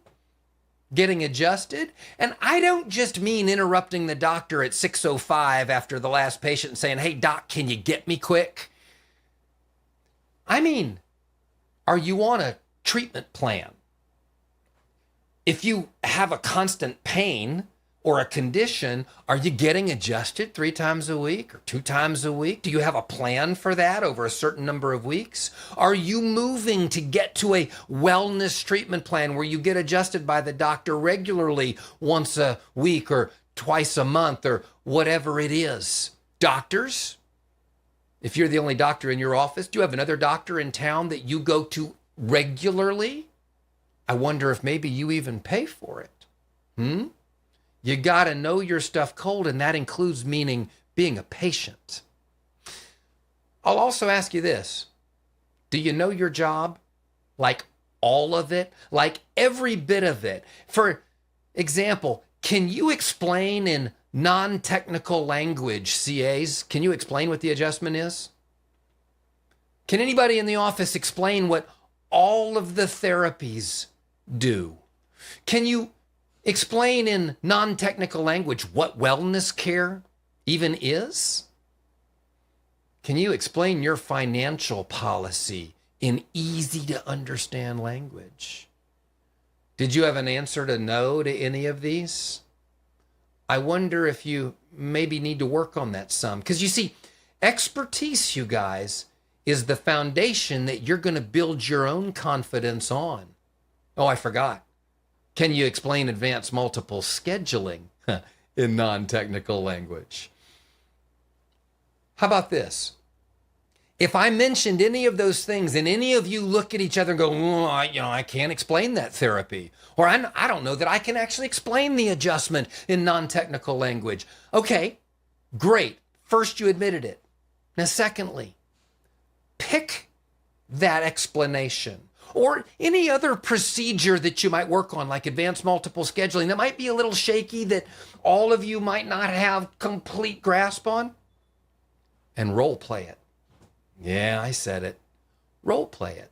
S4: getting adjusted? And I don't just mean interrupting the doctor at 6:05 after the last patient and saying, "Hey, doc, can you get me quick?" I mean, are you on a treatment plan? If you have a constant pain or a condition, are you getting adjusted 3 times a week or 2 times a week? Do you have a plan for that over a certain number of weeks? Are you moving to get to a wellness treatment plan where you get adjusted by the doctor regularly once a week or twice a month or whatever it is? Doctors, if you're the only doctor in your office, do you have another doctor in town that you go to regularly? I wonder if maybe you even pay for it. You got to know your stuff cold, and that includes being a patient. I'll also ask you this. Do you know your job? Like all of it? Like every bit of it? For example, can you explain in non-technical language, CAs, can you explain what the adjustment is? Can anybody in the office explain what all of the therapies do? Can you explain in non-technical language what wellness care even is? Can you explain your financial policy in easy to understand language? Did you have an answer to no to any of these? I wonder if you maybe need to work on that some. Because you see, expertise, you guys, is the foundation that you're going to build your own confidence on. Oh, I forgot. Can you explain advanced multiple scheduling in non-technical language? How about this? If I mentioned any of those things and any of you look at each other and go, "Oh, I can't explain that therapy," or I don't know that I can actually explain the adjustment in non-technical language. Okay, great. First, you admitted it. Now, secondly, pick that explanation or any other procedure that you might work on, like advanced multiple scheduling, that might be a little shaky, that all of you might not have complete grasp on, and role play it. Yeah, I said it. Role play it.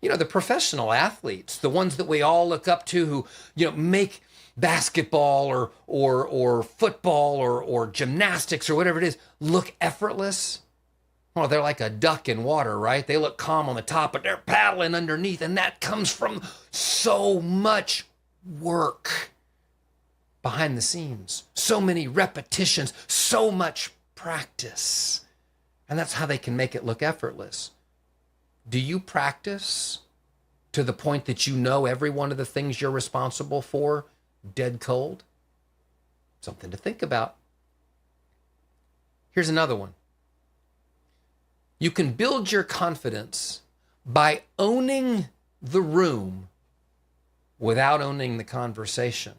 S4: The professional athletes, the ones that we all look up to who, make basketball or football or gymnastics or whatever it is look effortless. Well, they're like a duck in water, right? They look calm on the top, but they're paddling underneath. And that comes from so much work behind the scenes, so many repetitions, so much practice. And that's how they can make it look effortless. Do you practice to the point that you know every one of the things you're responsible for dead cold? Something to think about. Here's another one. You can build your confidence by owning the room without owning the conversation.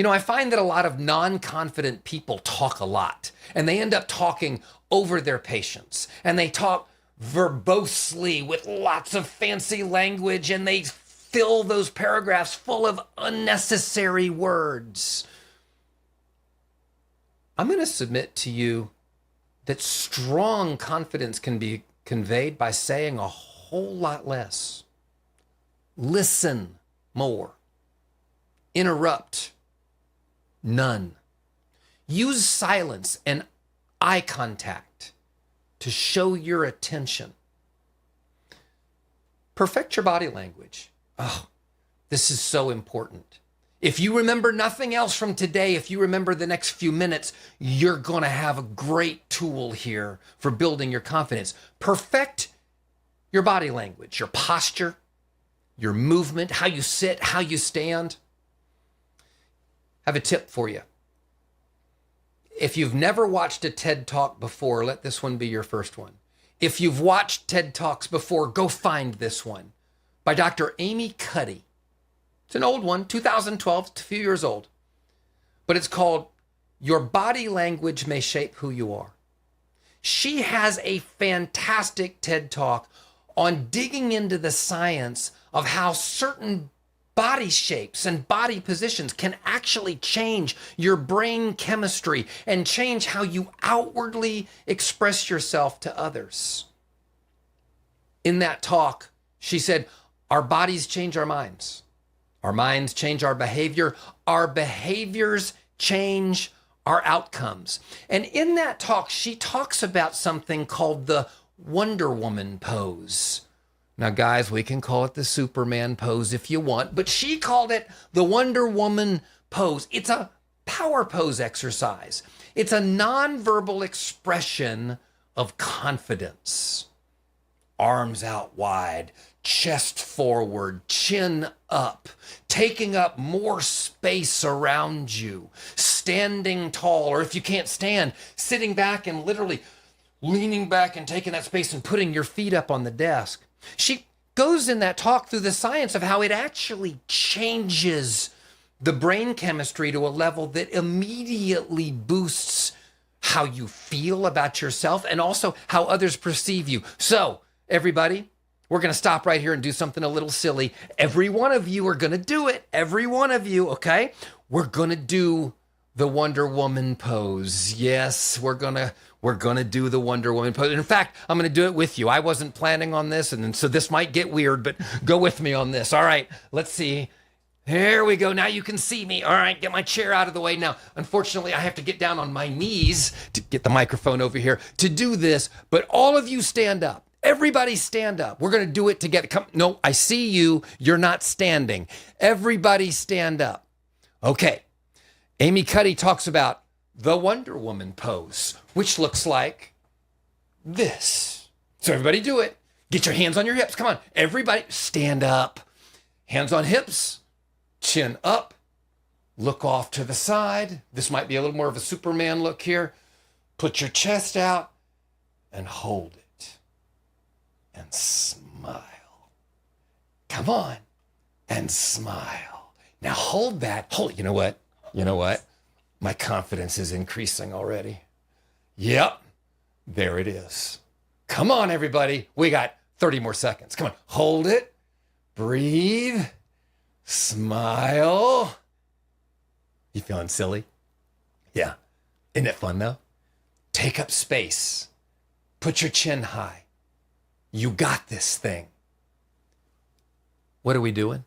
S4: I find that a lot of non-confident people talk a lot, and they end up talking over their patients, and they talk verbosely with lots of fancy language, and they fill those paragraphs full of unnecessary words. I'm going to submit to you that strong confidence can be conveyed by saying a whole lot less. Listen more. Interrupt none. Use silence and eye contact to show your attention. Perfect your body language. Oh, this is so important. If you remember nothing else from today, if you remember the next few minutes, you're going to have a great tool here for building your confidence. Perfect your body language, your posture, your movement, how you sit, how you stand. I have a tip for you. If you've never watched a TED Talk before, let this one be your first one. If you've watched TED Talks before, go find this one by Dr. Amy Cuddy. It's an old one, 2012, it's a few years old. But it's called Your Body Language May Shape Who You Are. She has a fantastic TED Talk on digging into the science of how certain body shapes and body positions can actually change your brain chemistry and change how you outwardly express yourself to others. In that talk, she said, our bodies change our minds. Our minds change our behavior. Our behaviors change our outcomes. And in that talk, she talks about something called the Wonder Woman pose. Now, guys, we can call it the Superman pose if you want, but she called it the Wonder Woman pose. It's a power pose exercise. It's a nonverbal expression of confidence. Arms out wide, chest forward, chin up, taking up more space around you, standing tall, or if you can't stand, sitting back and literally leaning back and taking that space and putting your feet up on the desk. She goes in that talk through the science of how it actually changes the brain chemistry to a level that immediately boosts how you feel about yourself and also how others perceive you. So, everybody, we're going to stop right here and do something a little silly. Every one of you are going to do it. Every one of you, okay? We're going to do the Wonder Woman pose. Yes, we're going to do the Wonder Woman pose. In fact, I'm going to do it with you. I wasn't planning on this, and so this might get weird, but go with me on this. All right, let's see. Here we go. Now you can see me. All right, get my chair out of the way. Now, unfortunately, I have to get down on my knees to get the microphone over here to do this, but all of you stand up. Everybody stand up. We're going to do it together. Come. No, I see you. You're not standing. Everybody stand up. Okay. Amy Cuddy talks about the Wonder Woman pose, which looks like this. So everybody do it. Get your hands on your hips. Come on. Everybody stand up. Hands on hips. Chin up. Look off to the side. This might be a little more of a Superman look here. Put your chest out. and hold it and smile. Come on and smile. Now hold that. You know what? My confidence is increasing already. Yep, there it is. Come on, everybody. We got 30 more seconds. Come on, hold it, breathe, smile. You feeling silly? Yeah. Isn't it fun though? Take up space. Put your chin high. You got this thing. What are we doing?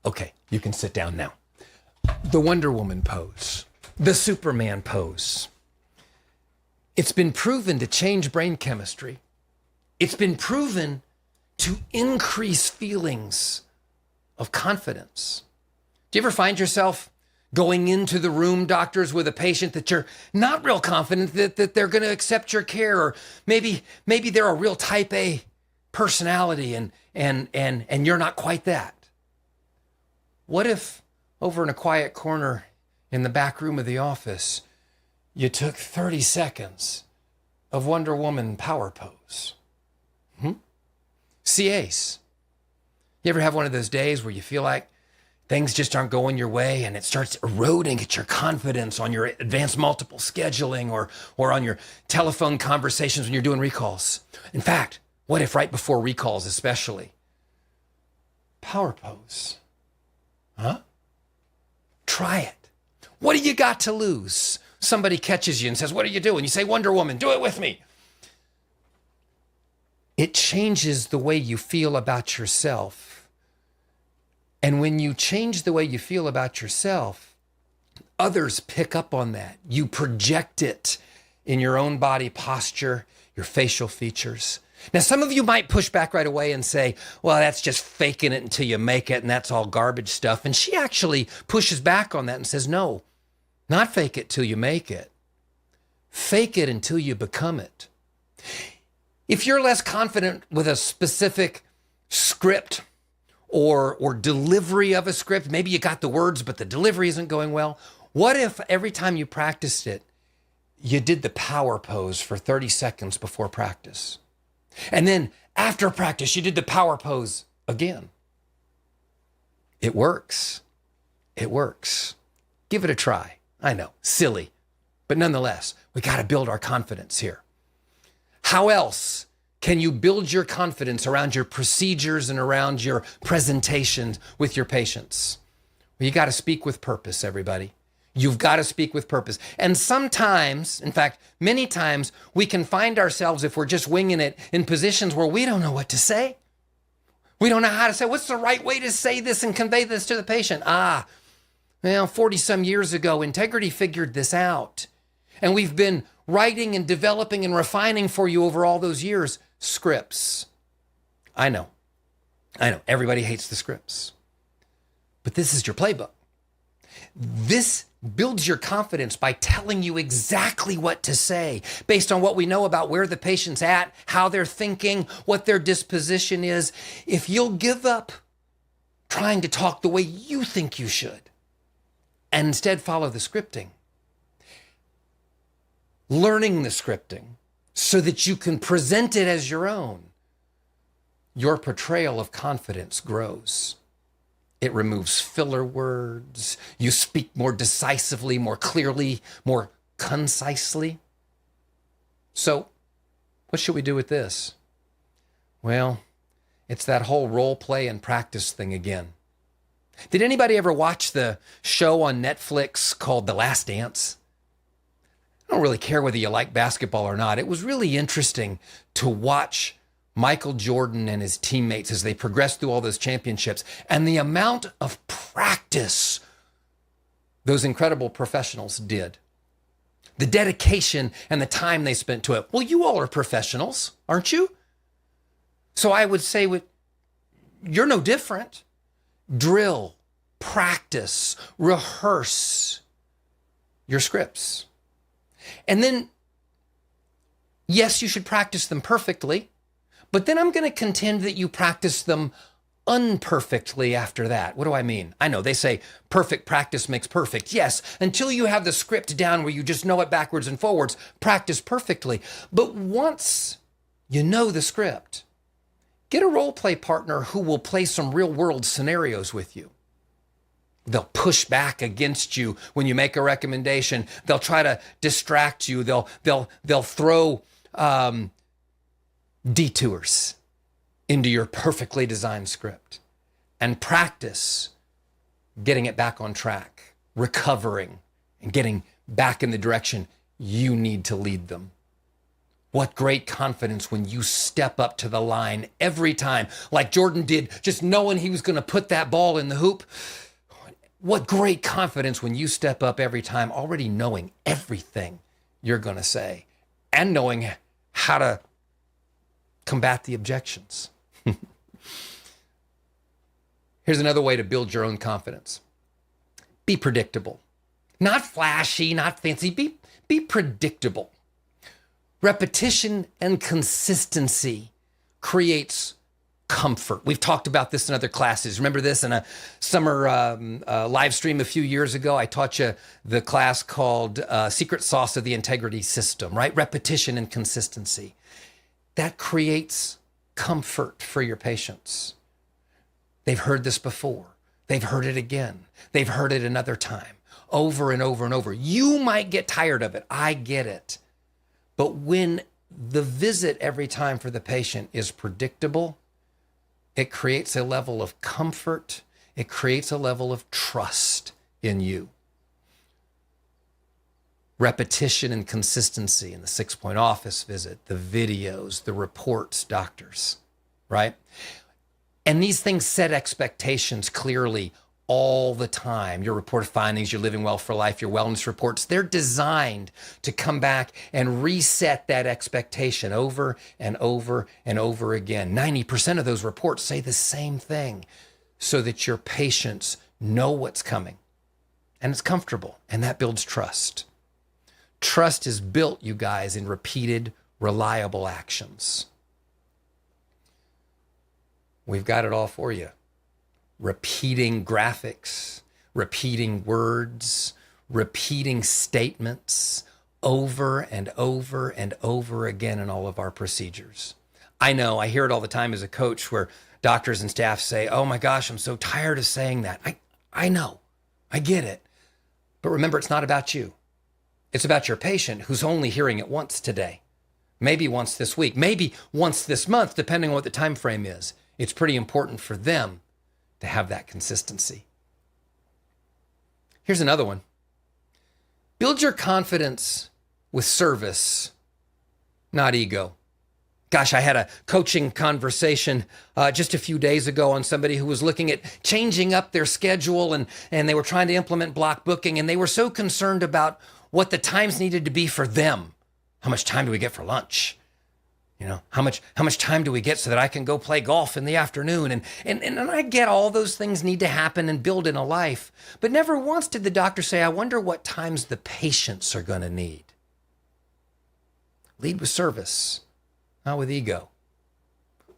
S4: Okay, you can sit down now. The Wonder Woman pose, the Superman pose. It's been proven to change brain chemistry. It's been proven to increase feelings of confidence. Do you ever find yourself going into the room, doctors, with a patient that you're not real confident that they're going to accept your care, or maybe they're a real type A personality and you're not quite that? What if over in a quiet corner in the back room of the office, you took 30 seconds of Wonder Woman power pose? CAs, you ever have one of those days where you feel like things just aren't going your way and it starts eroding at your confidence on your advanced multiple scheduling or on your telephone conversations when you're doing recalls? In fact, what if right before recalls especially? Power pose. Try it. What do you got to lose? Somebody catches you and says, "What are you doing?" You say, "Wonder Woman, do it with me." It changes the way you feel about yourself. And when you change the way you feel about yourself, others pick up on that. You project it in your own body posture, your facial features. Now, some of you might push back right away and say, "Well, that's just faking it until you make it, and that's all garbage stuff." And she actually pushes back on that and says, "No, not fake it till you make it. Fake it until you become it." If you're less confident with a specific script or delivery of a script, maybe you got the words, but the delivery isn't going well. What if every time you practiced it, you did the power pose for 30 seconds before practice? And then after practice, you did the power pose again. It works. It works. Give it a try. I know, silly, but nonetheless, we got to build our confidence here. How else can you build your confidence around your procedures and around your presentations with your patients? Well, you got to speak with purpose, everybody. You've got to speak with purpose. And sometimes, in fact, many times, we can find ourselves, if we're just winging it, in positions where we don't know what to say. We don't know how to say, what's the right way to say this and convey this to the patient? 40 some years ago, Integrity figured this out. And we've been writing and developing and refining for you over all those years scripts. I know. Everybody hates the scripts. But this is your playbook. This builds your confidence by telling you exactly what to say based on what we know about where the patient's at, how they're thinking, what their disposition is. If you'll give up trying to talk the way you think you should and instead follow the scripting, learning the scripting so that you can present it as your own, your portrayal of confidence grows. It removes filler words. You speak more decisively, more clearly, more concisely. So, what should we do with this? Well, it's that whole role play and practice thing again. Did anybody ever watch the show on Netflix called The Last Dance? I don't really care whether you like basketball or not. It was really interesting to watch Michael Jordan and his teammates as they progressed through all those championships and the amount of practice those incredible professionals did. The dedication and the time they spent to it. Well, you all are professionals, aren't you? So I would say you're no different. Drill, practice, rehearse your scripts. And then, yes, you should practice them perfectly, but then I'm going to contend that you practice them unperfectly after that. What do I mean? I know they say perfect practice makes perfect. Yes, until you have the script down where you just know it backwards and forwards, practice perfectly. But once you know the script, get a role play partner who will play some real world scenarios with you. They'll push back against you when you make a recommendation. They'll try to distract you. They'll throw detours into your perfectly designed script, and practice getting it back on track, recovering, and getting back in the direction you need to lead them. What great confidence when you step up to the line every time, like Jordan did, just knowing he was going to put that ball in the hoop. What great confidence when you step up every time, already knowing everything you're going to say and knowing how to combat the objections. Here's another way to build your own confidence. Be predictable. Not flashy, not fancy. Be predictable. Repetition and consistency creates comfort. We've talked about this in other classes. Remember this in a summer live stream a few years ago? I taught you the class called Secret Sauce of the Integrity System, right? Repetition and consistency. That creates comfort for your patients. They've heard this before. They've heard it again. They've heard it another time, over and over and over. You might get tired of it. I get it. But when the visit every time for the patient is predictable, it creates a level of comfort. It creates a level of trust in you. Repetition and consistency in the 6-point office visit, the videos, the reports, doctors, right? And these things set expectations clearly all the time. Your report of findings, your living well for life, your wellness reports, they're designed to come back and reset that expectation over and over and over again. 90% of those reports say the same thing so that your patients know what's coming and it's comfortable, and that builds trust. Trust is built, you guys, in repeated, reliable actions. We've got it all for you. Repeating graphics, repeating words, repeating statements over and over and over again in all of our procedures. I know, I hear it all the time as a coach where doctors and staff say, oh my gosh, I'm so tired of saying that. I know, I get it. But remember, it's not about you. It's about your patient who's only hearing it once today, maybe once this week, maybe once this month, depending on what the time frame is. It's pretty important for them to have that consistency. Here's another one. Build your confidence with service, not ego. Gosh, I had a coaching conversation just a few days ago on somebody who was looking at changing up their schedule and they were trying to implement block booking, and they were so concerned about what the times needed to be for them. How much time do we get for lunch? You know, how much time do we get so that I can go play golf in the afternoon? And I get all those things need to happen and build in a life. But never once did the doctor say, I wonder what times the patients are going to need. Lead with service, not with ego.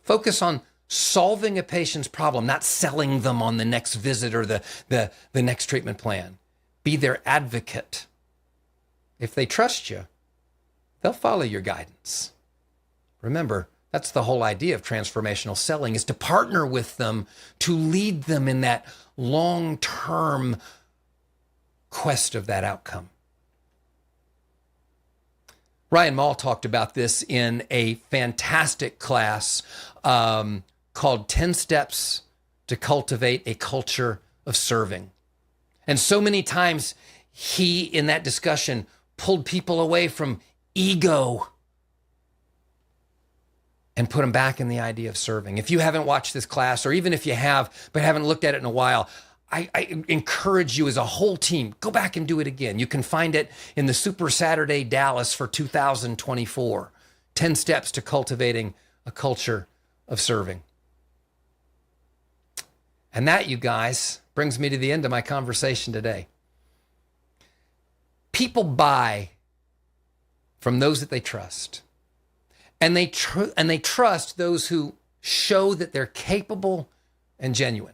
S4: Focus on solving a patient's problem, not selling them on the next visit or the next treatment plan. Be their advocate. If they trust you, they'll follow your guidance. Remember, that's the whole idea of transformational selling, is to partner with them, to lead them in that long-term quest of that outcome. Ryan Maul talked about this in a fantastic class called 10 Steps to Cultivate a Culture of Serving. And so many times he, in that discussion, pulled people away from ego and put them back in the idea of serving. If you haven't watched this class, or even if you have, but haven't looked at it in a while, I encourage you as a whole team, go back and do it again. You can find it in the Super Saturday Dallas for 2024. 10 Steps to Cultivating a Culture of Serving. And that, you guys, brings me to the end of my conversation today. People buy from those that they trust. And they trust those who show that they're capable and genuine.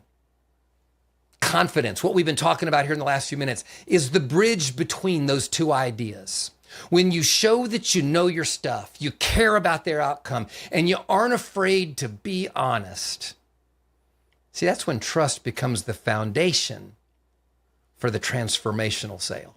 S4: Confidence, what we've been talking about here in the last few minutes, is the bridge between those two ideas. When you show that you know your stuff, you care about their outcome, and you aren't afraid to be honest. See, that's when trust becomes the foundation for the transformational sale.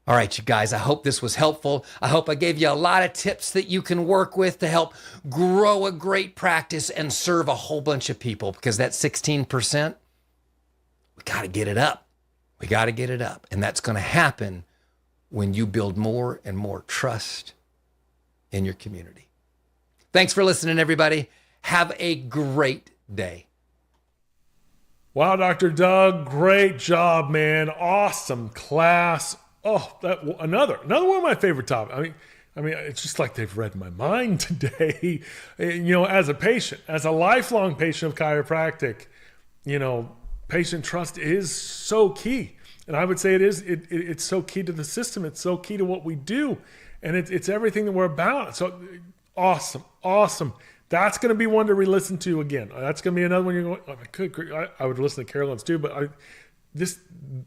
S4: All right, you guys, I hope this was helpful. I hope I gave you a lot of tips that you can work with to help grow a great practice and serve a whole bunch of people, because that 16%, we got to get it up. We got to get it up. And that's going to happen when you build more and more trust in your community. Thanks for listening, everybody. Have a great day.
S1: Wow, Dr. Doug, great job, man. Awesome class. Oh, another one of my favorite topics. I mean, it's just like they've read my mind today. As a patient, as a lifelong patient of chiropractic, patient trust is so key. And I would say it's so key to the system. It's so key to what we do. And it's everything that we're about. So awesome. That's going to be one to re-listen to again. That's going to be another one you're going, I would listen to Carolyn's too, but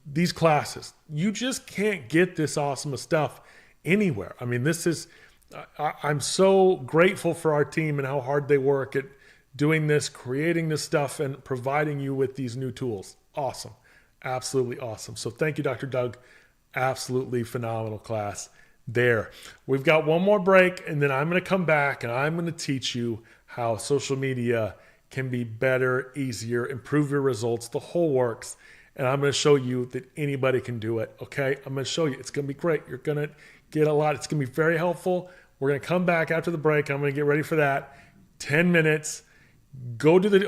S1: these classes, you just can't get this awesome stuff anywhere. I mean, I'm so grateful for our team and how hard they work at doing this, creating this stuff, and providing you with these new tools. Awesome. Absolutely awesome. So thank you, Dr. Doug. Absolutely phenomenal class there. We've got one more break, and then I'm going to come back and I'm going to teach you how social media can be better, easier, improve your results, the whole works. And I'm going to show you that anybody can do it. Okay. I'm going to show you. It's going to be great. You're going to get a lot. It's going to be very helpful. We're going to come back after the break. I'm going to get ready for that. 10 minutes. Go to the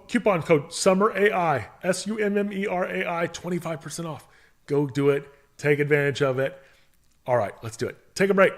S1: coupon code SUMMERAI, SUMMERAI, 25% off. Go do it. Take advantage of it. All right, let's do it. Take a break.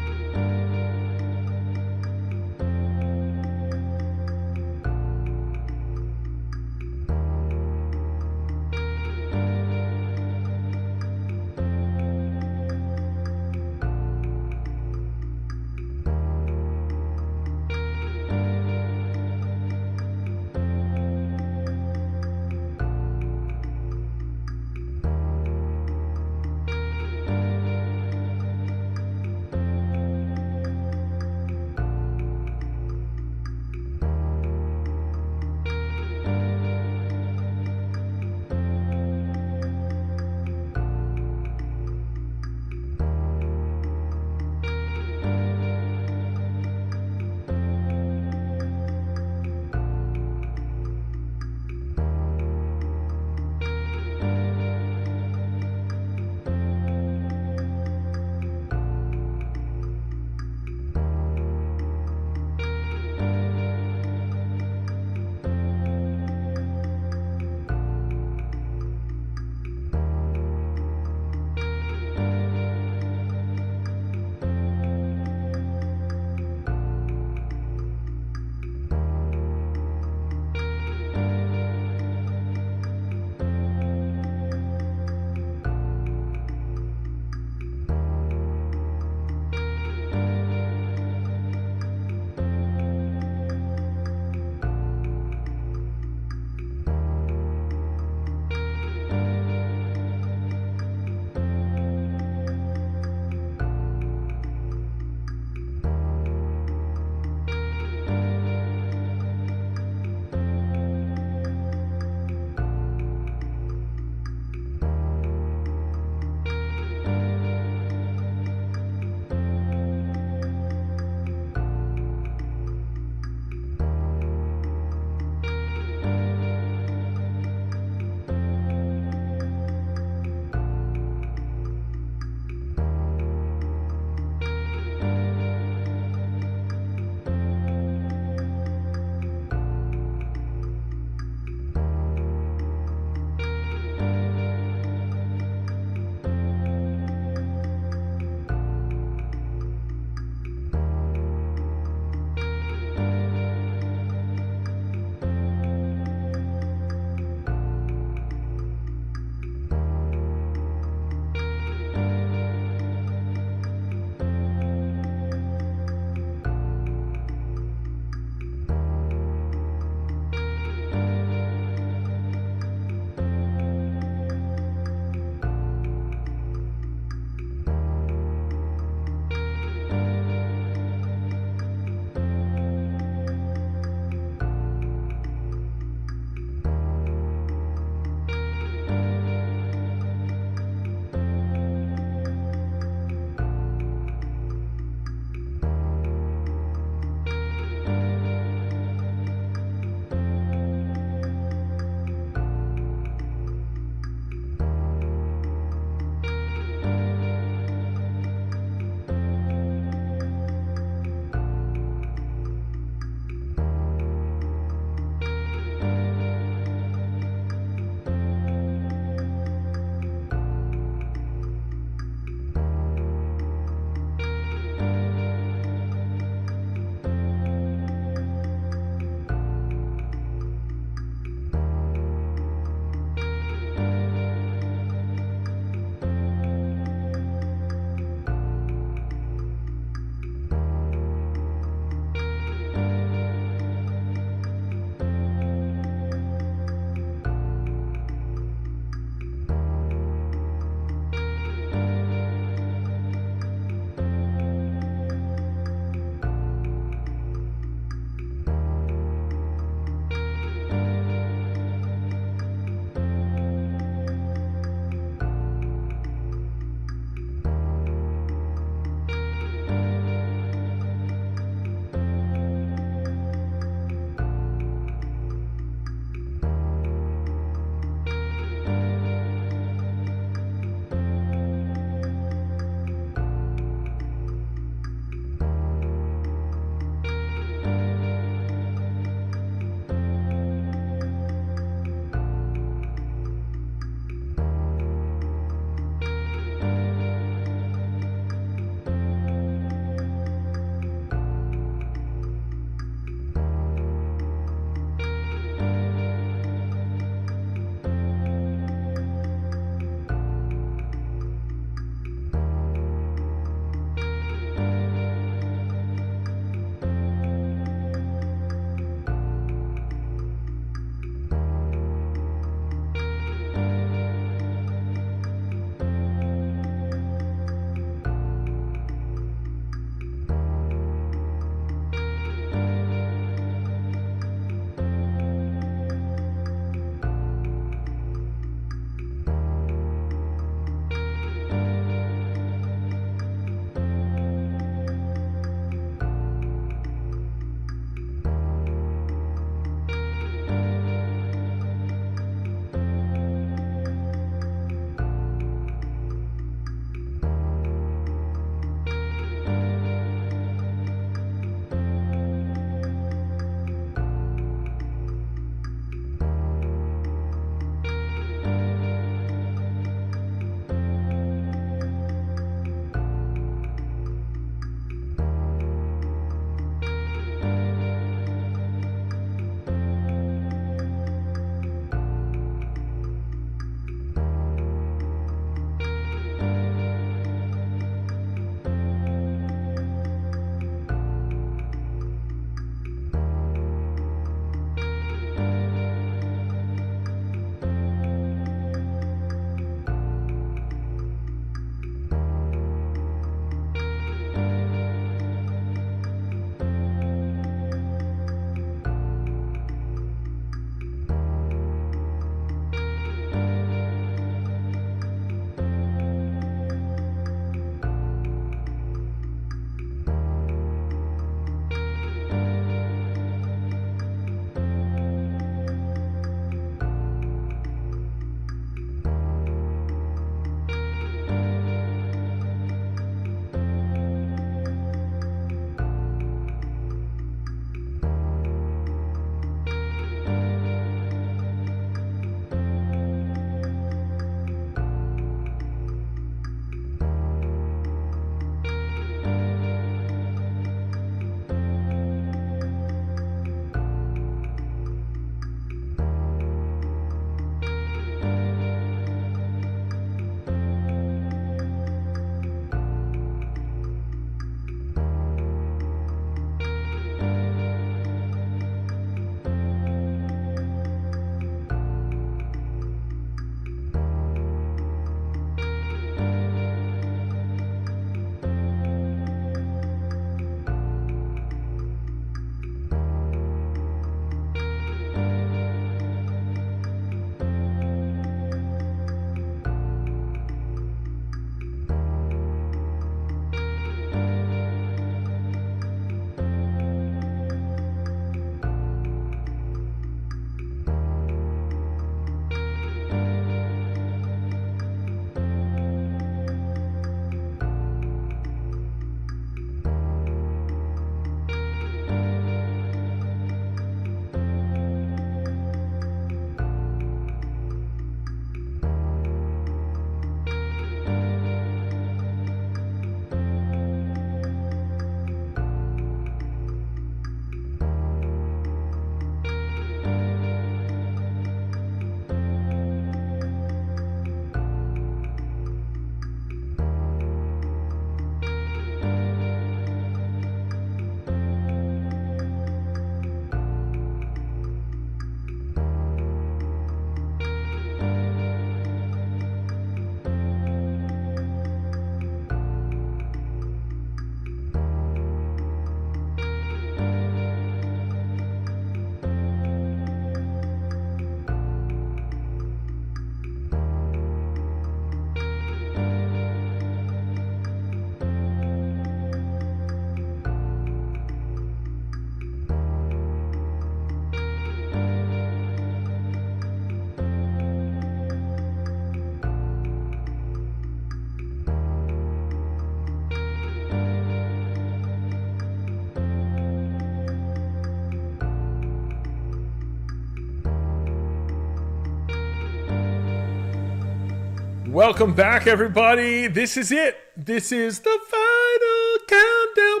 S1: Welcome back, everybody. This is it. This is the final countdown.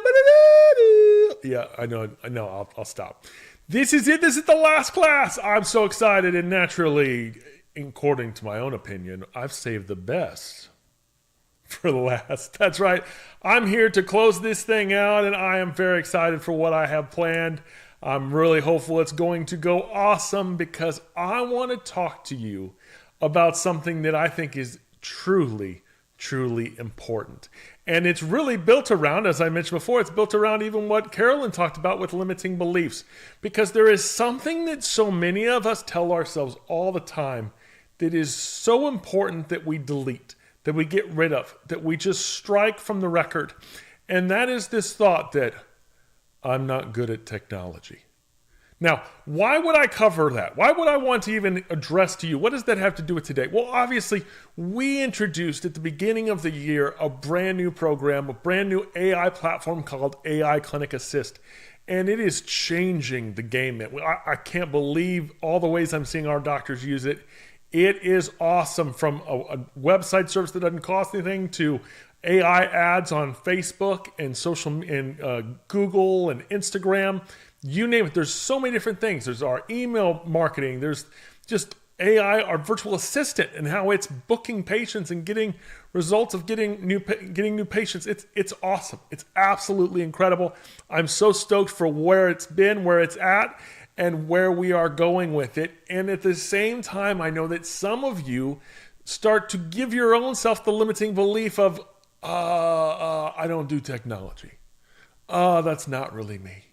S1: Yeah, I know. I'll stop. This is it. This is the last class. I'm so excited, and naturally, according to my own opinion, I've saved the best for the last. That's right. I'm here to close this thing out, and I am very excited for what I have planned. I'm really hopeful it's going to go awesome because I want to talk to you about something that I think is truly, truly important. And it's really built around, as I mentioned before, it's built around even what Carolyn talked about with limiting beliefs. Because there is something that so many of us tell ourselves all the time that is so important that we delete, that we get rid of, that we just strike from the record. And that is this thought that I'm not good at technology. Now, why would I cover that? Why would I want to even address to you? What does that have to do with today? Well, obviously, we introduced at the beginning of the year a brand new program, a brand new AI platform called AI Clinic Assist. And it is changing the game. I can't believe all the ways I'm seeing our doctors use it. It is awesome, from a website service that doesn't cost anything to AI ads on Facebook and social and Google and Instagram. You name it. There's so many different things. There's our email marketing. There's just AI, our virtual assistant, and how it's booking patients and getting results of getting new patients. It's awesome. It's absolutely incredible. I'm so stoked for where it's been, where it's at, and where we are going with it. And at the same time, I know that some of you start to give your own self the limiting belief of, I don't do technology. That's not really me.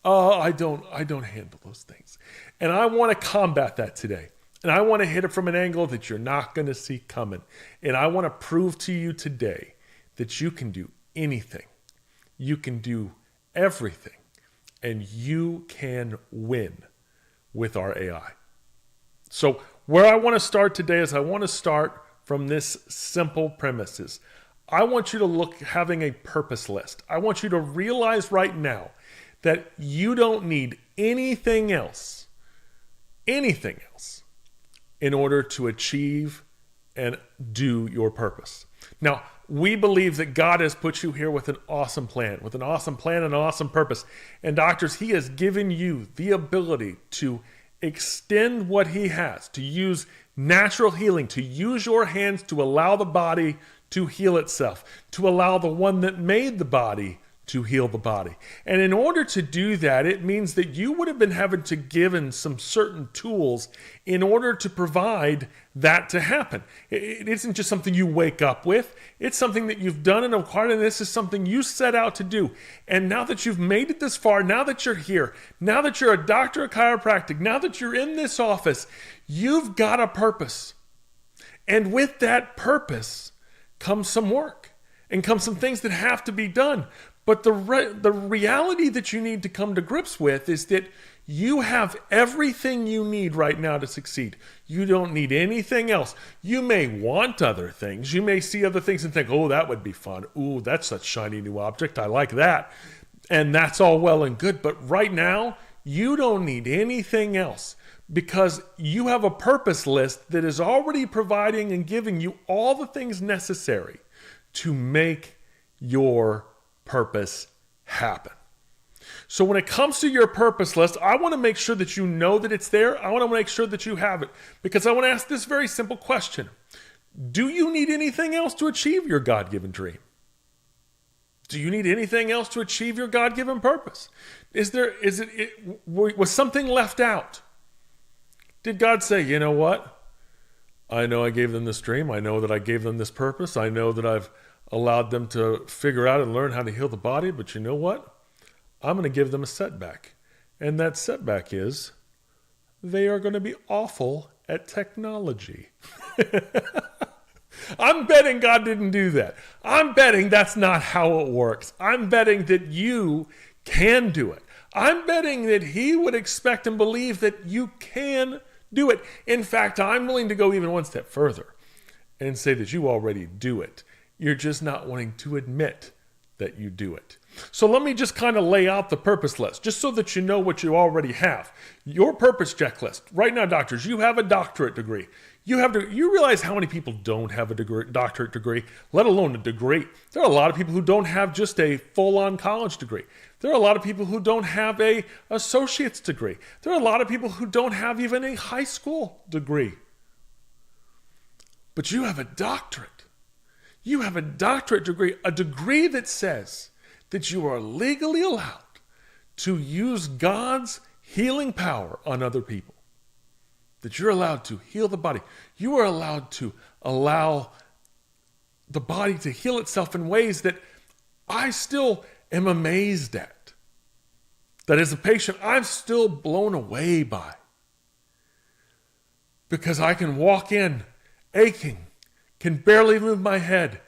S1: I don't handle those things. And I want to combat that today. And I want to hit it from an angle that you're not going to see coming. And I want to prove to you today that you can do anything. You can do everything. And you can win with our AI. So where I want to start today is I want to start from this simple premises. I want you to look having a purpose list. I want you to realize right now that you don't need anything else in order to achieve and do your purpose. Now, we believe that God has put you here with an awesome plan and an awesome purpose. And doctors, He has given you the ability to extend what He has, to use natural healing, to use your hands to allow the body to heal itself, to allow the one that made the body to heal the body. And in order to do that, it means that you would have been having to given some certain tools in order to provide that to happen. It isn't just something you wake up with. It's something that you've done and acquired, and this is something you set out to do. And now that you've made it this far, now that you're here, now that you're a doctor of chiropractic, now that you're in this office, you've got a purpose. And with that purpose comes some work and comes some things that have to be done. But the reality that you need to come to grips with is that you have everything you need right now to succeed. You don't need anything else. You may want other things. You may see other things and think, oh, that would be fun. Ooh, that's a shiny new object. I like that. And that's all well and good. But right now, you don't need anything else because you have a purpose list that is already providing and giving you all the things necessary to make your purpose happen. So when it comes to your purpose list, I want to make sure that you know that it's there. I want to make sure that you have it because I want to ask this very simple question. Do you need anything else to achieve your God-given dream? Do you need anything else to achieve your God-given purpose? Was something left out? Did God say, you know what? I know I gave them this dream. I know that I gave them this purpose. I know that I've allowed them to figure out and learn how to heal the body. But you know what? I'm going to give them a setback. And that setback is they are going to be awful at technology. I'm betting God didn't do that. I'm betting that's not how it works. I'm betting that you can do it. I'm betting that He would expect and believe that you can do it. In fact, I'm willing to go even one step further and say that you already do it. You're just not wanting to admit that you do it. So let me just kind of lay out the purpose list, just so that you know what you already have. Your purpose checklist. Right now, doctors, you have a doctorate degree. You realize how many people don't have a doctorate degree, let alone a degree. There are a lot of people who don't have just a full-on college degree. There are a lot of people who don't have a associate's degree. There are a lot of people who don't have even a high school degree. But you have a doctorate. You have a doctorate degree, a degree that says that you are legally allowed to use God's healing power on other people. That you're allowed to heal the body. You are allowed to allow the body to heal itself in ways that I still am amazed at. That as a patient, I'm still blown away by. Because I can walk in aching, can barely move my head,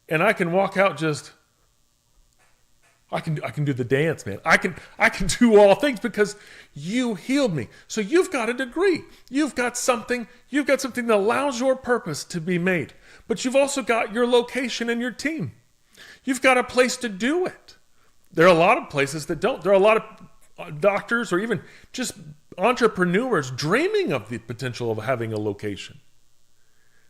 S1: and I can walk out just, I can do the dance, man. I can do all things because you healed me. So you've got a degree. You've got something that allows your purpose to be made. But you've also got your location and your team. You've got a place to do it. There are a lot of places that don't. There are a lot of doctors or even just entrepreneurs dreaming of the potential of having a location.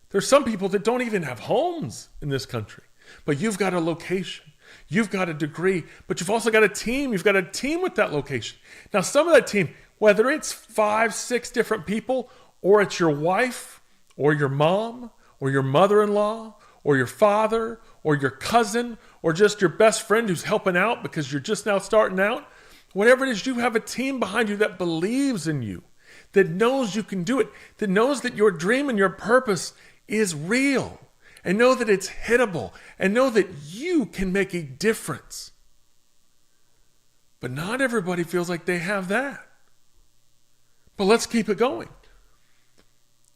S1: There's some people that don't even have homes in this country, but you've got a location. You've got a degree, but you've also got a team. You've got a team with that location. Now, some of that team, whether it's 5, 6 different people, or it's your wife, or your mom, or your mother-in-law, or your father, or your cousin, or just your best friend who's helping out because you're just now starting out, whatever it is, you have a team behind you that believes in you, that knows you can do it, that knows that your dream and your purpose is real, and know that it's hittable, and know that you can make a difference. But not everybody feels like they have that. But let's keep it going.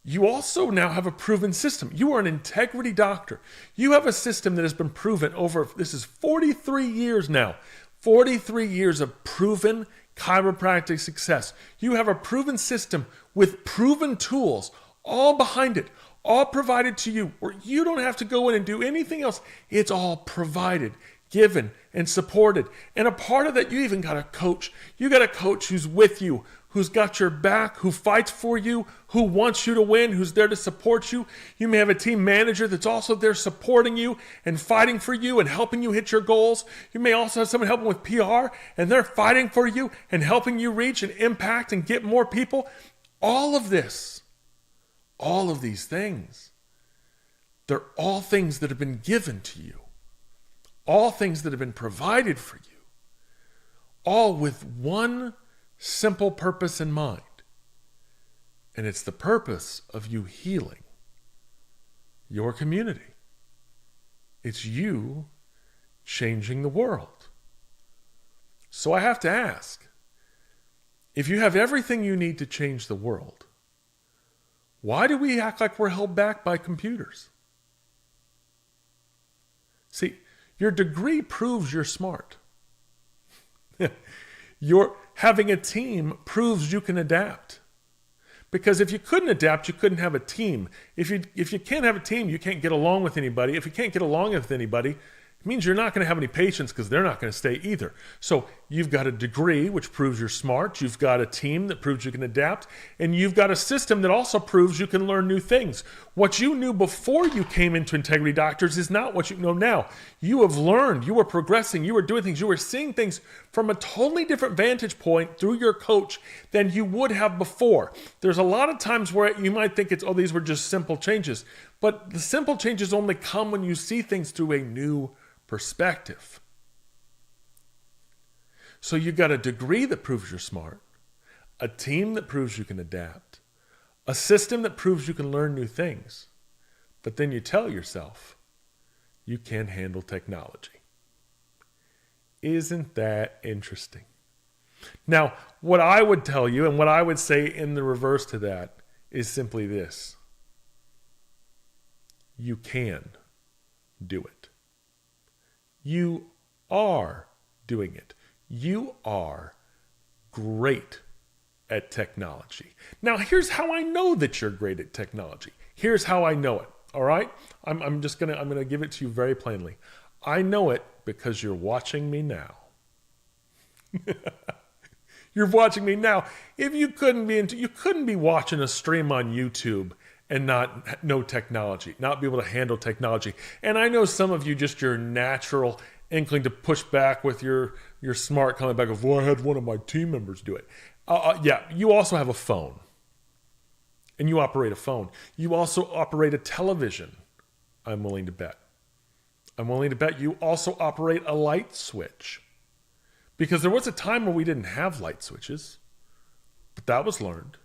S1: You also now have a proven system. You are an integrity doctor. You have a system that has been proven over, this is 43 years now, 43 years of proven chiropractic success. You have a proven system with proven tools, all behind it, all provided to you, where you don't have to go in and do anything else. It's all provided, given, and supported. And a part of that, you even got a coach. You got a coach who's with you, who's got your back, who fights for you, who wants you to win, who's there to support you. You may have a team manager that's also there supporting you and fighting for you and helping you hit your goals. You may also have someone helping with PR, and they're fighting for you and helping you reach and impact and get more people. All of this. All of these things, they're all things that have been given to you, all things that have been provided for you, all with one simple purpose in mind. And it's the purpose of you healing your community. It's you changing the world. So I have to ask, if you have everything you need to change the world, why do we act like we're held back by computers? See, your degree proves you're smart. Your having a team proves you can adapt. Because if you couldn't adapt, you couldn't have a team. If you can't have a team, you can't get along with anybody. If you can't get along with anybody, it means you're not going to have any patients because they're not going to stay either. So you've got a degree, which proves you're smart. You've got a team that proves you can adapt. And you've got a system that also proves you can learn new things. What you knew before you came into Integrity Doctors is not what you know now. You have learned. You were progressing. You were doing things. You were seeing things from a totally different vantage point through your coach than you would have before. There's a lot of times where you might think these were just simple changes. But the simple changes only come when you see things through a new perspective. So you've got a degree that proves you're smart, a team that proves you can adapt, a system that proves you can learn new things, but then you tell yourself you can't handle technology. Isn't that interesting? Now, what I would tell you and what I would say in the reverse to that is simply this. You can do it. You are doing it. You are great at technology. Now, here's how I know that you're great at technology. Here's how I know it. All right? I'm gonna give it to you very plainly. I know it because you're watching me now. You're watching me now. If you couldn't be watching a stream on YouTube and not know technology, not be able to handle technology. And I know some of you, just your natural inkling to push back with your smart coming back of, well, I had one of my team members do it. Yeah, you also have a phone. And you operate a phone. You also operate a television, I'm willing to bet. I'm willing to bet you also operate a light switch. Because there was a time where we didn't have light switches, but that was learned.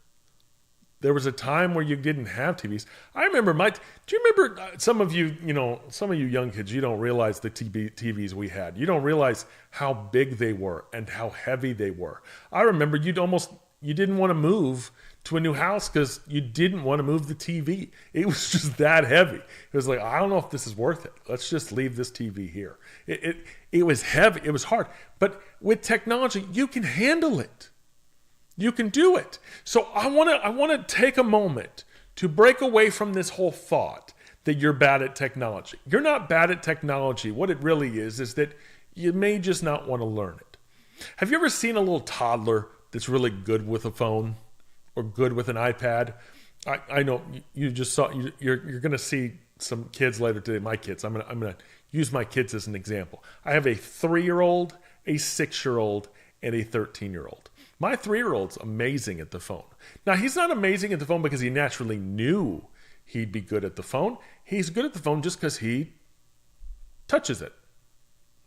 S1: There was a time where you didn't have TVs. I remember do you remember some of you young kids, you don't realize the TVs we had. You don't realize how big they were and how heavy they were. I remember you didn't want to move to a new house because you didn't want to move the TV. It was just that heavy. It was like, I don't know if this is worth it. Let's just leave this TV here. It was heavy. It was hard. But with technology, you can handle it. You can do it. So I want to take a moment to break away from this whole thought that you're bad at technology. You're not bad at technology. What it really is that you may just not want to learn it. Have you ever seen a little toddler that's really good with a phone or good with an iPad? I know you just saw, you're going to see some kids later today, my kids. I'm going to use my kids as an example. I have a 3-year-old, a 6-year-old, and a 13-year-old. My 3-year-old's amazing at the phone. Now, he's not amazing at the phone because he naturally knew he'd be good at the phone. He's good at the phone just because he touches it.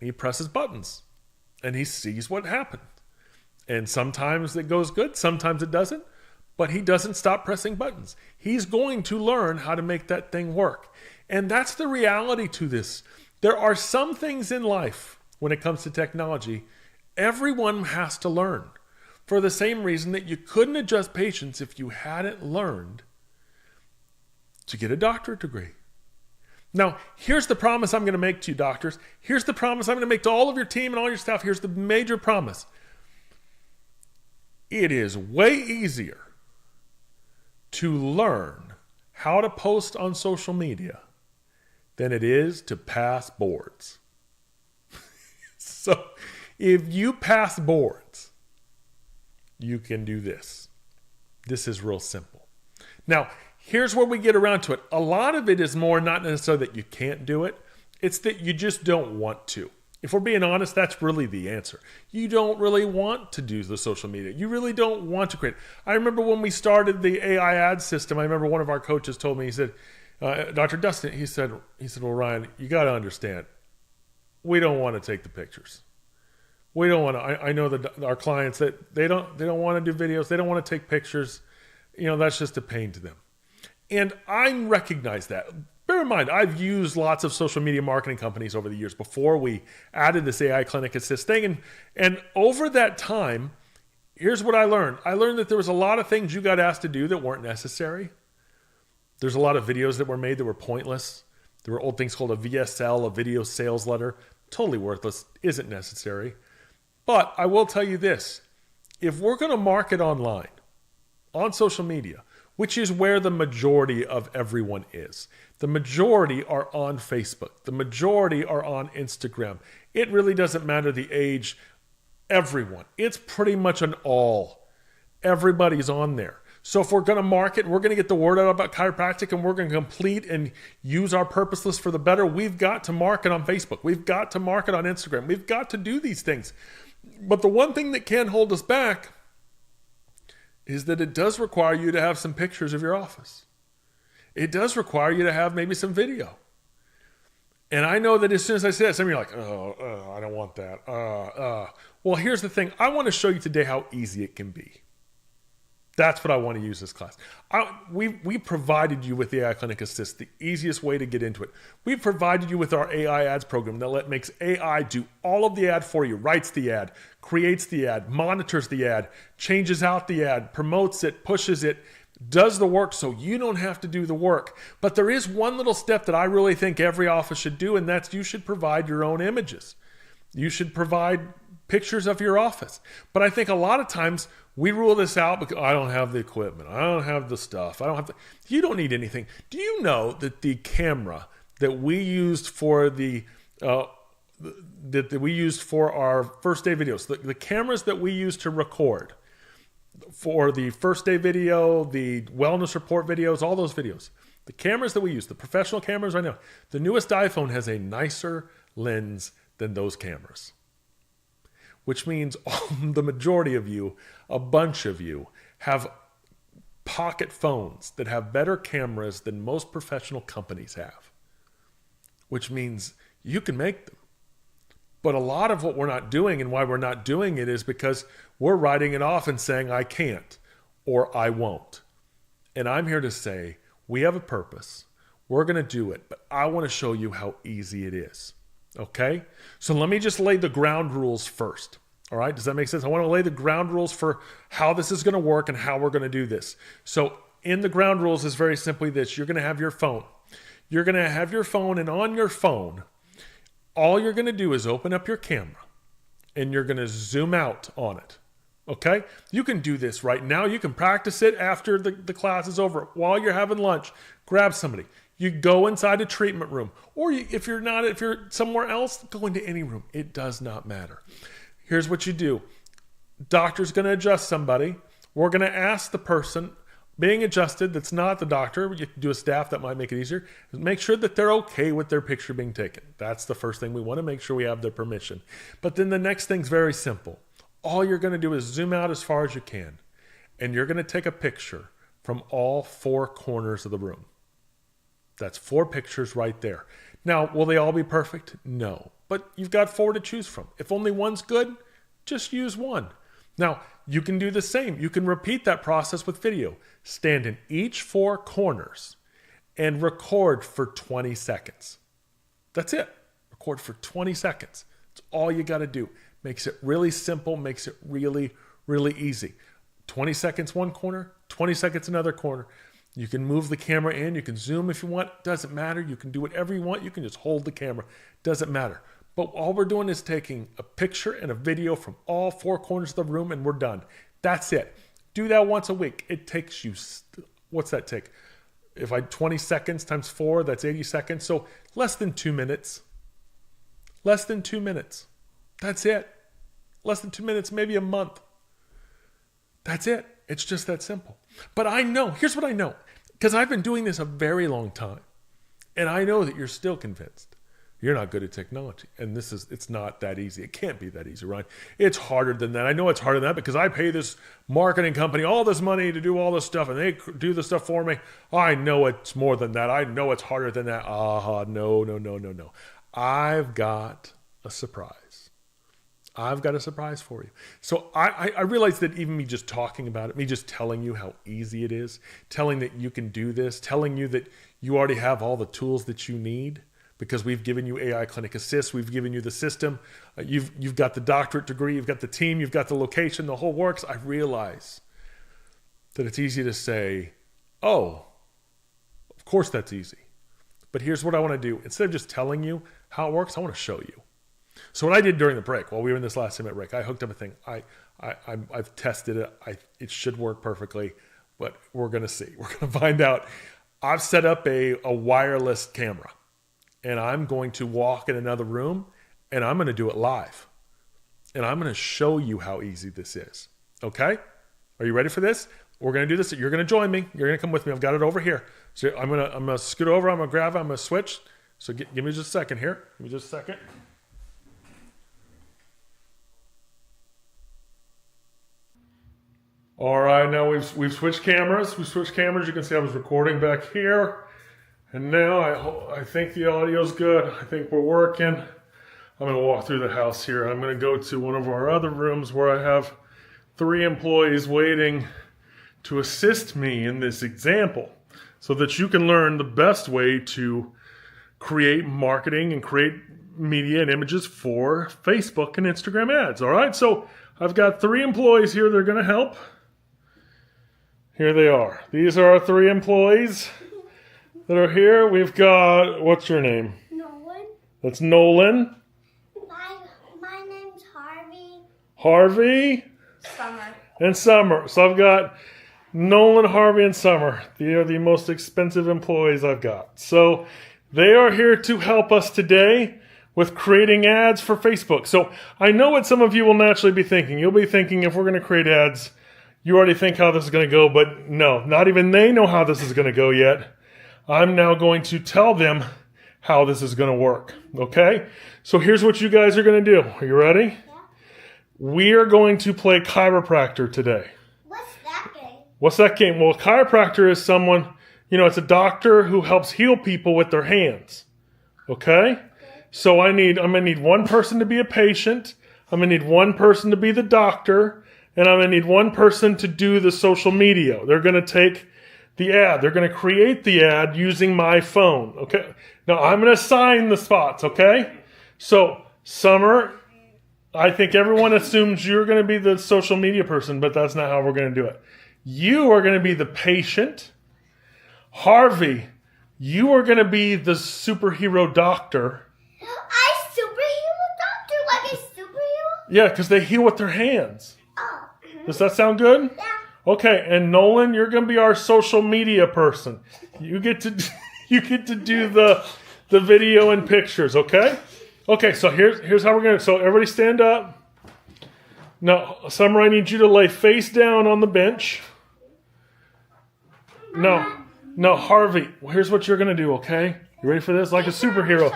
S1: He presses buttons, and he sees what happened. And sometimes it goes good, sometimes it doesn't, but he doesn't stop pressing buttons. He's going to learn how to make that thing work. And that's the reality to this. There are some things in life, when it comes to technology, everyone has to learn. For the same reason that you couldn't adjust patients if you hadn't learned to get a doctorate degree. Now, here's the promise I'm going to make to you, doctors. Here's the promise I'm going to make to all of your team and all your staff. Here's the major promise. It is way easier to learn how to post on social media than it is to pass boards. So, if you pass boards, you can do this. This is real simple. Now, here's where we get around to it. A lot of it is more not necessarily that you can't do it. It's that you just don't want to. If we're being honest, that's really the answer. You don't really want to do the social media. You really don't want to create. I remember when we started the AI ad system, I remember one of our coaches told me, he said, Dr. Dustin, he said, well, Ryan, you got to understand, we don't want to take the pictures. We don't want to. I know that our clients that they don't want to do videos. They don't want to take pictures. That's just a pain to them. And I recognize that. Bear in mind, I've used lots of social media marketing companies over the years before we added this AI Clinic Assist thing. And over that time, here's what I learned. I learned that there was a lot of things you got asked to do that weren't necessary. There's a lot of videos that were made that were pointless. There were old things called a VSL, a video sales letter. Totally worthless, isn't necessary. But I will tell you this, if we're going to market online, on social media, which is where the majority of everyone is, the majority are on Facebook, the majority are on Instagram. It really doesn't matter the age, everyone. It's pretty much an all. Everybody's on there. So if we're going to market, we're going to get the word out about chiropractic, and we're going to complete and use our purpose list for the better, we've got to market on Facebook. We've got to market on Instagram. We've got to do these things. But the one thing that can hold us back is that it does require you to have some pictures of your office. It does require you to have maybe some video. And I know that as soon as I say that, some of you are like, I don't want that. Well, here's the thing. I want to show you today how easy it can be. That's what I want to use this class. We provided you with the AI Clinic Assist, the easiest way to get into it. We provided you with our AI ads program that makes AI do all of the ad for you, writes the ad, creates the ad, monitors the ad, changes out the ad, promotes it, pushes it, does the work so you don't have to do the work. But there is one little step that I really think every office should do, and that's you should provide your own images. You should provide pictures of your office. But I think a lot of times we rule this out because I don't have the equipment. I don't have the stuff. You don't need anything. Do you know that the camera that we used for the that we used for our first day videos, the cameras that we used to record for the first day video, the wellness report videos, all those videos, the cameras that we use, the professional cameras right now, the newest iPhone has a nicer lens than those cameras, which means the majority of you, a bunch of you, have pocket phones that have better cameras than most professional companies have, which means you can make them. But a lot of what we're not doing, and why we're not doing it, is because we're writing it off and saying, I can't or I won't. And I'm here to say, we have a purpose. We're going to do it, but I want to show you how easy it is. Okay? So let me just lay the ground rules first. All right? Does that make sense? I want to lay the ground rules for how this is going to work and how we're going to do this. So in the ground rules is very simply this. You're going to have your phone. You're going to have your phone, and on your phone, all you're going to do is open up your camera and you're going to zoom out on it. Okay? You can do this right now. You can practice it after the class is over. While you're having lunch, grab somebody. You go inside a treatment room. Or if you're somewhere else, go into any room. It does not matter. Here's what you do. Doctor's going to adjust somebody. We're going to ask the person being adjusted that's not the doctor. You can do a staff, that might make it easier. Make sure that they're okay with their picture being taken. That's the first thing. We want to make sure we have their permission. But then the next thing's very simple. All you're going to do is zoom out as far as you can. And you're going to take a picture from all four corners of the room. That's 4 pictures right there. Now, will they all be perfect? No. But you've got 4 to choose from. If only one's good, just use one. Now, you can do the same. You can repeat that process with video. Stand in each 4 corners and record for 20 seconds. That's it. Record for 20 seconds. That's all you got to do. Makes it really simple, makes it really, really easy. 20 seconds one corner, 20 seconds another corner. You can move the camera in, you can zoom if you want, doesn't matter. You can do whatever you want, you can just hold the camera, doesn't matter. But all we're doing is taking a picture and a video from all 4 corners of the room and we're done. That's it. Do that once a week. It takes you, what's that take? If 20 seconds times 4, that's 80 seconds. So less than 2 minutes. Less than 2 minutes. That's it. Less than 2 minutes, maybe a month. That's it. It's just that simple. But I know, here's what I know, because I've been doing this a very long time. And I know that you're still convinced you're not good at technology. And it's not that easy. It can't be that easy, right? It's harder than that. I know it's harder than that because I pay this marketing company all this money to do all this stuff and they do the stuff for me. I know it's more than that. I know it's harder than that. No. I've got a surprise. I've got a surprise for you. So I realize that even me just talking about it, me just telling you how easy it is, telling that you can do this, telling you that you already have all the tools that you need, because we've given you AI Clinic Assist, we've given you the system, you've got the doctorate degree, you've got the team, you've got the location, the whole works. I realize that it's easy to say, oh, of course that's easy. But here's what I want to do. Instead of just telling you how it works, I want to show you. So what I did during the break, while we were in this last 10-minute break, I hooked up a thing. I've tested it. It should work perfectly, but we're going to see. We're going to find out. I've set up a wireless camera. And I'm going to walk in another room and I'm going to do it live. And I'm going to show you how easy this is. Okay? Are you ready for this? We're going to do this. You're going to join me. You're going to come with me. I've got it over here. So I'm going to scoot over. I'm going to grab it. I'm going to switch. So give me just a second here. Give me just a second. All right. Now we've switched cameras. We switched cameras. You can see I was recording back here. And now I think the audio's good. I think we're working. I'm going to walk through the house here. I'm going to go to one of our other rooms where I have 3 employees waiting to assist me in this example so that you can learn the best way to create marketing and create media and images for Facebook and Instagram ads. All right, so I've got 3 employees here that are going to help. Here they are. These are our 3 employees that are here. We've got, what's your name?
S5: Nolan.
S1: That's Nolan.
S5: My name's Harvey.
S1: Harvey.
S5: Summer.
S1: And Summer. So I've got Nolan, Harvey, and Summer. They are the most expensive employees I've got. So they are here to help us today with creating ads for Facebook. So I know what some of you will naturally be thinking. You'll be thinking, if we're going to create ads, you already think how this is going to go, but no, not even they know how this is going to go yet. I'm now going to tell them how this is going to work, okay? So here's what you guys are going to do. Are you ready?
S5: Yeah.
S1: We are going to play chiropractor today.
S5: What's that game?
S1: What's that game? Well, a chiropractor is someone, it's a doctor who helps heal people with their hands, okay? So I'm going to need one person to be a patient. I'm going to need one person to be the doctor. And I'm going to need one person to do the social media. They're going to take the ad. They're going to create the ad using my phone. Okay. Now I'm going to assign the spots. Okay. So Summer, I think everyone assumes you're going to be the social media person, but that's not how we're going to do it. You are going to be the patient. Harvey, you are going to be the superhero doctor.
S5: I superhero doctor like a superhero?
S1: Yeah, because they heal with their hands.
S5: Oh.
S1: Does that sound good?
S5: Yeah.
S1: Okay, and Nolan, you're going to be our social media person. You get to do the video and pictures, okay? Okay, so here's how we're going to. So everybody stand up. Now, Summer, I need you to lay face down on the bench. No, Harvey, here's what you're going to do, okay? You ready for this? Like a superhero.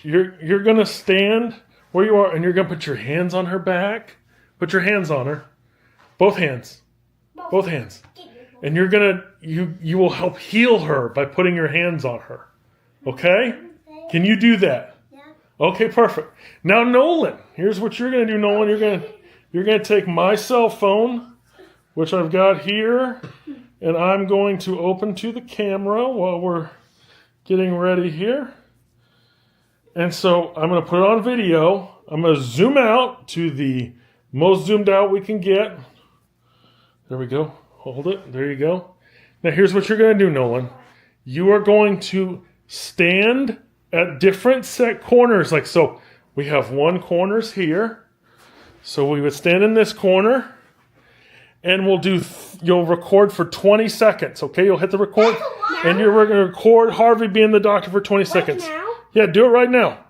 S1: You're going to stand where you are, and you're going to put your hands on her back. Put your hands on her. Both hands. Both hands. And you're going to, you will help heal her by putting your hands on her. Okay? Can you do that?
S5: Yeah.
S1: Okay, perfect. Now, Nolan, here's what you're going to do, Nolan. You're going to take my cell phone, which I've got here, and I'm going to open to the camera while we're getting ready here. And so I'm going to put it on video. I'm going to zoom out to the most zoomed out we can get. There we go. Hold it. There you go. Now here's what you're going to do, Nolan. You are going to stand at different set corners. Like so, we have one corner's here. So we would stand in this corner. And you'll record for 20 seconds. Okay, you'll hit the record. And you're going to record Harvey being the doctor for 20 seconds.
S5: Now?
S1: Yeah, do it right now.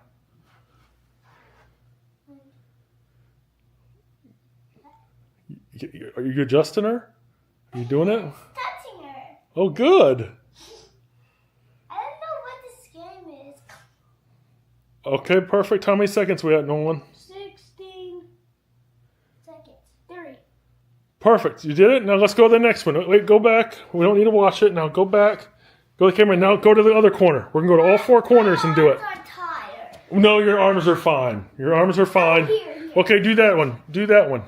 S1: Are you adjusting her? Are you doing it?
S5: Touching her.
S1: Oh, good.
S5: I don't know what this game is.
S1: Okay, perfect. How many seconds we at, Nolan?
S5: 16 seconds. 3.
S1: Perfect. You did it? Now let's go to the next one. Wait, go back. We don't need to watch it. Now go back. Go to the camera. Now go to the other corner. We're going to go to all 4 corners and do it.
S5: I'm tired.
S1: No, your arms are fine. Your arms are fine.
S5: Here.
S1: Okay, do that one. Do that one.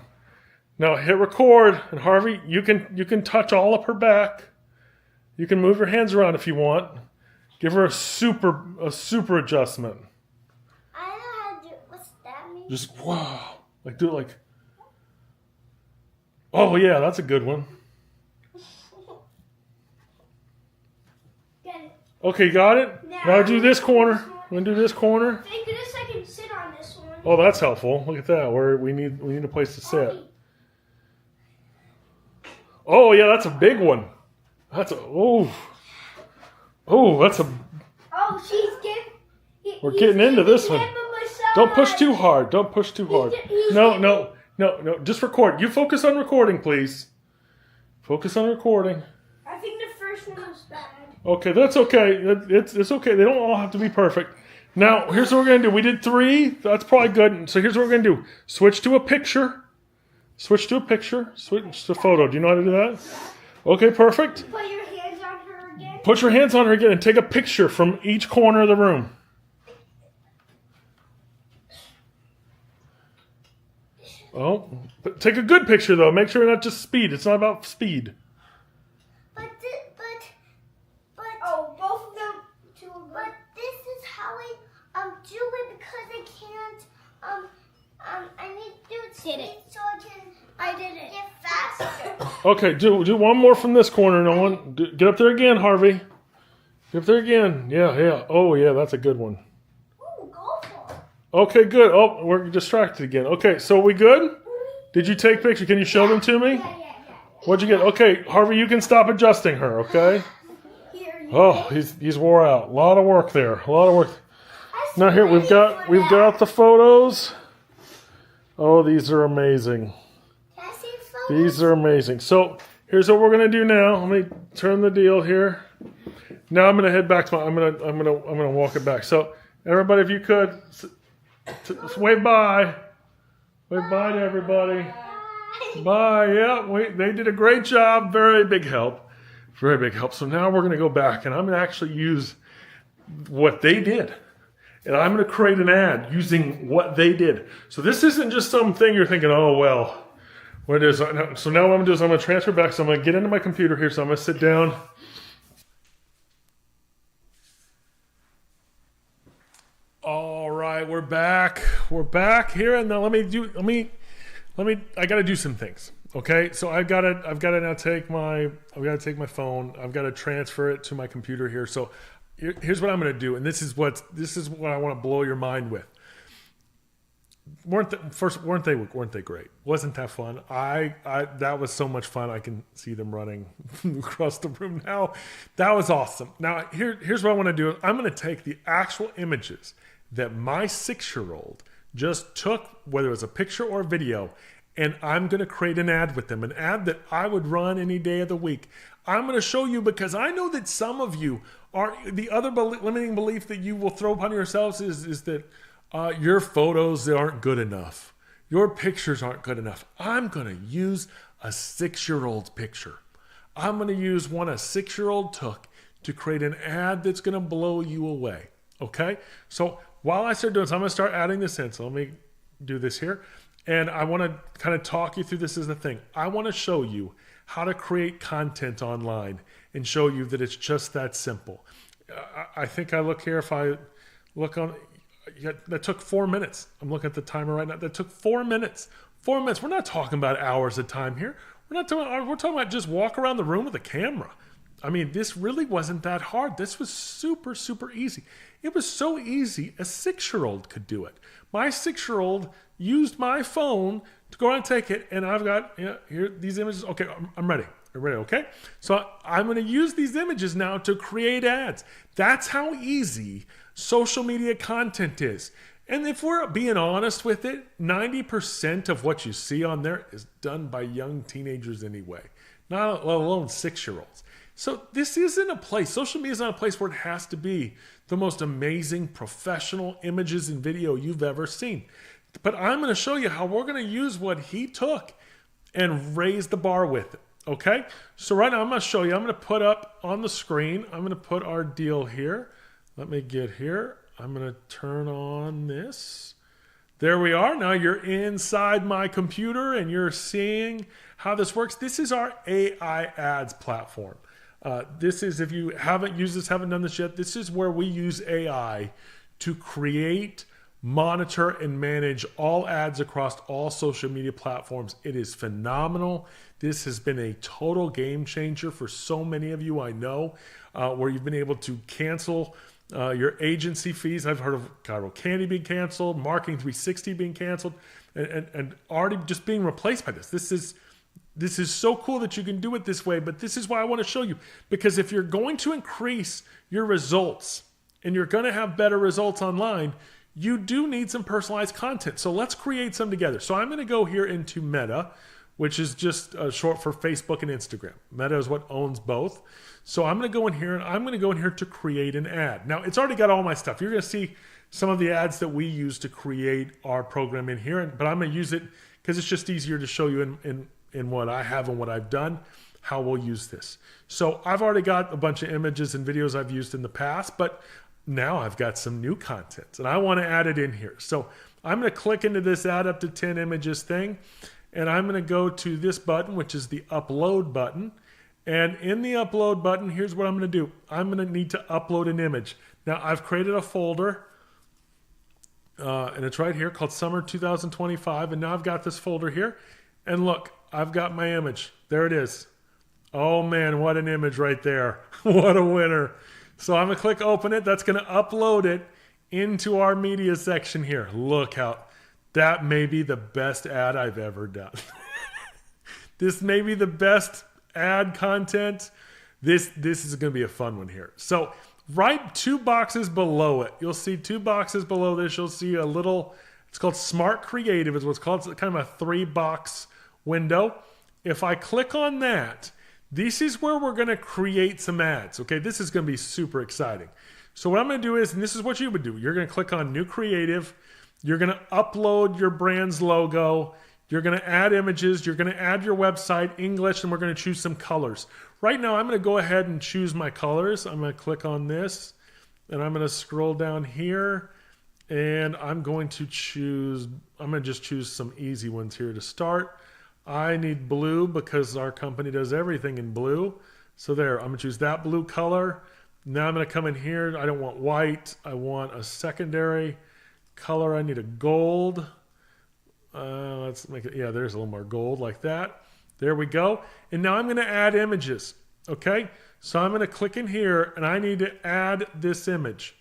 S1: Now hit record, and Harvey, you can touch all up her back. You can move your hands around if you want. Give her a super adjustment.
S5: I don't know how to do. What's that mean?
S1: Just wow, like do it like. Oh yeah, that's a good one.
S5: Get it.
S1: Okay, got it. Now do this corner. We're gonna do this corner.
S5: Thank goodness I can sit on this one.
S1: Oh, that's helpful. Look at that. Where we need a place to sit. Oh yeah, that's a big one. That's a that's a.
S5: Oh, she's getting.
S1: We're getting into this one. Don't push too hard. Don't push too hard.
S5: he's
S1: No. Just record. You focus on recording, please. Focus on recording.
S5: I think the first one was bad.
S1: Okay, that's okay. It's okay. They don't all have to be perfect. Now, here's what we're going to do. We did 3. That's probably good. So here's what we're going to do. Switch to a picture. Switch to a picture. Switch to photo. Do you know how to do that? Okay, perfect.
S5: Put your hands on her again.
S1: Put your hands on her again and take a picture from each corner of the room. Oh, but take a good picture though. Make sure not just speed. It's not about speed.
S5: But oh, both of them. But this is how I do it because I can't I need to do it speed so I did it. Get faster.
S1: Okay, do one more from this corner. No one. Get up there again, Harvey. Get up there again. Yeah. Oh yeah, that's a good one.
S5: Ooh, go for it.
S1: Okay, good. Oh, we're distracted again. Okay, so we good? Did you take pictures? Can you show them to me?
S5: Yeah.
S1: What'd you get? Okay, Harvey, you can stop adjusting her, okay?
S5: Here.
S1: Oh, he's wore out. A lot of work there. A lot of work.
S5: I
S1: Now here we've got the photos. Oh, these are amazing.
S5: Can I see the photos?
S1: These are amazing. So here's what we're gonna do now. Let me turn the deal here. Now I'm gonna head back to my. I'm gonna walk it back. So everybody, if you could, wave bye. Wave bye to everybody. Bye. Yeah, they did a great job. Very big help. Very big help. So now we're gonna go back, and I'm gonna actually use what they did. And I'm going to create an ad using what they did. So this isn't just something you're thinking, oh, well, what is it? So now what I'm going to do is I'm going to transfer back. So I'm going to get into my computer here. So I'm going to sit down. All right, we're back. We're back here. And now I got to do some things. Okay, so I've got to now take my phone. I've got to transfer it to my computer here. So here's what I'm going to do, and this is what I want to blow your mind with. Weren't they great? Wasn't that fun? That was so much fun. I can see them running across the room now. That was awesome. Now here's what I want to do. I'm going to take the actual images that my 6-year-old just took, whether it was a picture or a video, and I'm going to create an ad with them, an ad that I would run any day of the week. I'm going to show you because I know that some of you are, the other limiting belief that you will throw upon yourselves is that your photos aren't good enough. Your pictures aren't good enough. I'm going to use a 6-year-old's picture. I'm going to use one a 6-year-old took to create an ad that's going to blow you away. Okay? So while I start doing this, I'm going to start adding this in. So let me do this here. And I want to kind of talk you through this as a thing. I want to show you how to create content online and show you that it's just that simple. I think I look here, if I look on, that took 4 minutes. I'm looking at the timer right now. That took 4 minutes. 4 minutes. We're not talking about hours of time here. We're talking about just walk around the room with a camera. I mean, this really wasn't that hard. This was super, super easy. It was so easy, a 6-year-old could do it. My 6-year-old used my phone to go and take it, and I've got here these images. Okay, I'm ready. I'm ready, okay? So I'm going to use these images now to create ads. That's how easy social media content is. And if we're being honest with it, 90% of what you see on there is done by young teenagers anyway, not let alone 6-year-olds. So this isn't a place, social media is not a place where it has to be the most amazing professional images and video you've ever seen. But I'm going to show you how we're going to use what he took and raise the bar with it. Okay? So right now I'm going to show you, I'm going to put up on the screen, I'm going to put our deal here. Let me get here. I'm going to turn on this. There we are. Now you're inside my computer and you're seeing how this works. This is our AI ads platform. This is, if you haven't used this, haven't done this yet, this is where we use AI to create, monitor, and manage all ads across all social media platforms. It is phenomenal. This has been a total game changer for so many of you I know, where you've been able to cancel your agency fees. I've heard of Cairo Candy being canceled, Marketing 360 being canceled, and already just being replaced by this. This is so cool that you can do it this way, but this is why I want to show you. Because if you're going to increase your results and you're going to have better results online, you do need some personalized content. So let's create some together. So I'm going to go here into Meta, which is just short for Facebook and Instagram. Meta is what owns both. So I'm going to go in here and I'm going to go in here to create an ad. Now it's already got all my stuff. You're going to see some of the ads that we use to create our program in here, but I'm going to use it because it's just easier to show you in what I have and what I've done, how we'll use this. So I've already got a bunch of images and videos I've used in the past, but now I've got some new content and I want to add it in here. So I'm going to click into this add up to 10 images thing, and I'm going to go to this button, which is the upload button. And in the upload button, here's what I'm going to do. I'm going to need to upload an image. Now I've created a folder and it's right here called Summer 2025. And now I've got this folder here, and look, I've got my image. There it is. Oh man, what an image right there. What a winner. So I'm going to click open it. That's going to upload it into our media section here. Look how that may be the best ad I've ever done. This may be the best ad content This is going to be a fun one here. So right 2 boxes below it, you'll see 2 boxes below this. You'll see a little, it's called Smart Creative is what's called. It's kind of a 3-box window. If I click on that, this is where we're going to create some ads. Okay, this is going to be super exciting. So what I'm going to do is, and this is what you would do, you're going to click on New Creative. You're going to upload your brand's logo. You're going to add images. You're going to add your website, English, and we're going to choose some colors. Right now, I'm going to go ahead and choose my colors. I'm going to click on this, and I'm going to scroll down here, and I'm going to just choose some easy ones here to start. I need blue because our company does everything in blue. So there, I'm going to choose that blue color. Now I'm going to come in here. I don't want white. I want a secondary color. I need a gold. Let's make it, yeah, there's a little more gold like that. There we go. And now I'm going to add images. Okay, so I'm going to click in here and I need to add this image.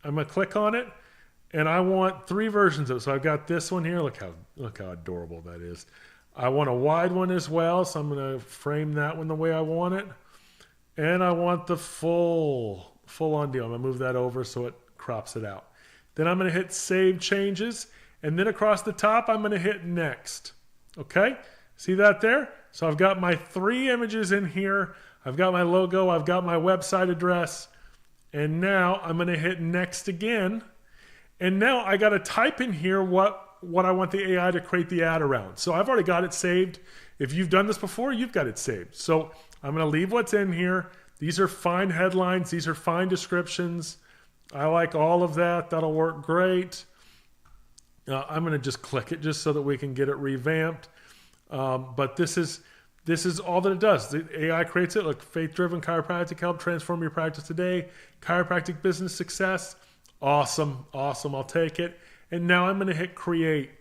S1: I'm going to click on it and I want 3 versions of it. So I've got this one here. Look how adorable that is. I want a wide one as well, so I'm going to frame that one the way I want it. And I want the full on deal. I'm going to move that over so it crops it out. Then I'm going to hit Save Changes. And then across the top, I'm going to hit Next. Okay? See that there? So I've got my 3 images in here. I've got my logo. I've got my website address. And now I'm going to hit Next again. And now I got to type in here what I want the AI to create the ad around. So I've already got it saved. If you've done this before, you've got it saved. So I'm going to leave what's in here. These are fine headlines. These are fine descriptions. I like all of that. That'll work great. I'm going to just click it just so that we can get it revamped. But this is all that it does. The AI creates it. Look, faith-driven chiropractic help transform your practice today. Chiropractic business success. Awesome. I'll take it. And now I'm going to hit create.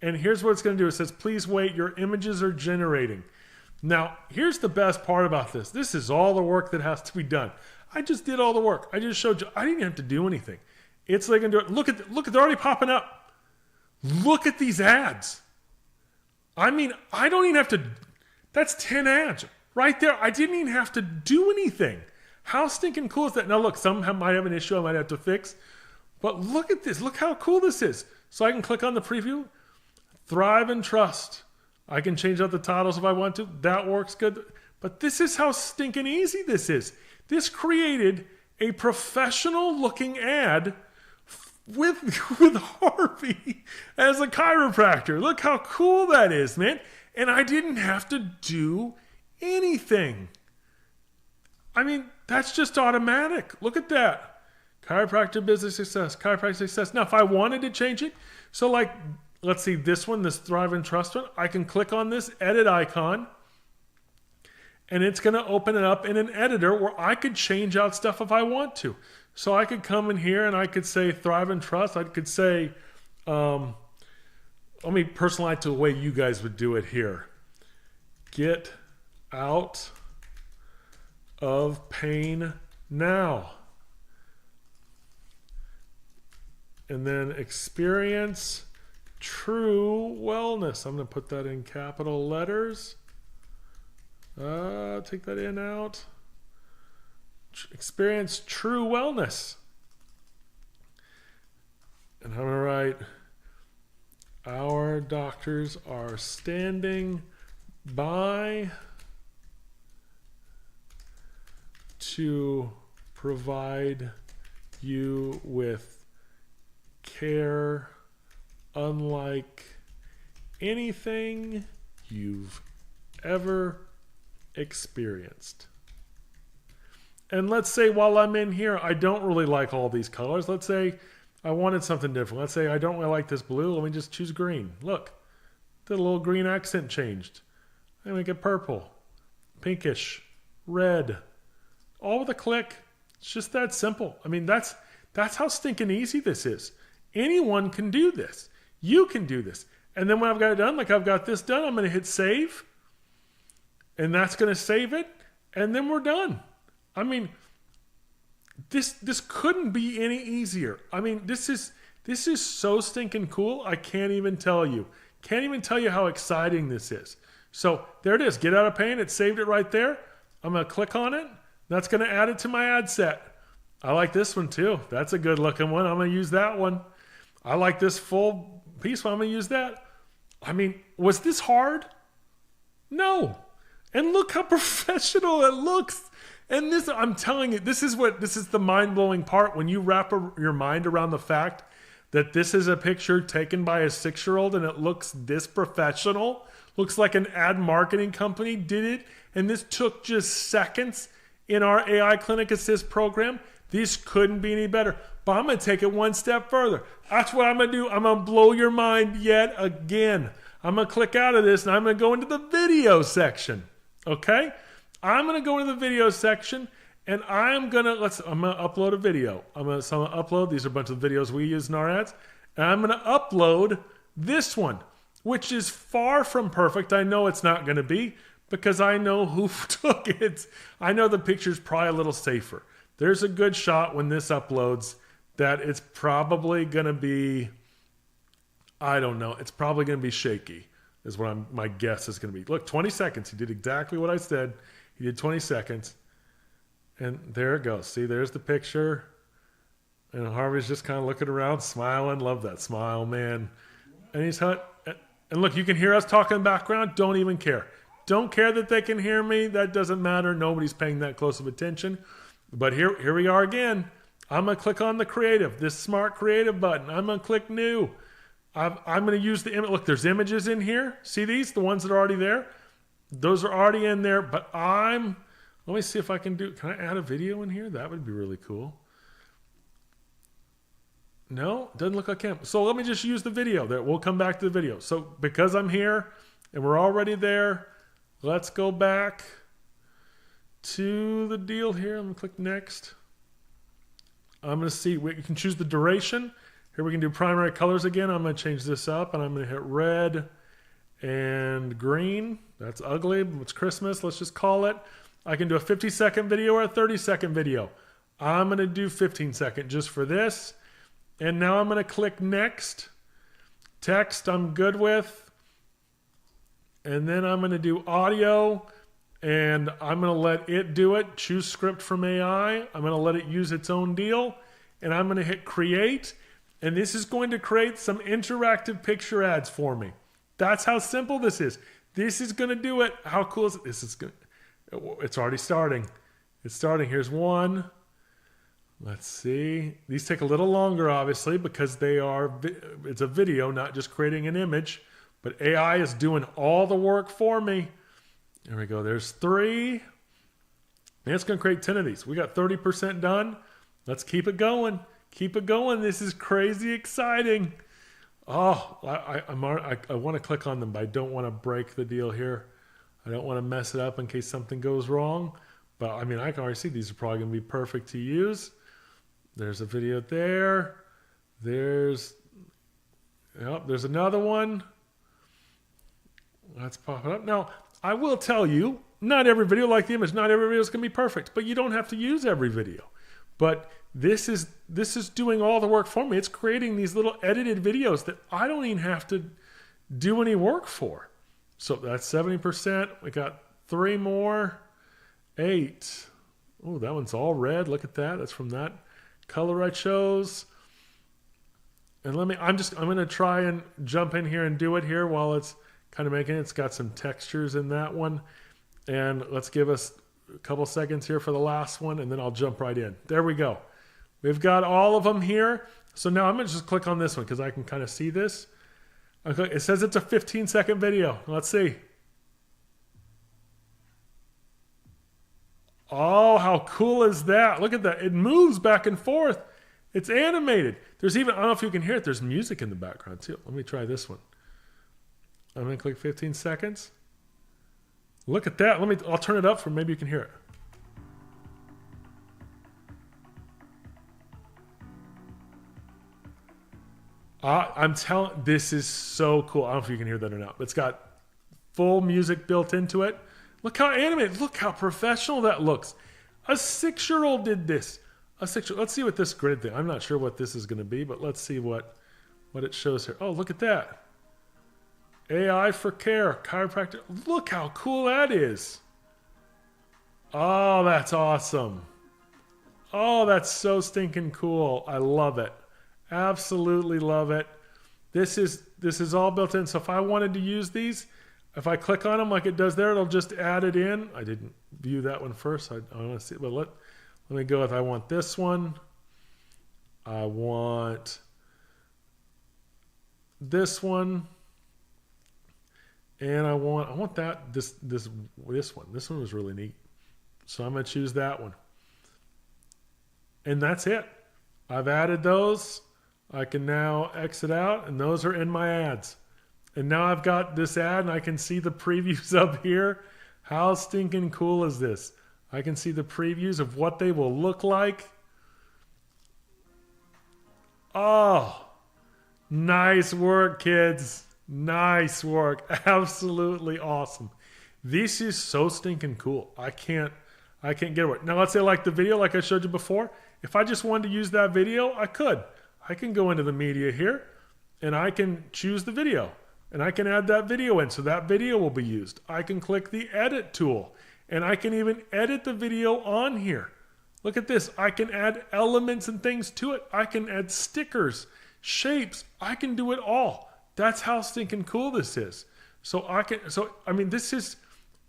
S1: And here's what it's going to do. It says, please wait, your images are generating. Now, here's the best part about this. This is all the work that has to be done. I just did all the work. I just showed you. I didn't have to do anything. It's like, look at, they're already popping up. Look at these ads. I mean, I don't even have to, that's 10 ads right there. I didn't even have to do anything. How stinking cool is that? Now look, some might have an issue I might have to fix. But look at this. Look how cool this is. So I can click on the preview. Thrive and Trust. I can change out the titles if I want to. That works good. But this is how stinking easy this is. This created a professional looking ad with Harvey as a chiropractor. Look how cool that is, man. And I didn't have to do anything. I mean, that's just automatic. Look at that. Chiropractor business success, chiropractic success. Now, if I wanted to change it, so like, let's see this one, this Thrive and Trust one, I can click on this edit icon and it's going to open it up in an editor where I could change out stuff if I want to. So I could come in here and I could say Thrive and Trust. I could say, let me personalize to the way you guys would do it here. Get out of pain now. And then experience true wellness. I'm going to put that in capital letters. Take that in out. Experience true wellness. And I'm going to write, our doctors are standing by to provide you with care unlike anything you've ever experienced. And let's say while I'm in here, I don't really like all these colors. Let's say I wanted something different. Let's say I don't really like this blue. Let me just choose green. Look, the little green accent changed. I make it purple, pinkish, red, all with a click. It's just that simple. I mean, that's how stinking easy this is. Anyone can do this. You can do this. And then when I've got it done, like I've got this done, I'm going to hit save. And that's going to save it. And then we're done. I mean, this couldn't be any easier. I mean, this is so stinking cool. I can't even tell you. Can't even tell you how exciting this is. So there it is. Get out of pain. It saved it right there. I'm going to click on it. That's going to add it to my ad set. I like this one too. That's a good looking one. I'm going to use that one. I like this full piece one. I'm going to use that. I mean, was this hard? No. And look how professional it looks. And this, I'm telling you, this is the mind-blowing part when you wrap your mind around the fact that this is a picture taken by a 6-year-old and it looks this professional. Looks like an ad marketing company did it. And this took just seconds in our AI Clinic Assist program. This couldn't be any better. But I'm going to take it one step further. That's what I'm going to do. I'm going to blow your mind yet again. I'm going to click out of this and I'm going to go into the video section. Okay? I'm going to go into the video section and I'm going to upload a video. I'm going to upload. These are a bunch of videos we use in our ads. And I'm going to upload this one, which is far from perfect. I know it's not going to be because I know who took it. I know the picture's probably a little safer. There's a good shot when this uploads that it's probably going to be, I don't know, it's probably going to be shaky is what my guess is going to be. Look, 20 seconds. He did exactly what I said. He did 20 seconds. And there it goes. See, there's the picture. And Harvey's just kind of looking around, smiling. Love that smile, man. And he's and look, you can hear us talking in the background. Don't even care. Don't care that they can hear me. That doesn't matter. Nobody's paying that close of attention. But here we are again. I'm going to click on the creative, this smart creative button. I'm going to click new. I'm going to use the image. Look, there's images in here. See these? The ones that are already there? Those are already in there. But let me see if I can I add a video in here? That would be really cool. No, doesn't look like I can. So let me just use the video. We'll come back to the video. So because I'm here and we're already there, let's go back to the deal here. I'm going to click next. I'm going to see, we can choose the duration. Here we can do primary colors again. I'm going to change this up and I'm going to hit red and green. That's ugly. It's Christmas. Let's just call it. I can do a 50-second video or a 30-second video. I'm going to do 15-second just for this. And now I'm going to click next. Text I'm good with. And then I'm going to do audio. And I'm going to let it do it. Choose script from AI. I'm going to let it use its own deal. And I'm going to hit create. And this is going to create some interactive picture ads for me. That's how simple this is. This is going to do it. How cool is it? It's already starting. It's starting. Here's one. Let's see. These take a little longer, obviously, because it's a video, not just creating an image. But AI is doing all the work for me. There we go. There's 3. And it's going to create 10 of these. We got 30% done. Let's keep it going. Keep it going. This is crazy exciting. Oh, I want to click on them, but I don't want to break the deal here. I don't want to mess it up in case something goes wrong. But I mean, I can already see these are probably going to be perfect to use. There's a video there. There's another one. Let's pop it up. Now, I will tell you, not every video, like the image, not every video is going to be perfect, but you don't have to use every video. But this is doing all the work for me. It's creating these little edited videos that I don't even have to do any work for. So that's 70%. We got 3 more. 8. Oh, that one's all red. Look at that. That's from that color I chose. And I'm going to try and jump in here and do it here while it's kind of making it. It's got some textures in that one. And let's give us a couple seconds here for the last one, and then I'll jump right in. There we go. We've got all of them here. So now I'm going to just click on this one because I can kind of see this. Okay, it says it's a 15-second video. Let's see. Oh, how cool is that? Look at that. It moves back and forth. It's animated. There's even, I don't know if you can hear it, there's music in the background too. Let me try this one. I'm going to click 15 seconds. Look at that. I'll turn it up for maybe you can hear it. I'm telling, this is so cool. I don't know if you can hear that or not, but it's got full music built into it. Look how animated. Look how professional that looks. A 6-year-old did this. Let's see what this grid thing. I'm not sure what this is going to be, but let's see what it shows here. Oh, look at that. AI for care, chiropractor. Look how cool that is. Oh, that's awesome. Oh, that's so stinking cool. I love it. Absolutely love it. This is all built in. So if I wanted to use these, if I click on them like it does there, it'll just add it in. I didn't view that one first. I want to see, but let me go with, I want this one. I want this one. And I want that, this one. This one was really neat. So I'm going to choose that one. And that's it. I've added those. I can now exit out, and those are in my ads. And now I've got this ad, and I can see the previews up here. How stinking cool is this? I can see the previews of what they will look like. Oh, nice work, kids. Nice work. Absolutely awesome. This is so stinking cool. I can't get away. Now let's say like the video like I showed you before. If I just wanted to use that video, I could. I can go into the media here and I can choose the video and I can add that video in, so that video will be used. I can click the edit tool and I can even edit the video on here. Look at this. I can add elements and things to it. I can add stickers, shapes. I can do it all. That's how stinking cool this is. This is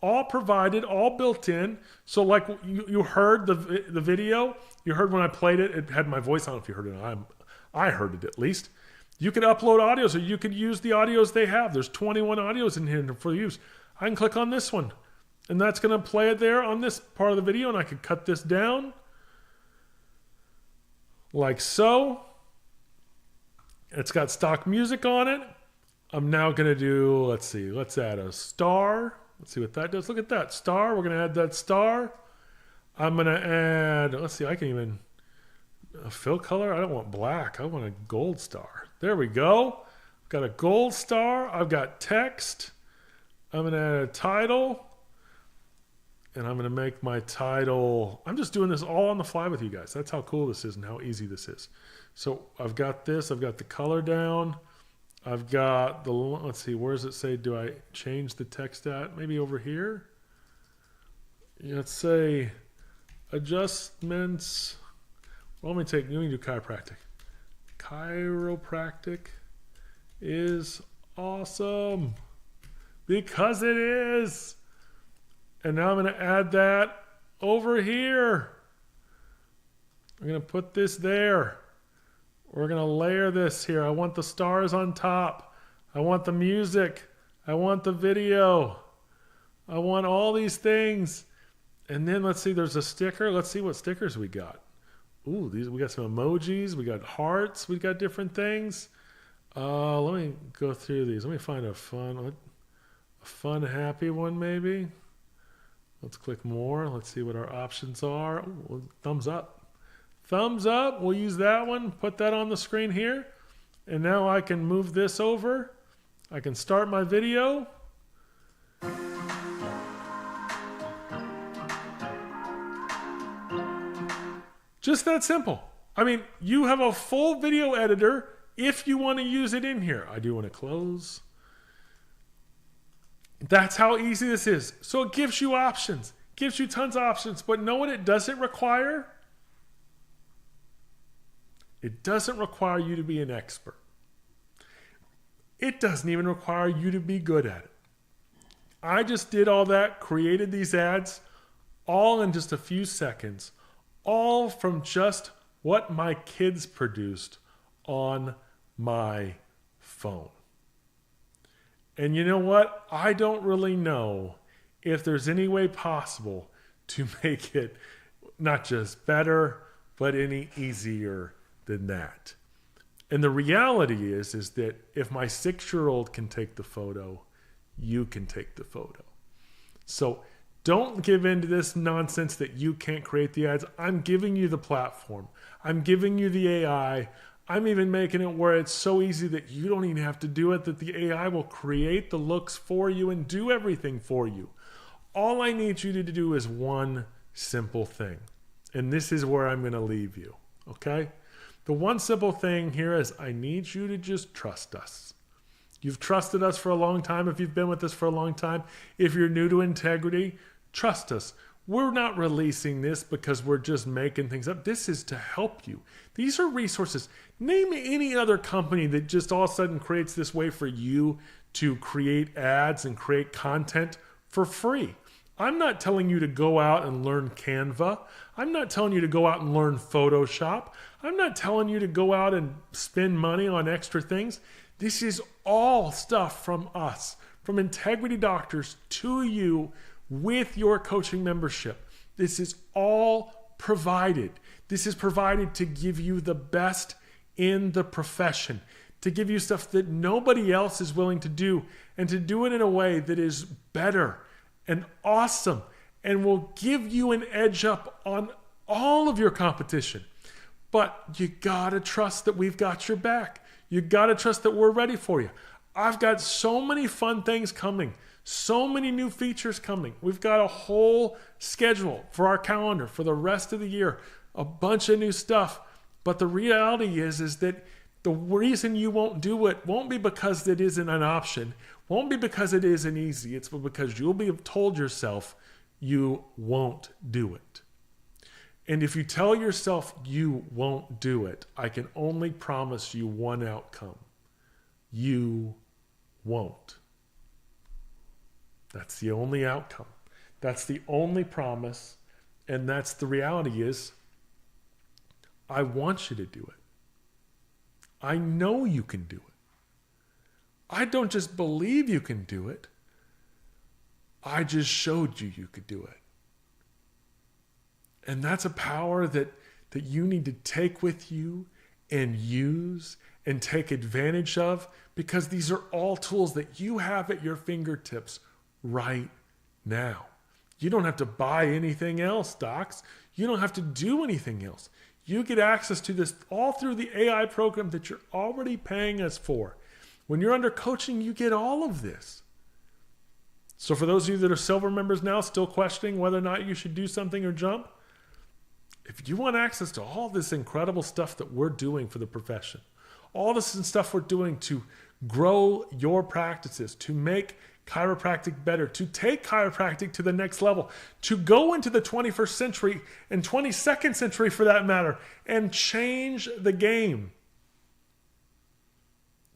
S1: all provided, all built in. So like you heard the video, you heard when I played it, it had my voice on. If you heard it, I heard it at least. You can upload audios, or you could use the audios they have. There's 21 audios in here for use. I can click on this one, and that's going to play it there on this part of the video, and I could cut this down like so. It's got stock music on it. I'm now going to do, let's add a star. Let's see what that does. Look at that star. We're going to add that star. I'm going to add, I can even, a fill color. I don't want black. I want a gold star. There we go. I've got a gold star. I've got text. I'm going to add a title. And I'm going to make my title, I'm just doing this all on the fly with you guys. That's how cool this is and how easy this is. So I've got this. I've got the color down. I've got the, let's see, where does it say, do I change the text at? Maybe over here? Let's say adjustments. Well, let me do chiropractic. Chiropractic is awesome because it is. And now I'm going to add that over here. I'm going to put this there. We're going to layer this here. I want the stars on top. I want the music. I want the video. I want all these things. And then let's see, there's a sticker. Let's see what stickers we got. Ooh, we got some emojis. We got hearts. We got different things. Let me go through these. Let me find a fun, happy one maybe. Let's click more. Let's see what our options are. Ooh, thumbs up. Thumbs up. We'll use that one. Put that on the screen here. And now I can move this over. I can start my video. Just that simple. I mean, you have a full video editor if you want to use it in here. I do want to close. That's how easy this is. So it gives you options. Gives you tons of options. But know what it doesn't require? It doesn't require you to be an expert. It doesn't even require you to be good at it. I just did all that, created these ads, all in just a few seconds, all from just what my kids produced on my phone. And you know what? I don't really know if there's any way possible to make it not just better, but any easier than that. And the reality is that if my 6-year-old can take the photo, you can take the photo. So don't give in to this nonsense that you can't create the ads. I'm giving you the platform. I'm giving you the AI. I'm even making it where it's so easy that you don't even have to do it, that the AI will create the looks for you and do everything for you. All I need you to do is one simple thing. And this is where I'm going to leave you. Okay? The one simple thing here is I need you to just trust us. You've trusted us for a long time if you've been with us for a long time. If you're new to Integrity, trust us. We're not releasing this because we're just making things up. This is to help you. These are resources. Name any other company that just all of a sudden creates this way for you to create ads and create content for free. I'm not telling you to go out and learn Canva. I'm not telling you to go out and learn Photoshop. I'm not telling you to go out and spend money on extra things. This is all stuff from us, from Integrity Doctors to you with your coaching membership. This is all provided. This is provided to give you the best in the profession, to give you stuff that nobody else is willing to do, and to do it in a way that is better and awesome and will give you an edge up on all of your competition. But you gotta trust that we've got your back. You gotta trust that we're ready for you. I've got so many fun things coming. So many new features coming. We've got a whole schedule for our calendar for the rest of the year. A bunch of new stuff. But the reality is that the reason you won't do it won't be because it isn't an option. Won't be because it isn't easy. It's because you'll be told yourself you won't do it. And if you tell yourself you won't do it, I can only promise you one outcome. You won't. That's the only outcome. That's the only promise. And that's the reality is, I want you to do it. I know you can do it. I don't just believe you can do it. I just showed you you could do it. And that's a power that you need to take with you and use and take advantage of, because these are all tools that you have at your fingertips right now. You don't have to buy anything else, docs. You don't have to do anything else. You get access to this all through the AI program that you're already paying us for. When you're under coaching, you get all of this. So for those of you that are silver members now, still questioning whether or not you should do something or jump, if you want access to all this incredible stuff that we're doing for the profession, all this stuff we're doing to grow your practices, to make chiropractic better, to take chiropractic to the next level, to go into the 21st century and 22nd century for that matter, and change the game.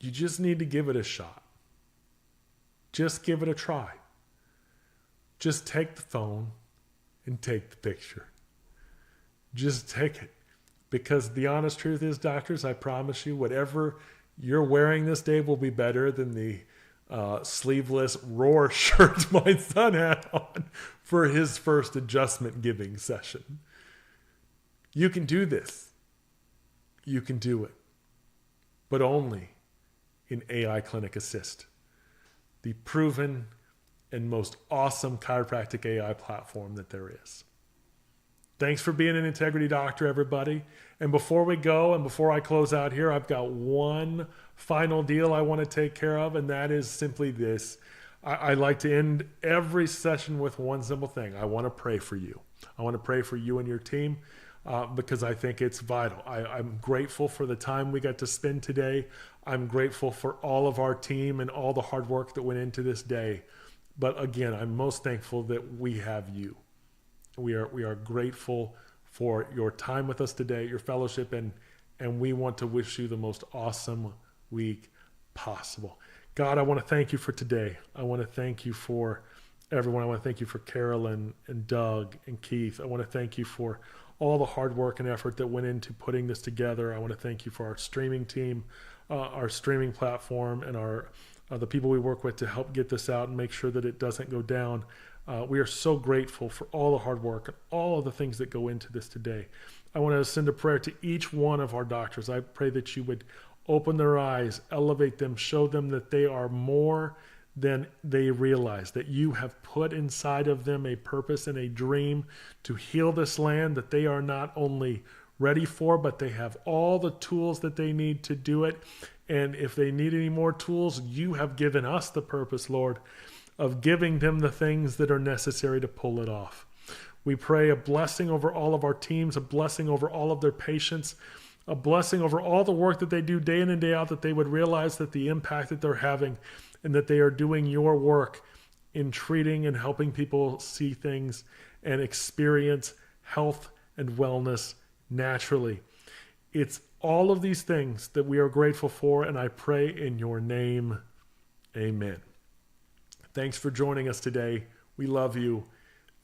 S1: You just need to give it a shot. Just give it a try. Just take the phone and take the picture. Just take it. Because the honest truth is, doctors, I promise you, whatever you're wearing this day will be better than the sleeveless Roar shirt my son had on for his first adjustment giving session. You can do this. You can do it. But only in AI Clinic Assist, the proven and most awesome chiropractic AI platform that there is. Thanks for being an Integrity Doctor, everybody. And before we go and before I close out here, I've got one final deal I want to take care of, and that is simply this. I like to end every session with one simple thing. I want to pray for you. I want to pray for you and your team because I think it's vital. I'm grateful for the time we got to spend today. I'm grateful for all of our team and all the hard work that went into this day. But again, I'm most thankful that we have you. We are grateful for your time with us today, your fellowship, and we want to wish you the most awesome week possible. God, I want to thank you for today. I want to thank you for everyone. I want to thank you for Carolyn and Doug and Keith. I want to thank you for all the hard work and effort that went into putting this together. I want to thank you for our streaming team, our streaming platform, and the people we work with to help get this out and make sure that it doesn't go down. We are so grateful for all the hard work and all of the things that go into this today. I want to send a prayer to each one of our doctors. I pray that you would open their eyes, elevate them, show them that they are more than they realize, that you have put inside of them a purpose and a dream to heal this land, that they are not only ready for, but they have all the tools that they need to do it. And if they need any more tools, you have given us the purpose, Lord, of giving them the things that are necessary to pull it off. We pray a blessing over all of our teams, a blessing over all of their patients, a blessing over all the work that they do day in and day out, that they would realize that the impact that they're having and that they are doing your work in treating and helping people see things and experience health and wellness naturally. It's all of these things that we are grateful for, and I pray in your name, amen. Thanks for joining us today. We love you.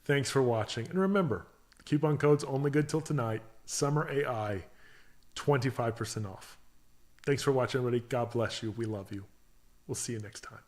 S1: Thanks for watching. And remember, the coupon code's only good till tonight. Summer AI, 25% off. Thanks for watching, everybody. God bless you. We love you. We'll see you next time.